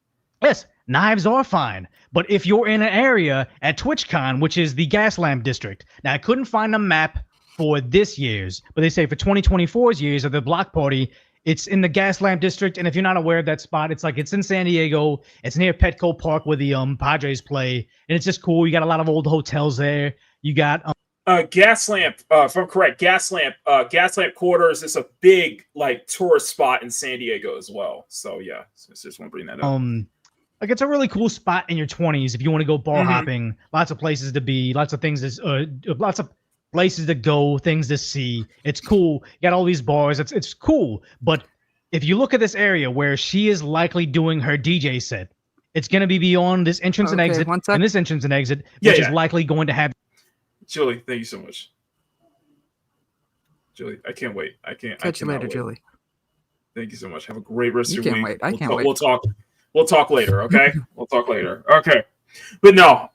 Yes, knives are fine, but if you're in an area at TwitchCon, which is the Gaslamp district, now I couldn't find a map for this year's, but they say for 2024's years of the block party, it's in the Gaslamp district, and if you're not aware of that spot, it's in San Diego. It's near Petco Park where the Padres play, and it's just cool. You got a lot of old hotels there. You got Gaslamp, if I'm correct, Gaslamp Quarters is a big tourist spot in San Diego as well. So yeah, just want to bring that up. It's a really cool spot in your 20s if you want to go bar hopping. Lots of places to be, lots of things lots of places to go, things to see. It's cool. You got all these bars. It's cool. But if you look at this area where she is likely doing her DJ set, it's going to be beyond this entrance and exit, and this entrance and exit, which is likely going to have. Julie, thank you so much. Julie, I can't wait. Catch you later, wait. Julie. Thank you so much. Have a great rest of your week. I can't wait. We'll talk later, okay? We'll talk later. Okay. But no,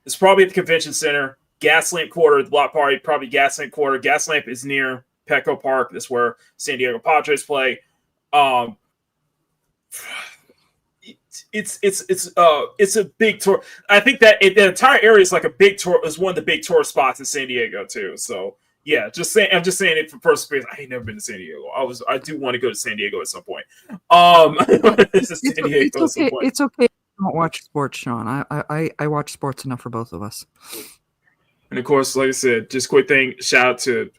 it's probably at the convention center. Gaslamp Quarter, the block party, probably Gaslamp Quarter. Gaslamp is near Petco Park. That's where San Diego Padres play. It's a big tour. I think that the entire area is like a big tour. Is one of the big tour spots in San Diego too. So yeah, I'm just saying it from first experience. I ain't never been to San Diego. I do want to go to San Diego at some point. It's okay. I don't watch sports, Sean. I watch sports enough for both of us. And of course, like I said, just quick thing. Shout out to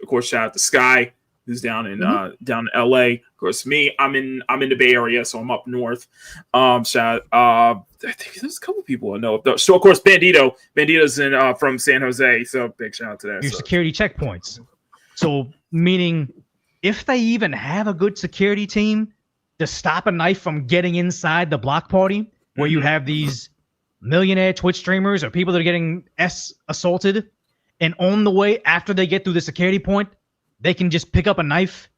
Sky, who's down in LA. Of course, me, I'm in the Bay Area, so I'm up north. Shout out, I think there's a couple people I know. So of course, Bandito's in from San Jose, so big shout out to that. Your security checkpoints. So meaning, if they even have a good security team to stop a knife from getting inside the block party, where you have these millionaire Twitch streamers or people that are getting assaulted, and on the way after they get through the security point, they can just pick up a knife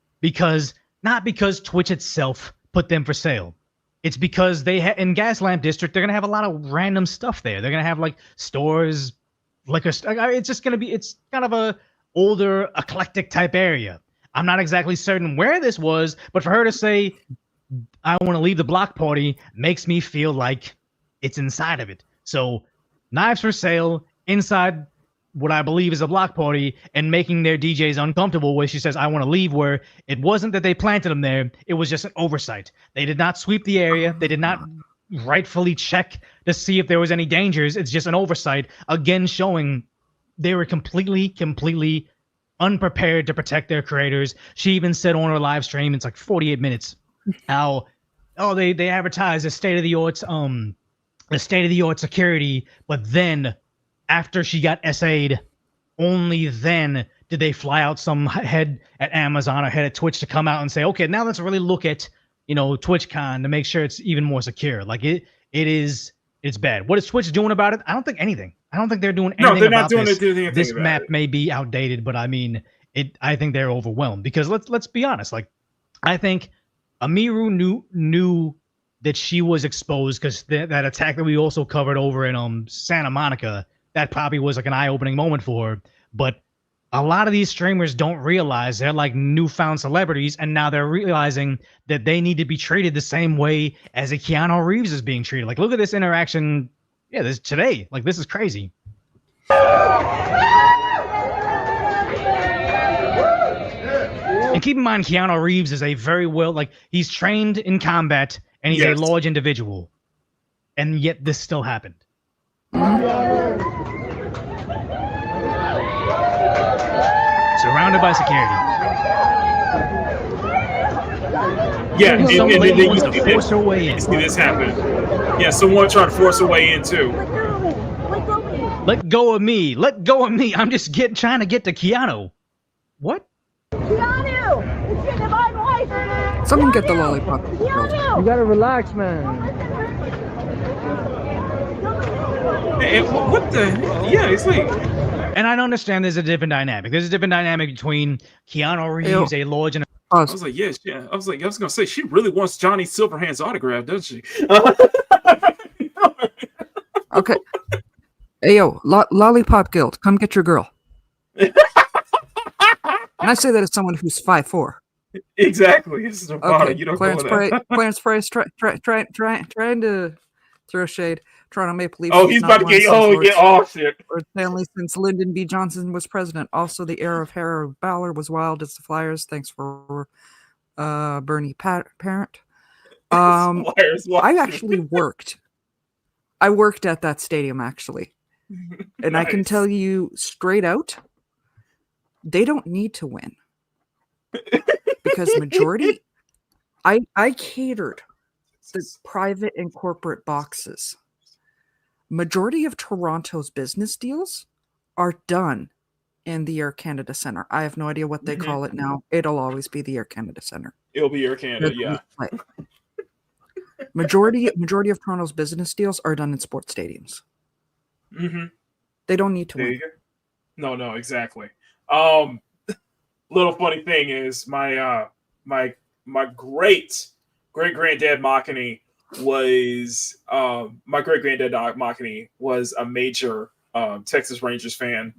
not because Twitch itself put them for sale. It's because in Gaslamp District, they're going to have a lot of random stuff there. They're going to have stores, liquor. It's kind of a older, eclectic type area. I'm not exactly certain where this was, but for her to say, I want to leave the block party makes me feel like it's inside of it. So knives for sale inside what I believe is a block party and making their DJs uncomfortable where she says, I want to leave, where it wasn't that they planted them there. It was just an oversight. They did not sweep the area. They did not rightfully check to see if there was any dangers. It's just an oversight, again, showing they were completely unprepared to protect their creators. She even said on her live stream, it's 48 minutes, how, they advertise the state-of-the-art security, but then after she got SA'd, only then did they fly out some head at Amazon or head at Twitch to come out and say, okay, now let's really look at, TwitchCon to make sure it's even more secure? Like it's bad. What is Twitch doing about it? I don't think anything. I don't think they're doing anything they're not about doing this. anything This about map it. may be outdated, but I mean, I think they're overwhelmed because let's be honest. Like, I think Emiru knew that she was exposed because that attack that we also covered over in Santa Monica, that probably was like an eye-opening moment for her. But a lot of these streamers don't realize they're like newfound celebrities, and now they're realizing that they need to be treated the same way as a Keanu Reeves is being treated. Like, look at this interaction. Yeah, this today. Like, this is crazy. And keep in mind, Keanu Reeves is a very he's trained in combat, and he's a large individual. And yet this still happened. Surrounded by security. Yeah, and some then lady you wants to force her way in. see this happen. Yeah, someone trying to force her way in too. Let go of me. Let go of me. I'm just trying to get to Keanu. What? Keanu! It's your divine life! Someone get the lollipop. Keanu! You gotta relax, man. Hey, what the? Yeah, it's like. And I understand there's a different dynamic. There's a different dynamic between Keanu Reeves, a large and I was like, yeah. I was gonna say, she really wants Johnny Silverhand's autograph, doesn't she? Okay. Hey, yo, Lollipop Guild, come get your girl. And I say that as someone who's 5'4". Exactly. This is about Okay, it. You don't Clarence go Price trying to throw shade, Toronto Maple Leafs. Oh, he's about to get shit. Or Stanley since Lyndon B. Johnson was president. Also, the era of Harold Ballard was wild as the Flyers. Thanks for Bernie Parent. I actually worked. I worked at that stadium actually, and I can tell you straight out, they don't need to win because majority. I catered the private and corporate boxes. Majority of Toronto's business deals are done in the Air Canada Centre. I have no idea what they call it now. It'll always be the Air Canada Centre. It'll be Air Canada, yeah. Majority of Toronto's business deals are done in sports stadiums. Mm-hmm. They don't need to win. No, exactly. Little funny thing is my great granddad Makini was a major Texas Rangers fan.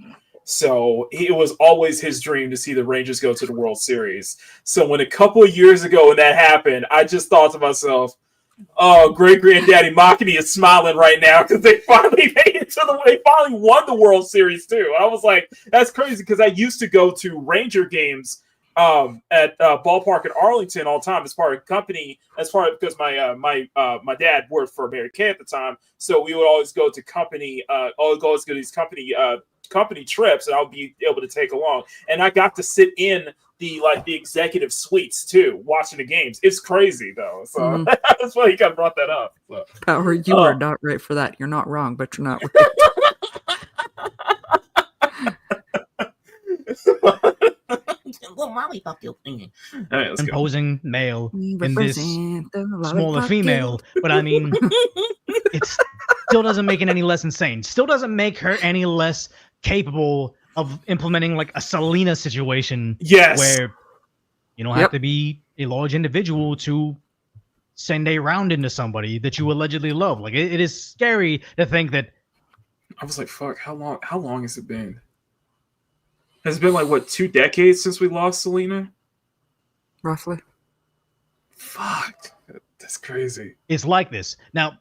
So it was always his dream to see the Rangers go to the World Series. So when a couple of years ago when that happened, I just thought to myself, oh, great granddaddy Makini is smiling right now because they finally made it to they finally won the World Series too. I was like, that's crazy because I used to go to Ranger games at ballpark in Arlington all the time as part of company, because my dad worked for Mary Kay at the time, so we would always go to company, these company trips, and I would be able to take along, and I got to sit in the executive suites too, watching the games. It's crazy though, so that's why you kind of brought that up. So. Power, you are not right for that. You're not wrong, but you're not right. Little lollipop thing. Imposing male and this smaller female, but I mean, it still doesn't make it any less insane. Still doesn't make her any less capable of implementing like a Selena situation. Yes, where you don't have to be a large individual to send a round into somebody that you allegedly love. Like it is scary to think that. I was like, "Fuck! How long has it been?" Has it been like, what, 2 decades since we lost Selena? Roughly. Fuck. That's crazy. It's like this. Now,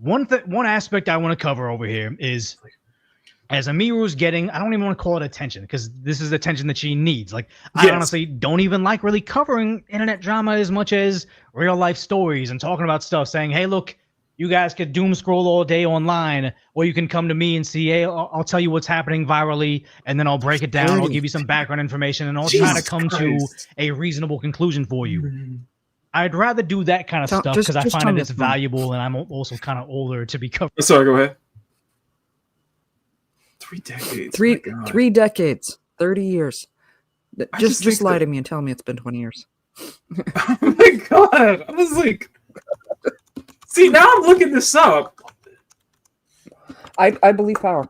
one aspect I want to cover over here is, as Emiru's getting, I don't even want to call it attention, because this is attention that she needs. Like, I honestly don't even like really covering internet drama as much as real life stories and talking about stuff, saying, hey, look, you guys could doom scroll all day online, or you can come to me and see, hey, I'll tell you what's happening virally, and then I'll break it down. I'll give you some background information, and I'll try to come to a reasonable conclusion for you. I'd rather do that kind of stuff because I find it it's valuable, and I'm also kind of older to be covered. Sorry, go ahead. 3 decades. 3 decades. 30 years. I Just lie think to me and tell me it's been 20 years. Oh my god! I was like, see, now I'm looking this up. I believe power.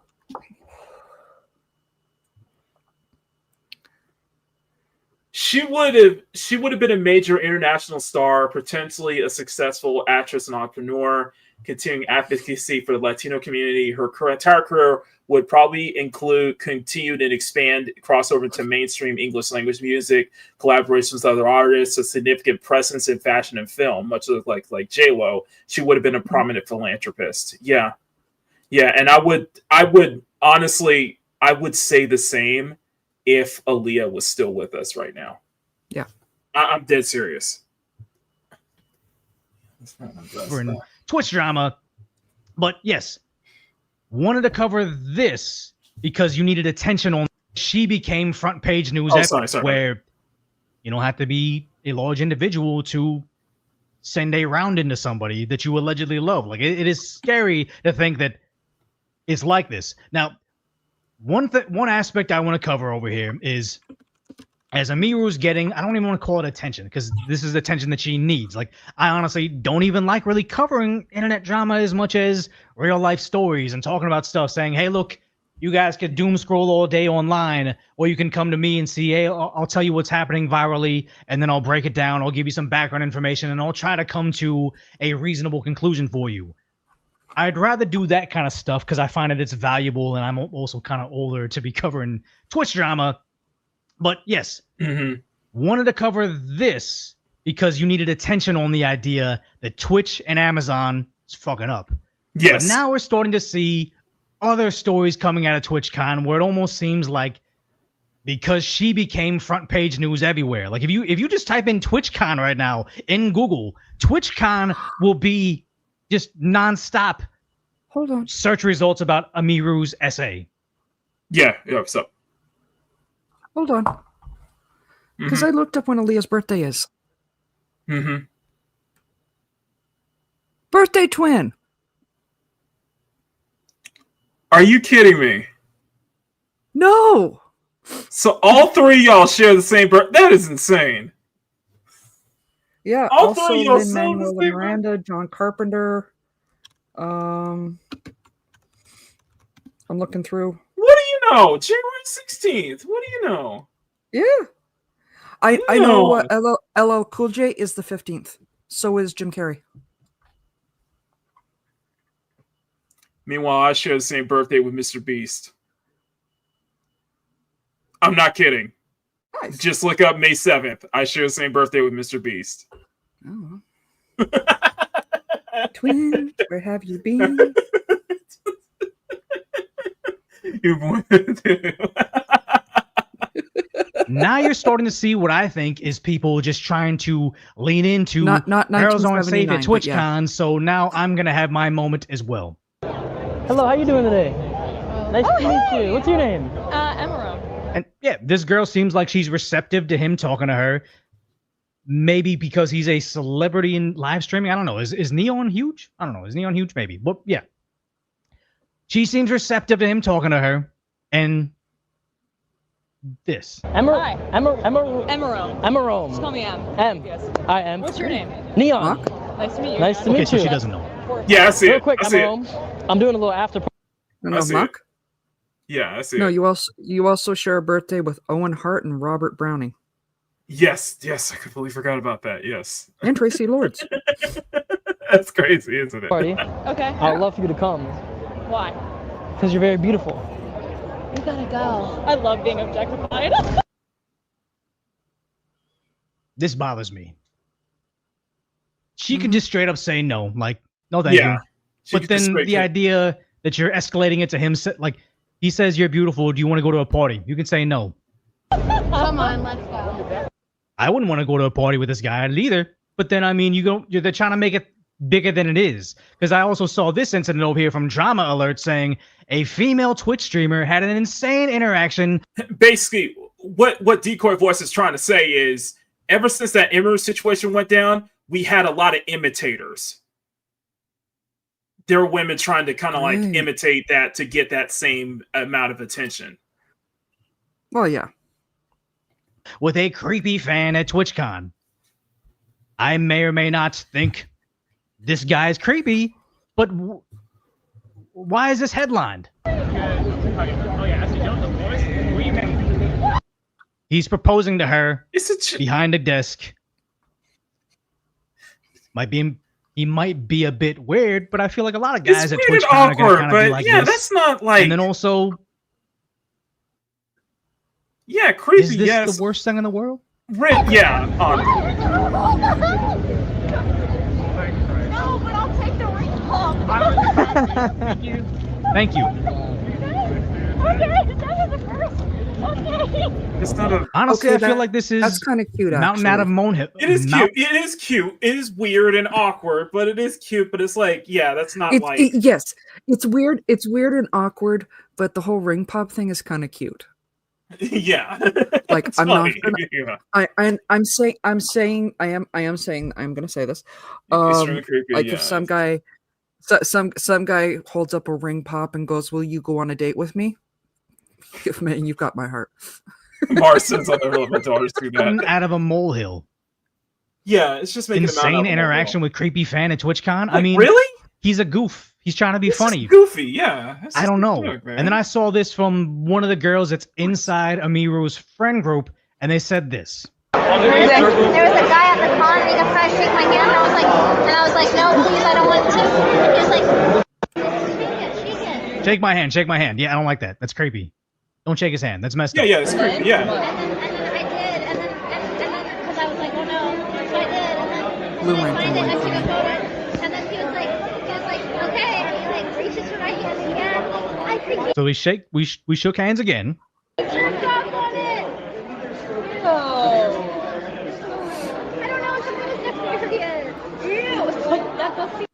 She would have been a major international star, potentially a successful actress and entrepreneur, continuing advocacy for the Latino community. Her entire career would probably include continued and expand crossover to mainstream English language music, collaborations with other artists, a significant presence in fashion and film, much like J-Lo. She would have been a prominent philanthropist. Yeah. Yeah, and I would honestly, I would say the same if Aaliyah was still with us right now. Yeah. I'm dead serious. For Twitch drama. But yes, wanted to cover this because you needed attention on. She became front page news where you don't have to be a large individual to send a round into somebody that you allegedly love. Like it is scary to think that it's like this. Now, one aspect I want to cover over here is as Emiru's getting, I don't even want to call it attention because this is attention that she needs. Like, I honestly don't even like really covering internet drama as much as real life stories and talking about stuff, saying, hey, look, you guys could doom scroll all day online, or you can come to me and see, hey, I'll tell you what's happening virally, and then I'll break it down. I'll give you some background information, and I'll try to come to a reasonable conclusion for you. I'd rather do that kind of stuff because I find that it's valuable, and I'm also kind of older to be covering Twitch drama. But yes, wanted to cover this because you needed attention on the idea that Twitch and Amazon is fucking up. Yes. But now we're starting to see other stories coming out of TwitchCon where it almost seems like because she became front page news everywhere. Like if you just type in TwitchCon right now in Google, TwitchCon will be just nonstop. Hold on. Search results about Emiru's essay. Yeah, what's up? Hold on. Because I looked up when Aaliyah's birthday is. Birthday twin. Are you kidding me? No. So all three of y'all share the same birth. That is insane. Yeah. All also, three of y'all Lin-Manuel Miranda, John Carpenter. I'm looking through. What do you know? January 16th. What do you know? Yeah. I know LL Cool J is the 15th. So is Jim Carrey. Meanwhile, I share the same birthday with Mr. Beast. I'm not kidding. Nice. Just look up May 7th. I share the same birthday with Mr. Beast. Oh. Twin, where have you been? Now you're starting to see what I think is people just trying to lean into not girls aren't safe at 1979, but TwitchCon, yeah. so now I'm gonna have my moment as well. Hello, how you doing today? Nice to meet you. What's your name? Emiru. And yeah, this girl seems like she's receptive to him talking to her. Maybe because he's a celebrity in live streaming. I don't know. Is Neon huge? I don't know. Is Neon huge? Maybe. But yeah. She seems receptive to him talking to her. And this. Emiru. Just call me Em. M. Yes. Hi, M. What's your name? Neon. Nice to meet you. Nice to Okay, meet so you. she doesn't know. Yeah, I see Real it. quick, I see it. I'm doing a little after. No, see Muck? Yeah, I see No, it. you also share a birthday with Owen Hart and Robert Browning. Yes, I completely forgot about that. Yes. And Tracy Lords. That's crazy, isn't it? Party. Okay. I'd love for you to come Why? because you're very beautiful. You gotta go. I love being objectified. This bothers me. She could just straight up say no. Like, no, thank you. She But could just then straight the to- idea that you're escalating it to him, like, he says you're beautiful. Do you want to go to a party? You can say no. Come on, let's go. I wouldn't want to go to a party with this guy either. But then, I mean, they're trying to make it bigger than it is. Because I also saw this incident over here from Drama Alert saying a female Twitch streamer had an insane interaction. Basically, what Decoy Voice is trying to say is, ever since that Emiru situation went down, we had a lot of imitators. There were women trying to kind of like imitate that to get that same amount of attention. Well, yeah. With a creepy fan at TwitchCon. I may or may not think this guy is creepy, but why is this headlined? He's proposing to her behind a desk. He might be a bit weird, but I feel like a lot of guys at TwitchCon are gonna kind of be like this. That's not like. And then also, yeah, creepy. Is this yes. the worst thing in the world? Yeah. No, but I'll take the ring home. Thank you. Okay, that was the first. Okay. It's not a. Honestly, I feel like this is that's kind of cute. Mountain out of Molehill. It is cute. It is cute. It is weird and awkward, but it is cute. But it's like, yeah, that's not like. Yes, it's weird. It's weird and awkward, but the whole ring pop thing is kind of cute. Yeah. Like It's I'm funny. not. Gonna, I'm saying. I am saying. I'm gonna say this. Extremely creepy, Like yeah. if some guy, some guy holds up a ring pop and goes, "Will you go on a date with me?" Man, you've got my heart. Marston's on the my daughters do that. Out of a molehill. Yeah, it's just making Insane interaction with creepy fan at TwitchCon. I Like, mean, really? He's a goof. He's trying to be funny. Goofy, yeah. That's I don't know. joke, man. And then I saw this from one of the girls that's inside Emiru's friend group, and they said this. There was a guy at the con, and he got trying to shake my hand, and I was like, no, please, I don't want to. And he was like, Shake my hand, shake my hand. Yeah, I don't like that. That's creepy. Don't shake his hand. That's messed up. Yeah, it's creepy. Yeah. and then, because I was like, oh no, so I did, and then Blue I Lantern signed it, went and for took me. a photo, and then he was like, okay, and he like reaches for my hand again. I think he So we shook hands again. jerked off on it. Oh. I don't know, it's hilarious. Ew. Like, that's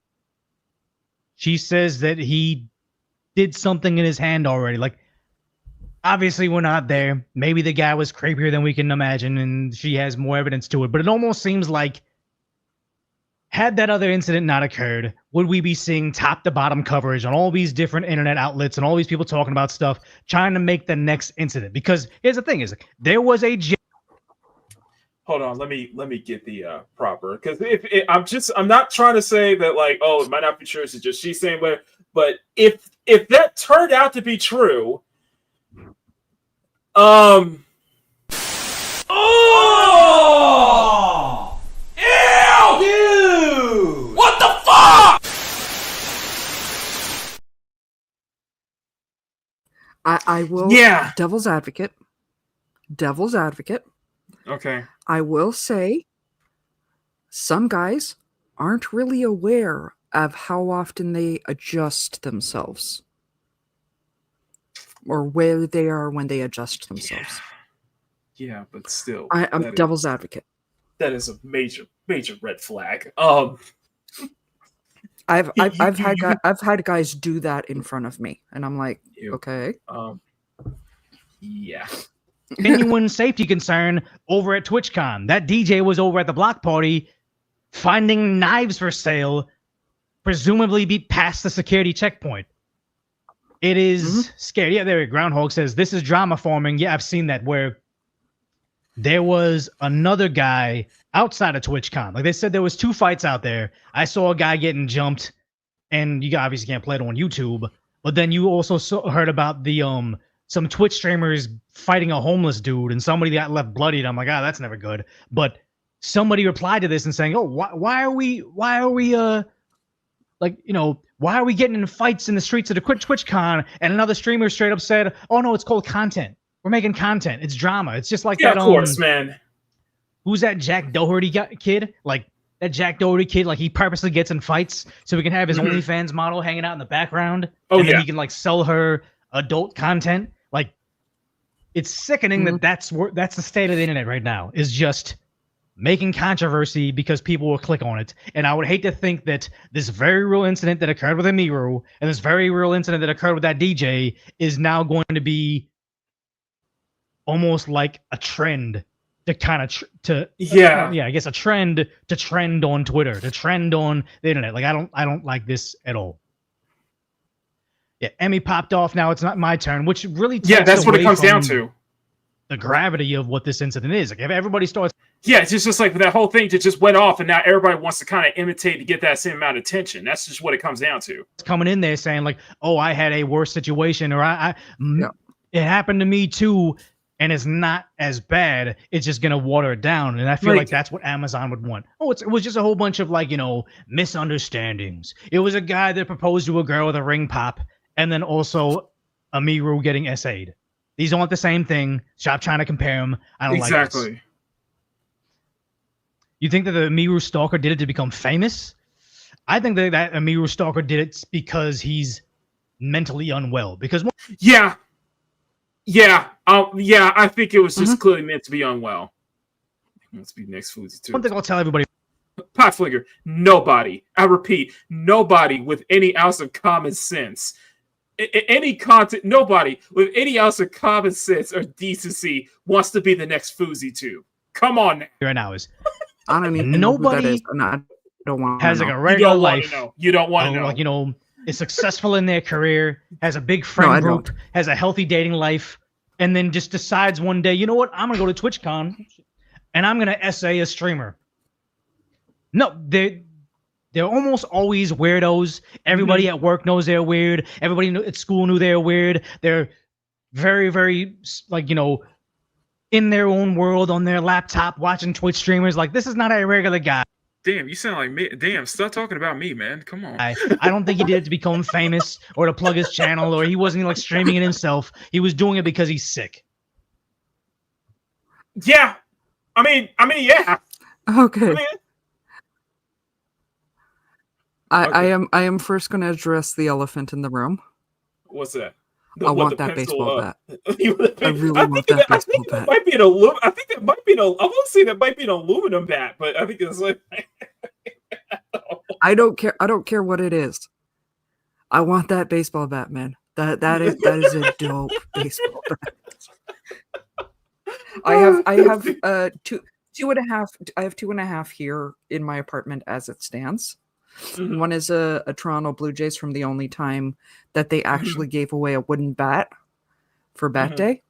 She says that he did something in his hand already. Like, obviously we're not there. Maybe the guy was creepier than we can imagine, and she has more evidence to it. But it almost seems like, had that other incident not occurred, would we be seeing top to bottom coverage on all these different internet outlets and all these people talking about stuff, trying to make the next incident? Because here's the thing: is there was a Hold on, let me get the proper, because I'm not trying to say that like, oh, it might not be true. It's just she's saying, but if that turned out to be true, oh, ew, dude, what the fuck? I will. Yeah. Devil's advocate. Okay. I will say some guys aren't really aware of how often they adjust themselves or where they are when they adjust themselves. Yeah, but still, I'm that devil's advocate. That is a major red flag. I've had guys do that in front of me, and I'm like, okay. Yeah. genuine safety concern over at TwitchCon. That DJ was over at the block party finding knives for sale, presumably be past the security checkpoint. It is scary. Yeah, there Groundhog says, this is drama forming. Yeah, I've seen that, where there was another guy outside of TwitchCon. Like they said, there was 2 fights out there. I saw a guy getting jumped, and you obviously can't play it on YouTube. But then you also heard about the some Twitch streamers fighting a homeless dude, and somebody got left bloodied. I'm like, that's never good. But somebody replied to this and saying, oh, why are we like, you know, why are we getting in fights in the streets of the TwitchCon? And another streamer straight up said, oh no, it's called content. We're making content. It's drama. It's just like that. Of course, man. Who's that Jack Doherty kid? Like that Jack Doherty kid, like he purposely gets in fights so he can have his OnlyFans model hanging out in the background. Oh, and then yeah. he can like sell her adult content. Like, it's sickening that that's the state of the internet right now, is just making controversy because people will click on it. And I would hate to think that this very real incident that occurred with Emiru and this very real incident that occurred with that DJ is now going to be almost like a trend to kind of I guess a trend to trend on Twitter, to trend on the internet. Like, I don't like this at all. Yeah, Emmy popped off. Now it's not my turn, which really takes that's what it away comes down from to. the gravity of what this incident is. Like if everybody starts Yeah, it's just like that whole thing just went off, and now everybody wants to kind of imitate to get that same amount of attention. That's just what it comes down to. coming in there saying like, "Oh, I had a worse situation," or it happened to me too, and it's not as bad. It's just gonna water it down, and I feel like that's what Amazon would want. Oh, it was just a whole bunch of like misunderstandings. It was a guy that proposed to a girl with a ring pop, and then also Emiru getting essayed. These aren't the same thing. Stop trying to compare them. I don't like this. Exactly. You think that the Emiru stalker did it to become famous? I think that Emiru stalker did it because he's mentally unwell. Because yeah, I think it was just clearly meant to be unwell. Let's be next Foodie too. One thing I'll tell everybody: Pot Flinger, nobody. I repeat, nobody with any ounce of common sense, nobody with any ounce of common sense or decency wants to be the next Foodie too. Come on now. Right now is. I don't even know who that is. I don't want has like a regular life. You don't want to know. Like is successful in their career, has a big friend group, has a healthy dating life, and then just decides one day, you know what? I'm gonna go to TwitchCon, and I'm gonna essay a streamer. No, they're almost always weirdos. Everybody at work knows they're weird. Everybody at school knew they're weird. They're very, very in their own world on their laptop watching Twitch streamers. Like, this is not a regular guy. Damn, you sound like me. Damn, stop talking about me, man. Come on. I don't think he did it to become famous or to plug his channel, or he wasn't like streaming it himself. He was doing it because he's sick. Yeah. I mean, yeah. Okay. I am first going to address the elephant in the room. What's that? I want that baseball bat. I really want that baseball bat. Might be an aluminum. I think that might be an. I won't say that might be an aluminum bat, but I think it's like. I don't care. I don't care what it is. I want that baseball bat, man. That is a dope baseball bat. I have 2.5. I have 2.5 here in my apartment as it stands. Mm-hmm. One is a Toronto Blue Jays from the only time that they actually gave away a wooden bat for Bat Day.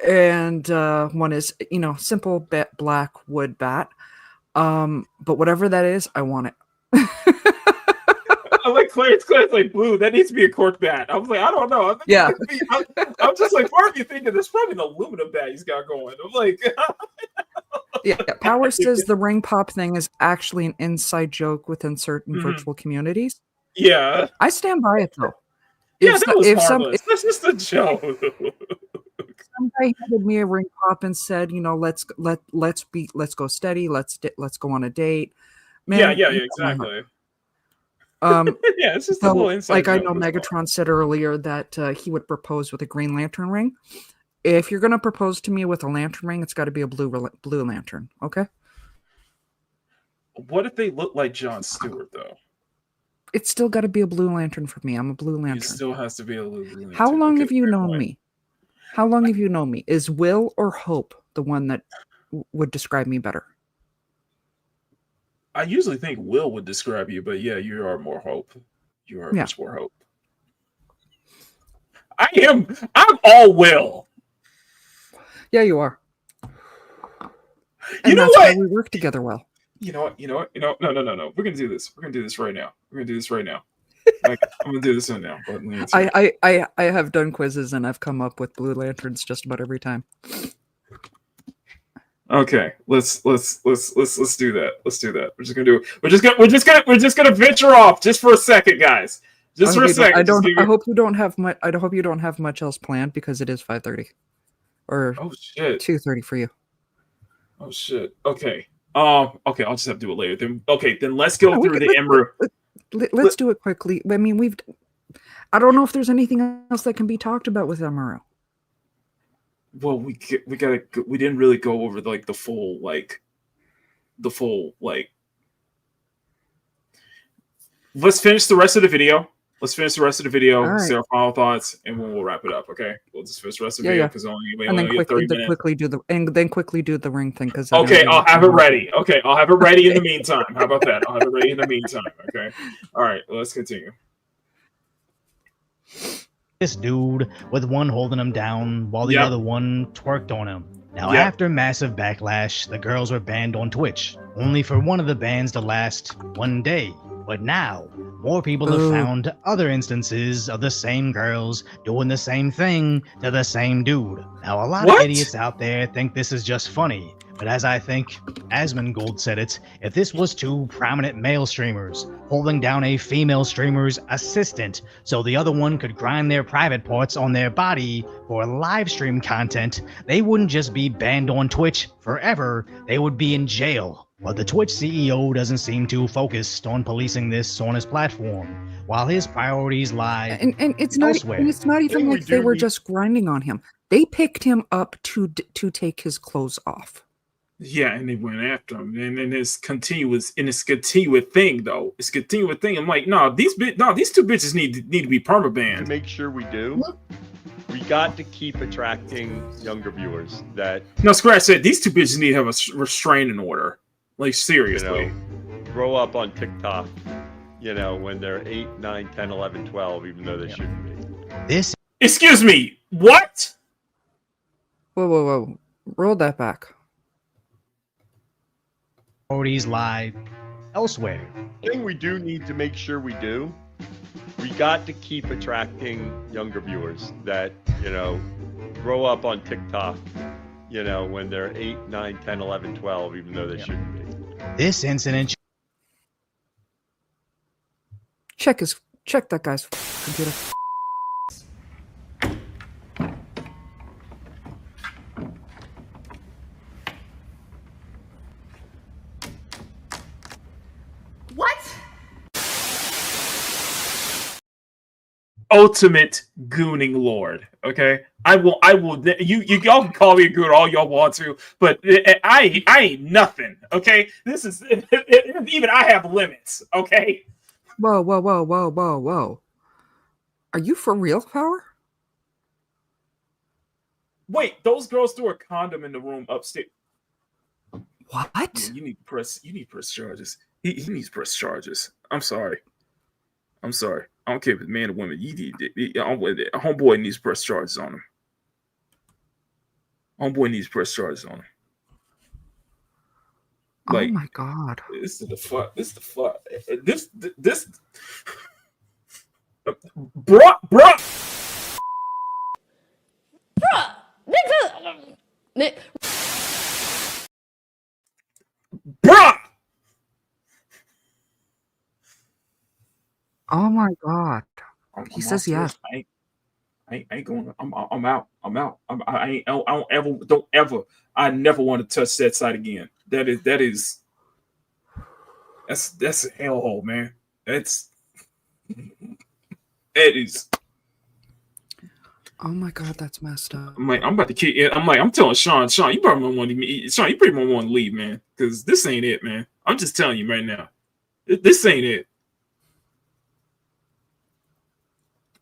And one is, simple black wood bat. But whatever that is, I want it. I'm like, Clarence like, blue, that needs to be a cork bat. I was like, I don't know. I'm just like, part of you thinking there's probably an aluminum bat he's got going. I'm like... Yeah, Power says the ring pop thing is actually an inside joke within certain virtual communities. Yeah, I stand by it though. That's just a joke. Somebody handed me a ring pop and said, let's go steady, let's go on a date. Man, yeah, exactly. Yeah, it's just a little inside joke. I know Megatron said earlier that he would propose with a Green Lantern ring. If you're gonna propose to me with a lantern ring, it's got to be a blue lantern. Okay. What if they look like Jon Stewart though? It's still got to be a blue lantern for me. I'm a blue lantern. It still has to be a blue lantern. How long have you known me? How long have you known me? Is Will or Hope the one that would describe me better? I usually think Will would describe you, but yeah, you are more Hope. You are much more Hope. I'm all Will. Yeah, you are. You know that's what? Why we work together well. You know what? No. We're gonna do this. We're gonna do this right now. I'm gonna do this right now. But I have done quizzes and I've come up with blue lanterns just about every time. Okay, let's do that. Let's do that. We're just gonna venture off just for a second, guys. Just for a second. I hope you don't have much. I hope you don't have much else planned because it is 5:30, or 2:30 for you. Oh shit. Okay. Okay. I'll just have to do it later. Then let's go through the Emiru. Let's do it quickly. I mean, I don't know if there's anything else that can be talked about with Emiru. Well, we didn't really go over the full. Let's finish the rest of the video. Right. Say our final thoughts, and we'll wrap it up. Okay, we'll just finish the rest of the video because we only get 30 minutes. Quickly do the ring thing because okay, I'll have it ready. Okay, I'll have it ready in the meantime. How about that? I'll have it ready in the meantime. Okay, all right. Let's continue. this dude with one holding him down while the Yep. other one twerked on him. Now, Yep. after massive backlash, the girls were banned on Twitch, only for one of the bans to last one day. But now, more people have Boo. found other instances of the same girls doing the same thing to the same dude. Now, a lot What? of idiots out there think this is just funny, but as I think Asmongold said it, if this was two prominent male streamers holding down a female streamer's assistant so the other one could grind their private parts on their body for live stream content, they wouldn't just be banned on Twitch forever, they would be in jail. But the Twitch CEO doesn't seem too focused on policing this on his platform, while his priorities lie And it's not elsewhere. and it's not even like they were just grinding on him. They picked him up to take his clothes off. Yeah, and they went after him, and then it's continuous thing though. It's continuous thing. I'm like, no, these two bitches need to be permabanned. To make sure we do, we got to keep attracting younger viewers. That No, scratch that. These two bitches need to have a restraining order. Like, seriously. grow up on TikTok, when they're 8, 9, 10, 11, 12, even though they shouldn't be. This. Excuse me. What? Whoa. Roll that back. Priorities lie elsewhere. Thing we do need to make sure we do, we got to keep attracting younger viewers that, grow up on TikTok, when they're 8, 9, 10, 11, 12, even though they shouldn't be. This incident. Check that guy's computer. What? Ultimate gooning lord. Okay, I will. You y'all can call me a goon all y'all want to, but I ain't nothing. Okay, this is even I have limits. Okay. Whoa. Are you for real, Power? Wait, those girls threw a condom in the room upstairs. What? Yeah, you need to press charges. He needs to press charges. I'm sorry. I don't care if it's man or woman. Homeboy needs to press charges on him. Like, oh my god. This is the fuck. This bruh. Bruh. Oh my god. He says yes. I ain't going. I'm out. I never want to touch that site again. That's a hellhole, man. That is. Oh my god, that's messed up. I'm about to kick it. I'm telling Sean, you probably want to leave, man, because this ain't it, man. I'm just telling you right now, this ain't it.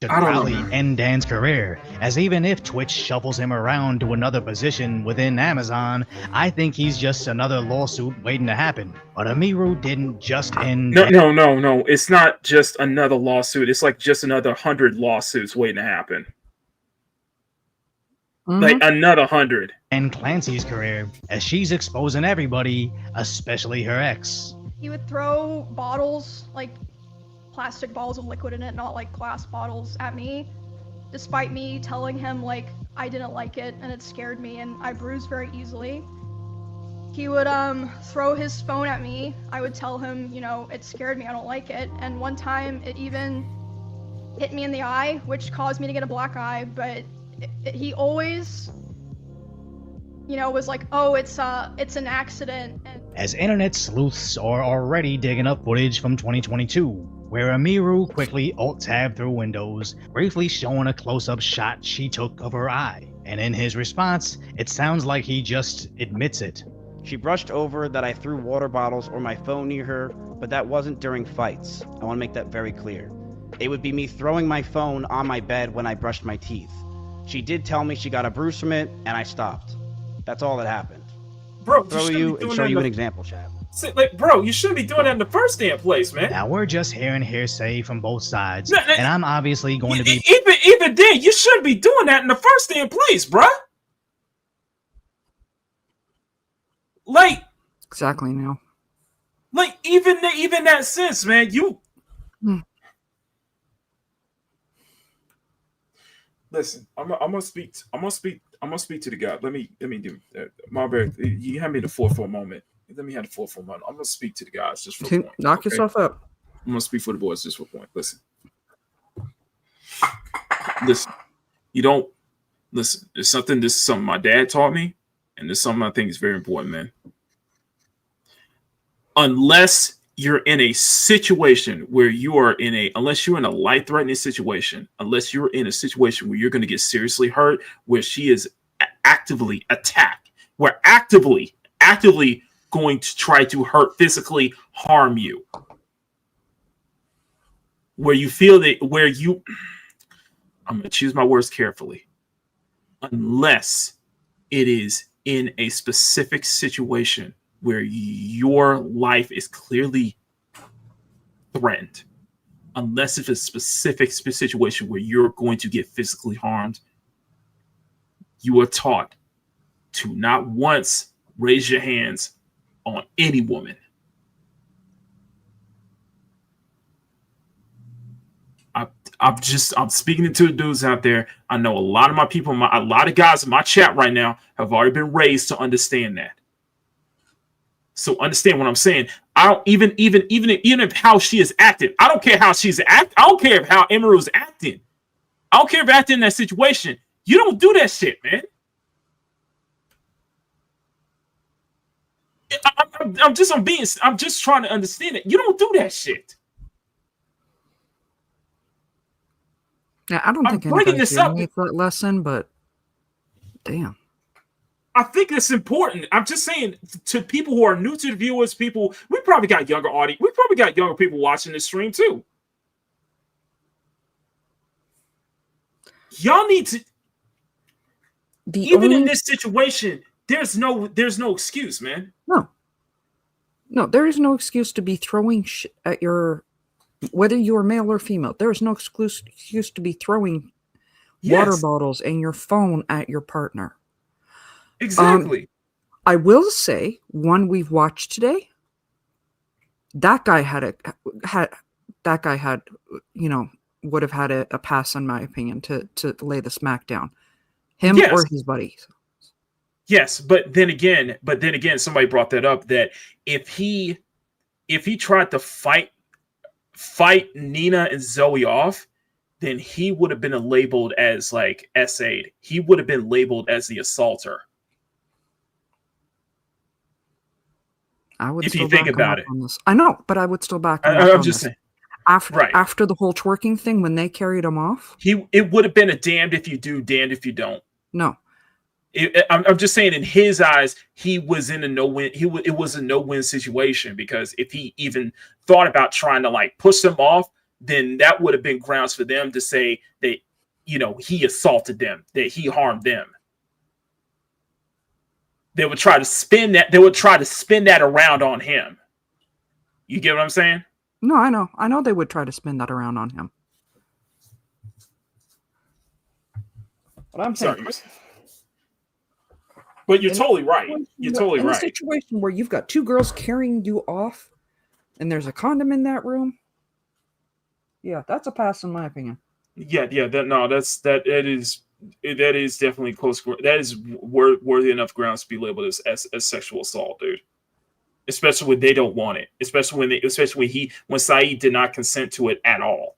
To probably end Dan's career, as even if Twitch shuffles him around to another position within Amazon, I think he's just another lawsuit waiting to happen. But Emiru didn't just end. No. It's not just another lawsuit. It's like just another 100 lawsuits waiting to happen. Like another 100. And Clancy's career, as she's exposing everybody, especially her ex. He would throw bottles, like plastic bottles of liquid in it, not like glass bottles, at me, despite me telling him like I didn't like it and it scared me and I bruised very easily. He would throw his phone at me. I would tell him, it scared me, I don't like it. And one time it even hit me in the eye, which caused me to get a black eye, but he always, was like, oh, it's an accident. As internet sleuths are already digging up footage from 2022, where Emiru quickly alt-tabbed through windows, briefly showing a close-up shot she took of her eye. And in his response, it sounds like he just admits it. She brushed over that I threw water bottles or my phone near her, but that wasn't during fights. I want to make that very clear. It would be me throwing my phone on my bed when I brushed my teeth. She did tell me she got a bruise from it, and I stopped. That's all that happened. Bro, Throw you and show you an example, Chad. Like, bro, you shouldn't be doing that in the first damn place, man. Now we're just hearing hearsay from both sides, No, and I'm obviously going to be. Even then, you shouldn't be doing that in the first damn place, bruh. Like, exactly now. Like even that sense, man. You listen. I'm gonna speak to the guy. Let me do that. Marbury, you had me the floor for a moment. Let me have the floor for a moment. I'm gonna speak to the guys just for a point. Knock yourself up. I'm gonna speak for the boys just for a point. Listen. You don't listen. It's something. This is something my dad taught me, and this is something I think is very important, man. Unless you're in a situation where unless you're in a life-threatening situation, unless you're in a situation where you're going to get seriously hurt, where she is actively attacked, where actively going to try to physically harm you, where you feel that, I'm going to choose my words carefully, unless it is in a specific situation where your life is clearly threatened, unless it's a specific situation where you're going to get physically harmed, you are taught to not once raise your hands on any woman. I'm speaking to the dudes out there. I know a lot of my people, a lot of guys in my chat right now have already been raised to understand that. So understand what I'm saying. I don't even if how she is acting. I don't care how she's acting. I don't care how Emiru's acting. I don't care if acting in that situation. You don't do that shit, man. I'm just trying to understand it. You don't do that shit. Yeah, I don't think anybody's here needs that lesson, but damn. I think it's important. I'm just saying to people who are new to the viewers, we probably got younger audience. We probably got younger people watching this stream too. Y'all need to. In this situation, there's no excuse, man. No, there is no excuse to be throwing shit at your, whether you're male or female. There is no excuse to be throwing water bottles and your phone at your partner. Exactly. I will say, one we've watched today, that guy would have had a pass, in my opinion, to lay the smack down. Him or his buddies. Yes, but then again, somebody brought that up, that if he tried to fight Nina and Zoe off, then he would have been labeled as like SA'd. He would have been labeled as the assaulter. I would if still you think back about him it. up on this. I know, but I would still back him up I'm on just this. saying. After the whole twerking thing, when they carried him off, it would have been a damned if you do, damned if you don't. No. I'm just saying, in his eyes, he was in a no-win. It was a no-win situation, because if he even thought about trying to like push them off, then that would have been grounds for them to say that, he assaulted them, that he harmed them. They would try to spin that. They would try to spin that around on him. You get what I'm saying? No, I know. I know they would try to spin that around on him. But I'm saying, but you're totally right. You're totally in right. a situation where you've got two girls carrying you off, and there's a condom in that room, yeah, that's a pass in my opinion. Yeah. That is definitely close. That is worthy enough grounds to be labeled as sexual assault, dude. Especially when they don't want it. Especially when Saeed did not consent to it at all.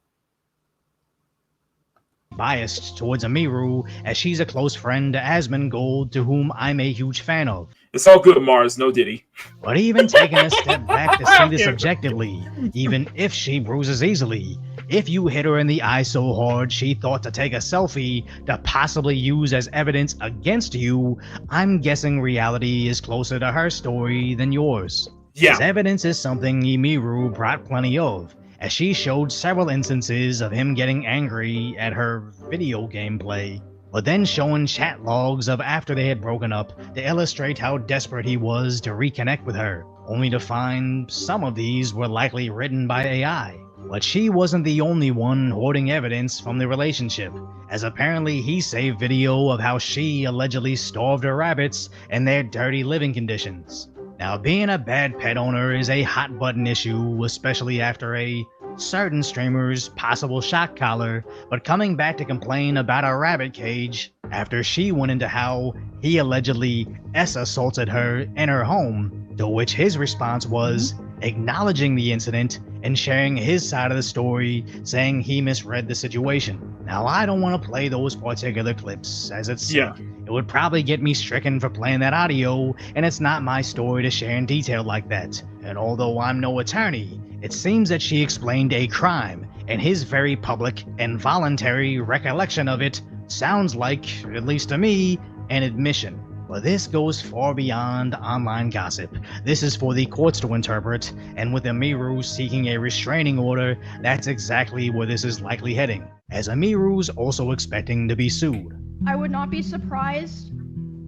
Biased towards Emiru, as she's a close friend to Asmongold, to whom I'm a huge fan of. It's all good, Mars. No Diddy. But even taking a step back to see this objectively, even if she bruises easily, if you hit her in the eye so hard she thought to take a selfie to possibly use as evidence against you, I'm guessing reality is closer to her story than yours. Yeah. As evidence is something Emiru brought plenty of, as she showed several instances of him getting angry at her video gameplay, but then showing chat logs of after they had broken up to illustrate how desperate he was to reconnect with her. only to find some of these were likely written by AI. But she wasn't the only one hoarding evidence from the relationship, as apparently he saved video of how she allegedly starved her rabbits and their dirty living conditions. Now, being a bad pet owner is a hot button issue, especially after a certain streamer's possible shock collar, but coming back to complain about a rabbit cage after she went into how he allegedly assaulted her in her home, to which his response was acknowledging the incident and sharing his side of the story, saying he misread the situation. Now, I don't want to play those particular clips, as it's it would probably get me stricken for playing that audio, and it's not my story to share in detail like that. And although I'm no attorney, it seems that she explained a crime, and his very public and voluntary recollection of it sounds like, at least to me, an admission. But this goes far beyond online gossip. This is for the courts to interpret, and with Emiru seeking a restraining order, that's exactly where this is likely heading, as Emiru's also expecting to be sued. I would not be surprised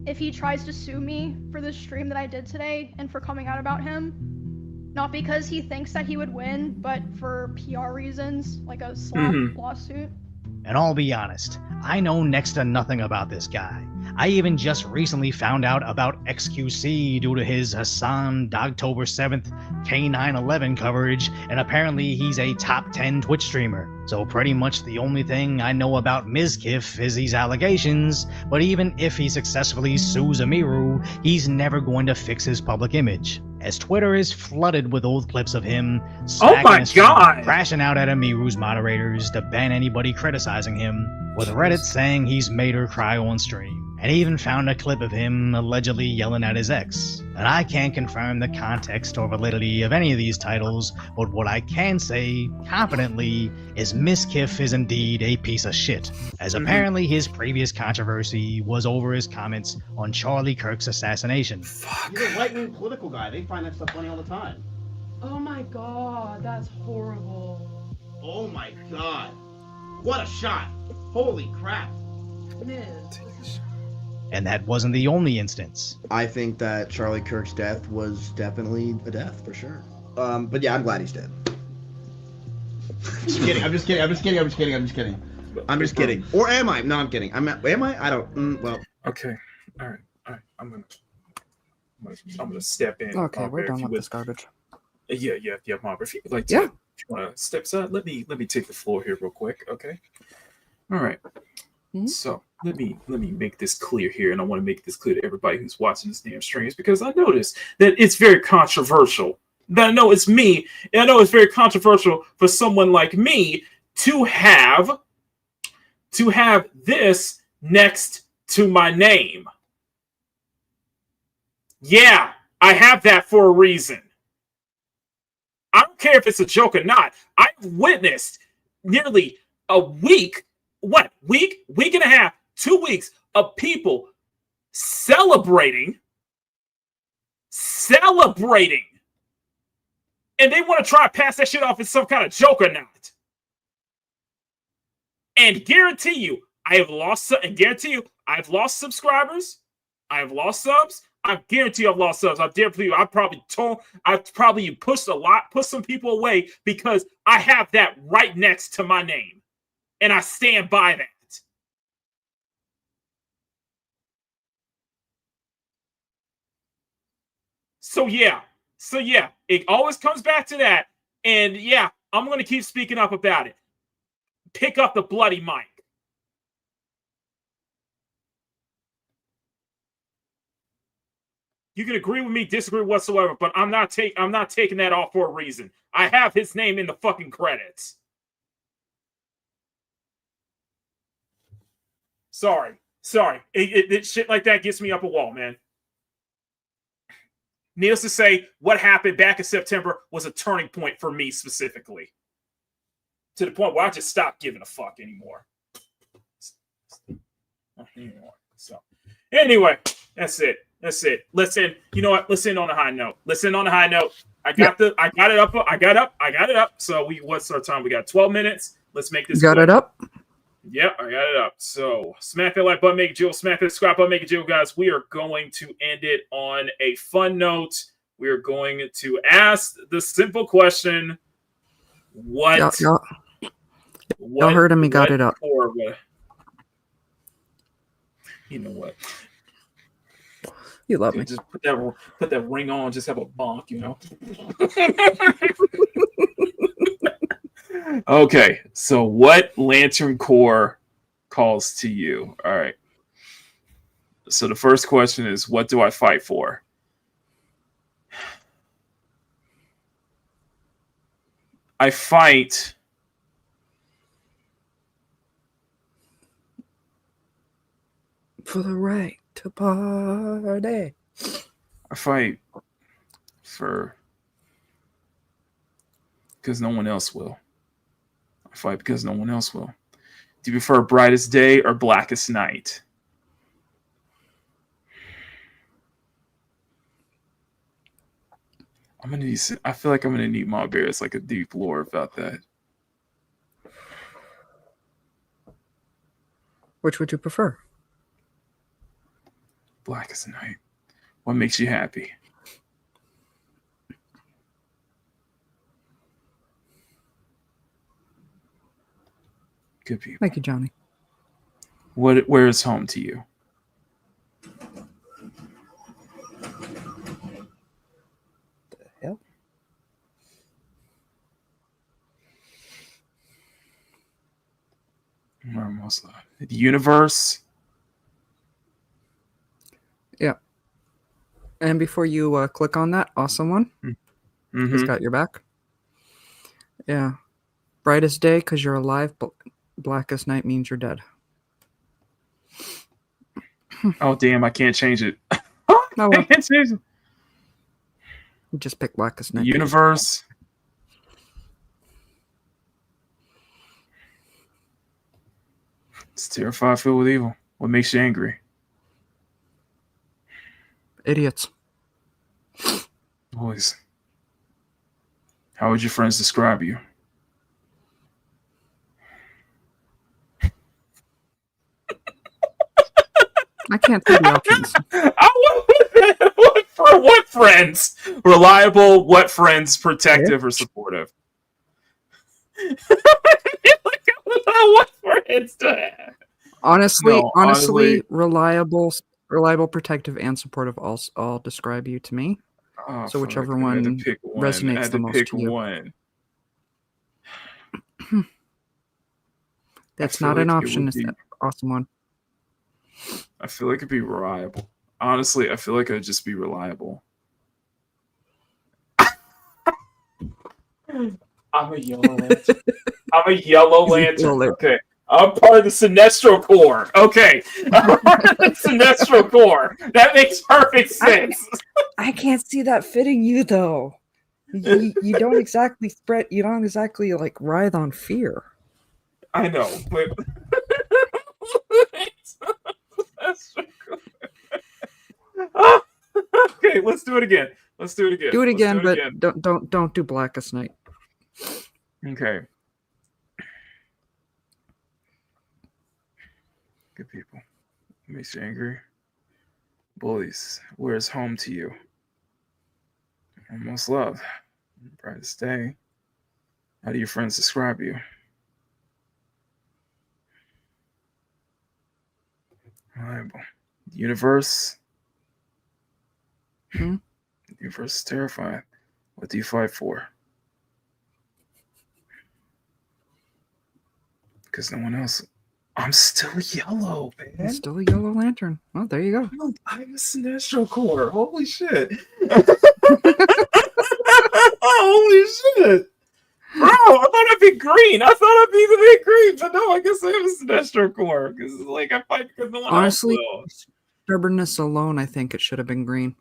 if he tries to sue me for the stream that I did today and for coming out about him. Not because he thinks that he would win, but for PR reasons, like a slap lawsuit. And I'll be honest, I know next to nothing about this guy. I even just recently found out about XQC due to his Hassan Dogtober 7th K911 coverage, and apparently he's a top 10 Twitch streamer. So pretty much the only thing I know about Mizkif is these allegations, but even if he successfully sues Emiru, he's never going to fix his public image, as Twitter is flooded with old clips of him crashing out at Emiru's moderators to ban anybody criticizing him, with Reddit saying he's made her cry on stream, and even found a clip of him allegedly yelling at his ex. And I can't confirm the context or validity of any of these titles, but what I can say confidently is Mizkif is indeed a piece of shit, as apparently his previous controversy was over his comments on Charlie Kirk's assassination. He's a right-wing political guy. They find that stuff funny all the time. Oh my god, that's horrible. Oh my god. What a shot. Holy crap. And that wasn't the only instance. I think that Charlie Kirk's death was definitely a death, for sure. But yeah, I'm glad he's dead. Just kidding. I'm just kidding. Or am I? No, I'm kidding. Am I? I don't. Well. Okay. All right. I'm gonna step in. Okay, we're done with this garbage. Yeah, Marv. If you'd like to, if you want to step aside, let me take the floor here real quick. Okay. All right. So let me make this clear here, and I want to make this clear to everybody who's watching this damn streams, because I noticed that it's very controversial. That I know it's me, and I know it's very controversial for someone like me to have this next to my name. Yeah, I have that for a reason. I don't care if it's a joke or not. I've witnessed nearly a week and a half, 2 weeks of people celebrating, and they want to try to pass that shit off as some kind of joke or not. And guarantee you, I've lost subscribers. I've lost subs. I guarantee I've lost subs. I guarantee you, I've probably pushed some people away because I have that right next to my name. And I stand by that. So yeah, it always comes back to that. And yeah, I'm going to keep speaking up about it. Pick up the bloody mic. You can agree with me, disagree whatsoever, but I'm not taking that off for a reason. I have his name in the fucking credits. Sorry. Shit like that gets me up a wall, man. Needless to say, what happened back in September was a turning point for me specifically. To the point where I just stopped giving a fuck anymore. So, anyway, that's it. Listen, you know what? Listen on a high note. I got it up. So what's our time? We got 12 minutes. Let's make this. Got it up? Yep, I got it up. So smack that like button, make it jiggle. Smack that subscribe button, make it jiggle, guys. We are going to end it on a fun note. we are going to ask the simple question: What? Y'all heard him. He got it up. You know what? You love me. Just put that ring on. Just have a bonk, you know. Okay, so what Lantern Corps calls to you? All right. So the first question is, what do I fight for? I fight for the right to party. I fight for because no one else will. I fight because no one else will. Do you prefer Brightest Day or Blackest Night? I feel like I'm gonna need my bears like a deep lore about that. Which would you prefer? Blackest Night. What makes you happy? Good people. Thank you, Johnny. Where is home to you? The hell? We're almost the universe. Yeah. And before you click on that awesome one, it's got your back. Yeah. Brightest day because you're alive, but blackest night means you're dead. Oh, damn, I can't change it. No, I can't change it. You just pick blackest night. Universe. It's terrified, filled with evil. What makes you angry? Idiots. Always. How would your friends describe you? I can't see the options. What friends? Reliable, what friends? Protective or supportive? What friends to have? Honestly, reliable, protective, and supportive all describe you to me. Oh, so whichever one resonates the most to you. One. That's not an option. It's that awesome one. I feel like it'd be reliable. Honestly, I feel like it'd just be reliable. I'm a yellow lantern. Okay. I'm part of the Sinestro Corps. Okay. I'm part of the Sinestro Corps. That makes perfect sense. I can't see that fitting you though. You don't exactly spread. You don't exactly like writhe on fear. I know, but okay, let's do it again. Do it again, but don't do Blackest Night. Okay. Good people. Makes you angry. Bullies. Where's home to you? Almost love. Brightest day. How do your friends describe you? Reliable. Universe. Hmm? Universe is terrifying. What do you fight for? Because no one else. I'm still yellow, man. You're still a yellow lantern. Well, there you go. I'm a Sinestro Corps. Holy shit. Holy shit. Bro, I thought I'd be green. I thought I'd be the big green. But no, I guess I am a Sinestro Corps. Because like I fight because no one Honestly, else will. Stubbornness alone, I think it should have been green.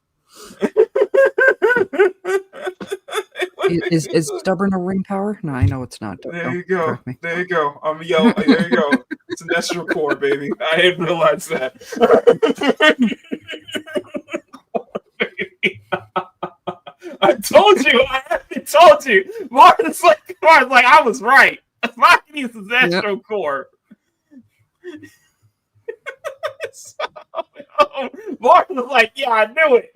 Is stubborn a ring power? No, I know it's not. There you go. There you go. I'm yellow. There you go. It's an Sinestro Corps, baby. I didn't realize that. I told you. I told you. Martin's like, I was right. Makini is Sinestro Corps. Martin was like, yeah, I knew it.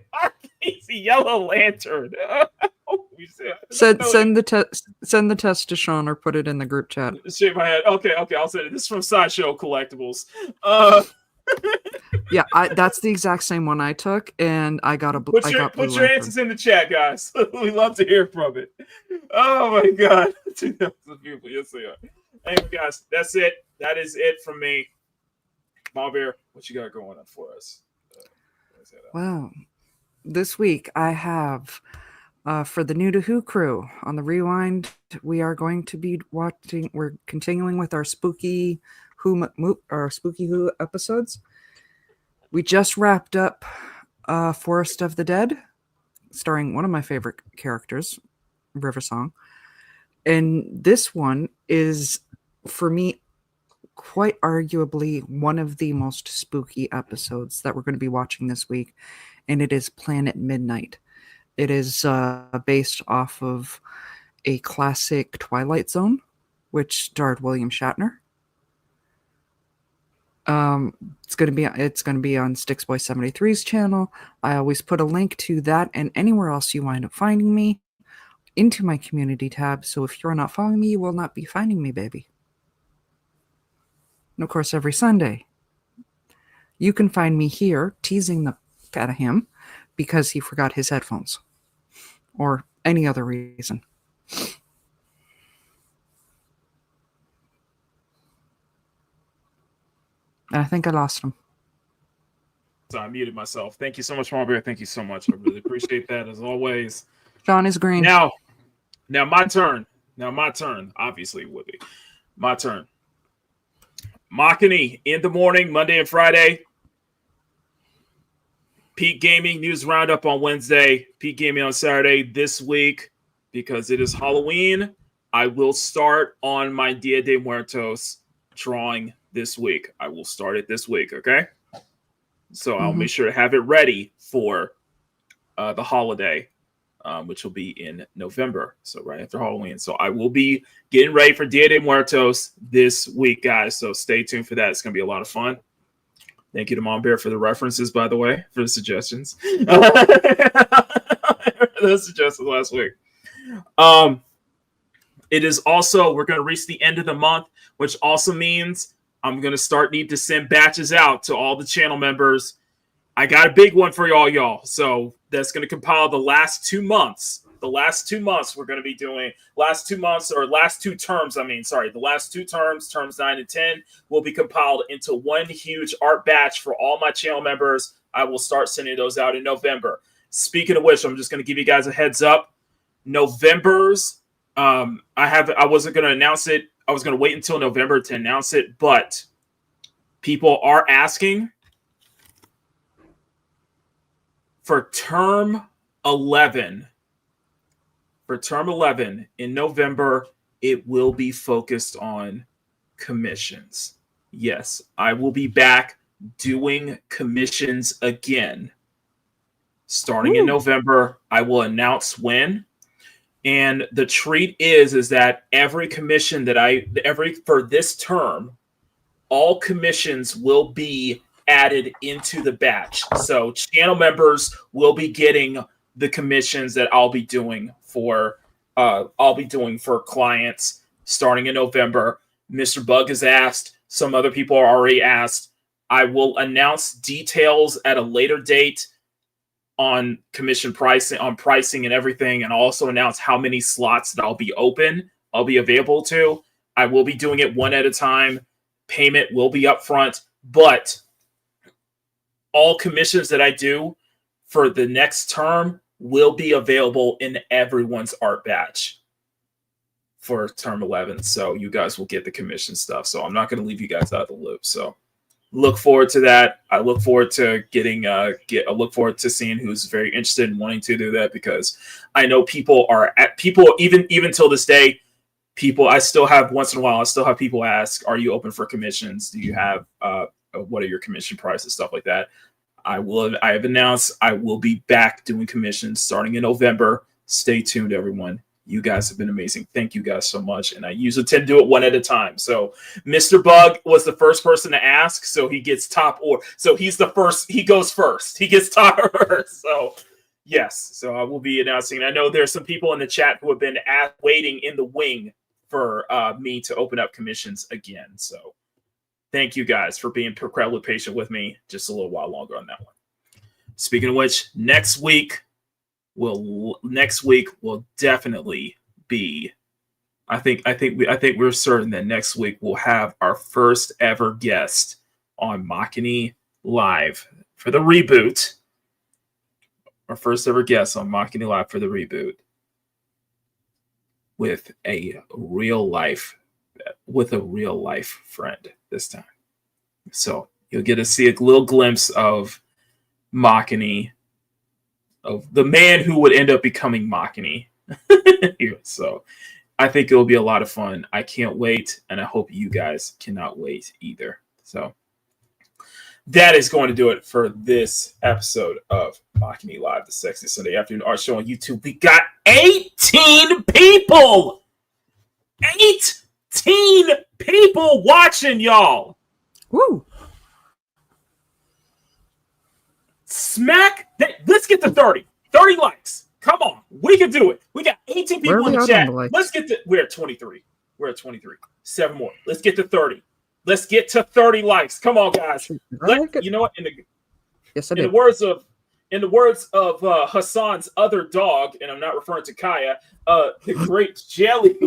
He's a yellow lantern. Send the test to Sean or put it in the group chat. Shake my head. Okay, I'll send it. This is from Sideshow Collectibles. Yeah, that's the exact same one I took, and I got a Put your answers in the chat, guys. We love to hear from it. Oh my god, 2,000 people. Yes, they are. Anyway, guys, that's it. That is it from me. Mom Bear, what you got going on for us? Well, this week I have for the New to Who crew on the Rewind. We are going to be watching. We're continuing with our Spooky Who episodes. We just wrapped up Forest of the Dead, starring one of my favorite characters, River Song. And this one is, for me, quite arguably one of the most spooky episodes that we're going to be watching this week. And it is Planet Midnight. It is based off of a classic Twilight Zone, which starred William Shatner. It's gonna be on Sticksboy73's channel. I always put a link to that and anywhere else you wind up finding me into my community tab. So if you're not following me, you will not be finding me, baby. And of course, every Sunday, you can find me here teasing the f out of him because he forgot his headphones or any other reason. And I think I lost him. So I muted myself. Thank you so much, Mom Bear. Thank you so much. I really appreciate that as always. Sean is green. Now my turn. Obviously, would be my turn. Makini in the morning, Monday and Friday. Peak Gaming News Roundup on Wednesday. Peak Gaming on Saturday. This week, because it is Halloween, I will start on my Dia de Muertos drawing this week. I will start it this week, okay? So I'll make sure to have it ready for the holiday, which will be in November, so right after Halloween. So I will be getting ready for Dia de Muertos this week, guys. So stay tuned for that. It's going to be a lot of fun. Thank you to Mom Bear for the references, by the way, for the suggestions. Those suggestions last week. It is also, we're going to reach the end of the month, which also means I'm going to need to send batches out to all the channel members. I got a big one for y'all. So that's going to compile the last 2 months. The last 2 months we're going to be doing, the last 2 terms, terms 9 and 10, will be compiled into one huge art batch for all my channel members. I will start sending those out in November. Speaking of which, I'm just going to give you guys a heads up. November's, I wasn't going to announce it. I was going to wait until November to announce it, but people are asking for term 11. For term 11 in November, it will be focused on commissions. Yes, I will be back doing commissions again. Starting in November, I will announce when. And the treat is that every commission for this term, all commissions will be added into the batch. So channel members will be getting the commissions that I'll be doing for clients starting in November. Mr. Bug has asked. Some other people are already asked. I will announce details at a later date on commission pricing, and everything, and also announce how many slots that I'll be available to. I will be doing it one at a time. Payment will be upfront, but all commissions that I do for the next term will be available in everyone's art batch for term 11. So you guys will get the commission stuff. So I'm not going to leave you guys out of the loop. So look forward to that. I look forward to seeing who's very interested in wanting to do that, because I know people even till this day, I still have once in a while, I still have people ask, are you open for commissions? Do you have, what are your commission prices? Stuff like that. I have announced I will be back doing commissions starting in November. Stay tuned, everyone. You guys have been amazing. Thank you guys so much. And I usually tend to do it one at a time. So Mr. Bug was the first person to ask, so he gets top order. So he's the first. He goes first. He gets top order. So yes. So I will be announcing. I know there's some people in the chat who have been waiting in the wing for me to open up commissions again. So thank you guys for being incredibly patient with me just a little while longer on that one. Speaking of which, next week will definitely be. I think we're certain that next week we'll have our first ever guest on Makini Live for the reboot. Our first ever guest on Makini Live for the reboot with a real life friend this time. So you'll get to see a little glimpse of Makini, of the man who would end up becoming Makini. So I think it'll be a lot of fun. I can't wait, and I hope you guys cannot wait either. So that is going to do it for this episode of Makini Live, the Sexy Sunday Afternoon Art Show on YouTube. We got 18 people! 18 people watching, y'all! Woo! Let's get to 30. 30 likes. Come on. We can do it. We got 18 people in the chat. Let's get to... We're at 23. 7 more. Let's get to 30. Let's get to 30 likes. Come on, guys. You know what? In the words of Hassan's other dog, and I'm not referring to Kaya, the great Jelly.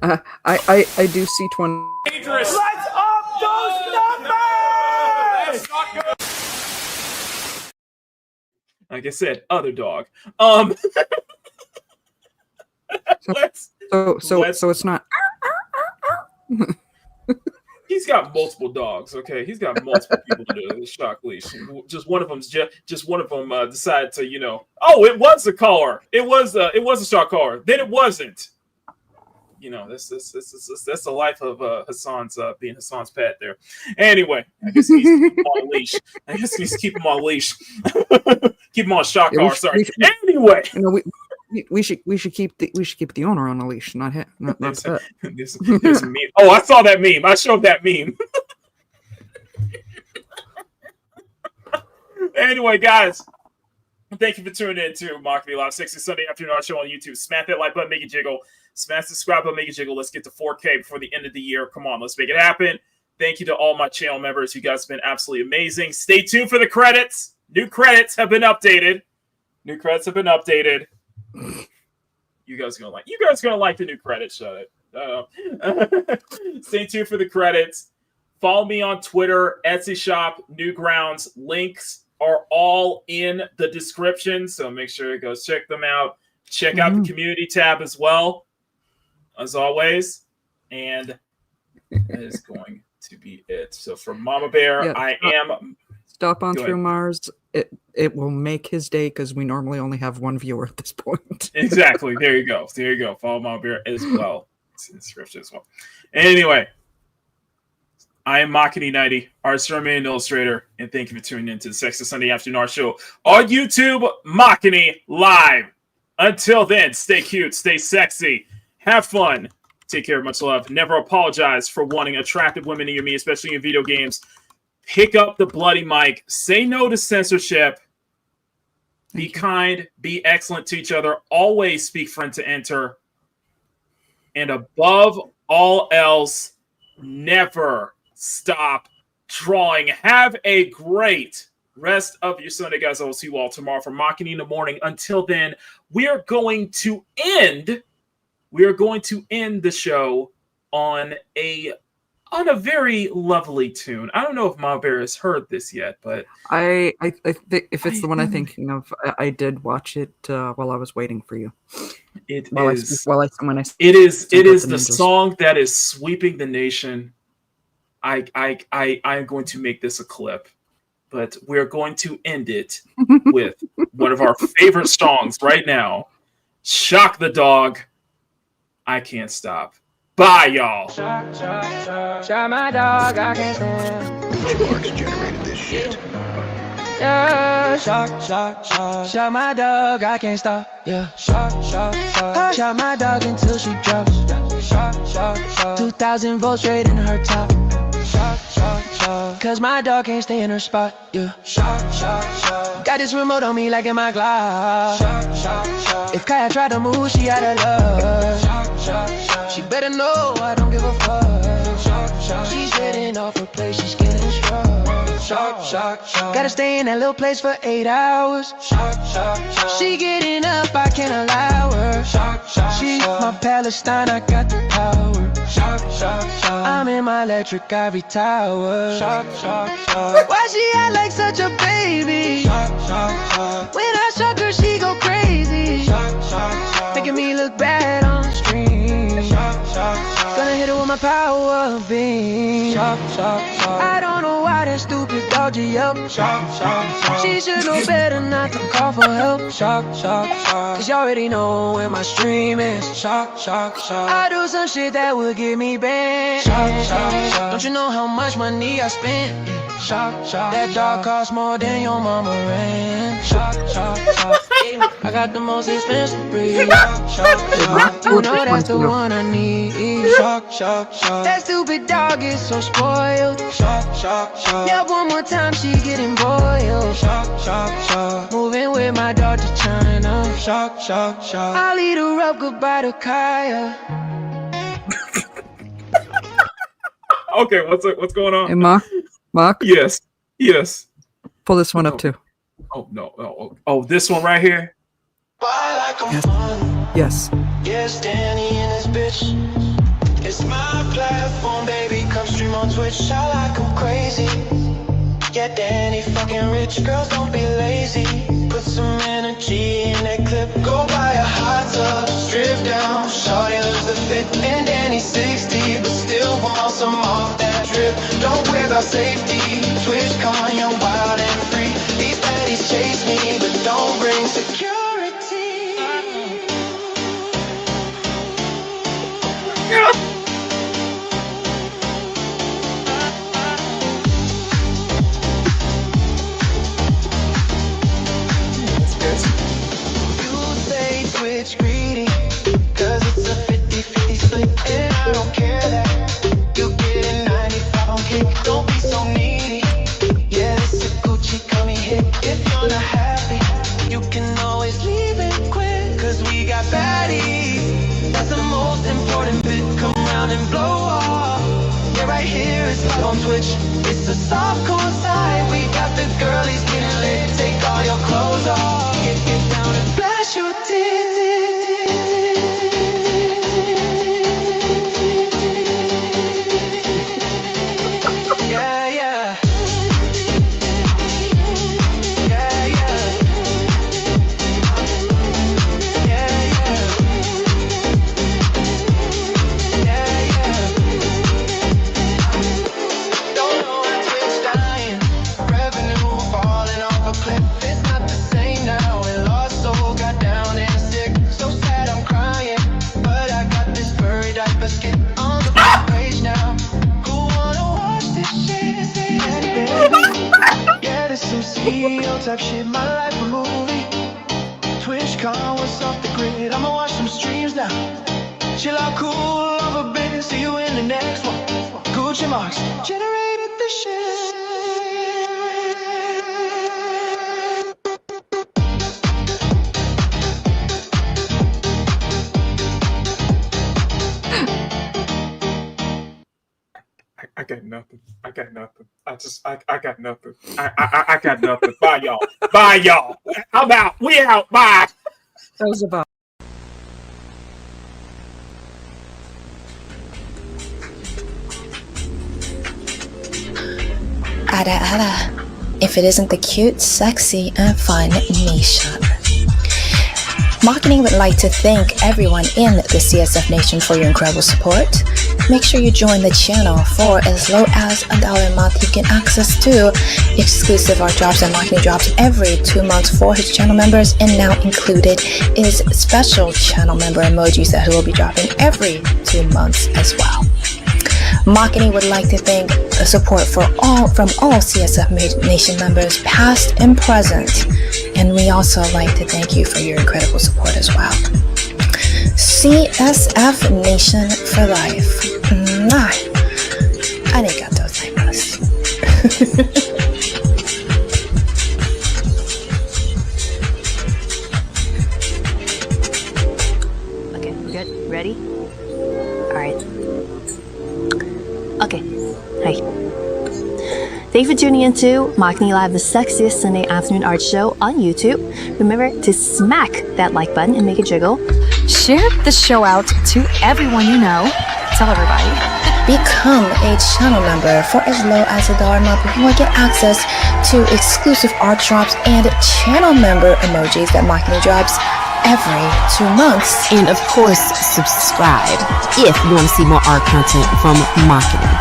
I do see 20. Dangerous. Let's up those numbers! Like I said, other dog. So it's not. He's got multiple dogs. Okay, he's got multiple people to the shock leash. Just one of them decided to, oh, it was a collar. It was a shock collar. Then it wasn't. That's the life of Hassan's being Hassan's pet there. Anyway, I guess he needs to keep him on a leash. Keep him on a shock collar. Sorry. Anyway, we should keep the owner on a leash, not him. Not there's a meme. Oh, I saw that meme. I showed that meme. Anyway, guys, thank you for tuning in to Makini Live 60 Sunday Afternoon Art Show on YouTube. Smash that like button, make it jiggle. Smash the subscribe button, make it jiggle. Let's get to 4K before the end of the year. Come on, let's make it happen. Thank you to all my channel members. You guys have been absolutely amazing. Stay tuned for the credits. New credits have been updated. You guys are gonna like the new credits. Shut it. Stay tuned for the credits. Follow me on Twitter, Etsy shop, Newgrounds. Links are all in the description, so make sure you go check them out. Check out the community tab as well, as always. And that is going to be it. So for Mama Bear, I am... Stop on through Mars. It will make his day because we normally only have one viewer at this point. Exactly. There you go. Follow Mama Bear as well. It's in the description as well. Anyway, I am Makini 90, artist, and illustrator, and thank you for tuning in to the Sexy Sunday Afternoon Art Show on YouTube, Makini Live. Until then, stay cute, stay sexy, have fun, take care, much love. Never apologize for wanting attractive women in your me, especially in video games. Pick up the bloody mic. Say no to censorship. Be kind. Be excellent to each other. Always speak friend to enter. And above all else, never stop drawing. Have a great rest of your Sunday, guys. I will see you all tomorrow for Makini in the morning. Until then, we are going to end the show on a very lovely tune. I don't know if Ma Bear has heard this yet, but I think if it's the one I'm thinking of, I did watch it while I was waiting for you. It is the song that is sweeping the nation. I am going to make this a clip, but we're going to end it with one of our favorite songs right now. Shock the Dog. I Can't Stop. Bye, y'all. Shot my dog, I can't stand. Which parts generated this shit? Yeah, shot my dog, I can't stop. Yeah, shot my dog until she drops. 2,000 volts straight in her top. Cause my dog can't stay in her spot. Yeah, got this remote on me like in my Glock. If Kaya try to move, she out of luck. She better know I don't give a fuck. She's heading off her place, she's getting struck. Gotta stay in that little place for 8 hours. She getting up, I can't allow her. She's my Palestine, I got the power. I'm in my electric ivory tower. Why she act like such a baby? When I shock her, she go crazy. Making me look bad on the stream. Gonna hit her with my power beam. I don't know why that stupid dog G-up. She should know better not to call for help. Cause you already know where my stream is. I do some shit that would get me banned. Don't you know how much money I spent? That dog costs more than your mama rent. I got the most expensive breed. You know that's the one I need. That stupid dog is so spoiled. Yeah, one more time she getting boiled. Moving with my dog to China. I'll lead her up, goodbye to Kaya. Okay, what's going on? Hey, Mark? Yes. Pull this one up too. Oh no! Oh, this one right here. Yes. Yes, Danny and this bitch. It's my platform, baby. Come stream on Twitch. I like them crazy. Yeah, Danny fucking rich. Girls, don't be lazy. Put some energy in that clip. Go buy a hot tub. Strip down. Shawty loves the fit. And Danny's 60, but still want some off that drip. Don't wear the safety. Twitch con, you're wild and free. These baddies chase me, but don't bring security. Twitch greedy, cause it's a 50-50 split, and I don't care that you get a 95 on kick. Don't be so needy. Yeah, this is Gucci coming hit. If you're not happy, you can always leave it quick, cause we got baddies. That's the most important bit. Come around and blow off. Yeah, right here is live on Twitch. It's a soft core side. We got the girlies getting lit. Take all your clothes off. Get down and flash your tits. Type shit, my life a movie. TwitchCon was off the grid. I'ma watch some streams now. Chill out, cool off a bit. See you in the next one. Gucci marks generated the shit. I got nothing. I got nothing. I got nothing. I got nothing. Bye, y'all. Bye, y'all. I'm out. We out. Bye. That was about. Ada Ada. If it isn't the cute, sexy, and fun Nisha. Makini would like to thank everyone in the CSF Nation for your incredible support. Make sure you join the channel. For as low as $1 a month, you get access to exclusive art drops and Makini drops every 2 months for his channel members, and now included is special channel member emojis that he will be dropping every 2 months as well. Makini would like to thank the support from all CSF Nation members, past and present, and we also like to thank you for your incredible support as well. CSF Nation for life. Arigatou gozaimasu. Okay, we're good? Ready? Alright. Okay. Hi. Thank you for tuning in to Makini Live, the sexiest Sunday afternoon art show on YouTube. Remember to smack that like button and make it jiggle. Share the show out to everyone you know. Tell everybody. Become a channel member for as low as $1 a month. You will get access to exclusive art drops and channel member emojis that Makini drops every 2 months. And of course, subscribe if you want to see more art content from Makini.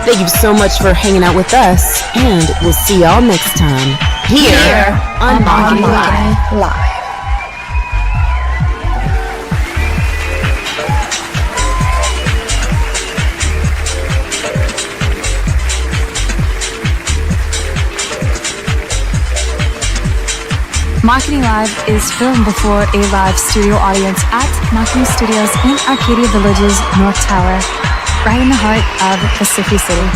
Thank you so much for hanging out with us, and we'll see y'all next time here on Makini Live. Makini Live is filmed before a live studio audience at Makini Studios in Arcadia Village's North Tower, right in the heart of Pacific City.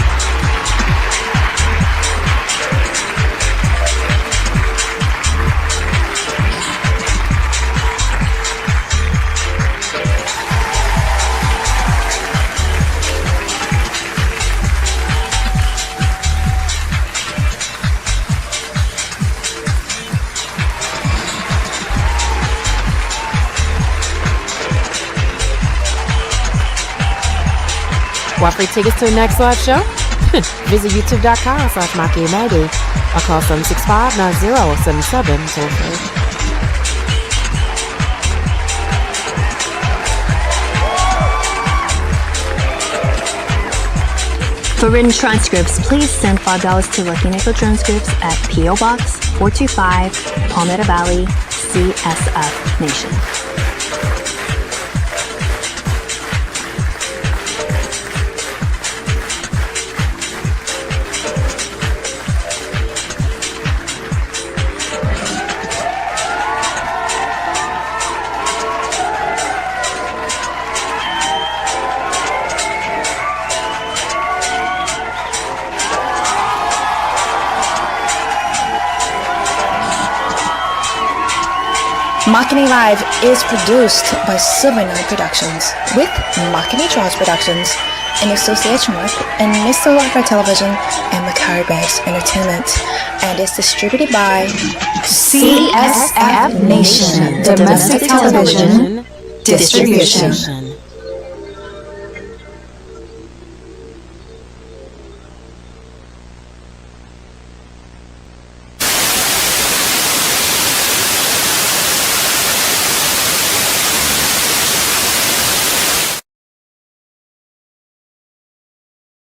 Want free tickets to the next live show? Visit youtube.com/MakiMaggie or call 765-9077 toll free. For written transcripts, please send $5 to Latino Transcripts at P.O. Box 425, Palmetto Valley, CSF Nation. Makini Live is produced by Silver Nine Productions with Makini Draws Productions in association with and Mr. Locker Television and Macari Banks Entertainment, and is distributed by CSF Nation Domestic Television Distribution.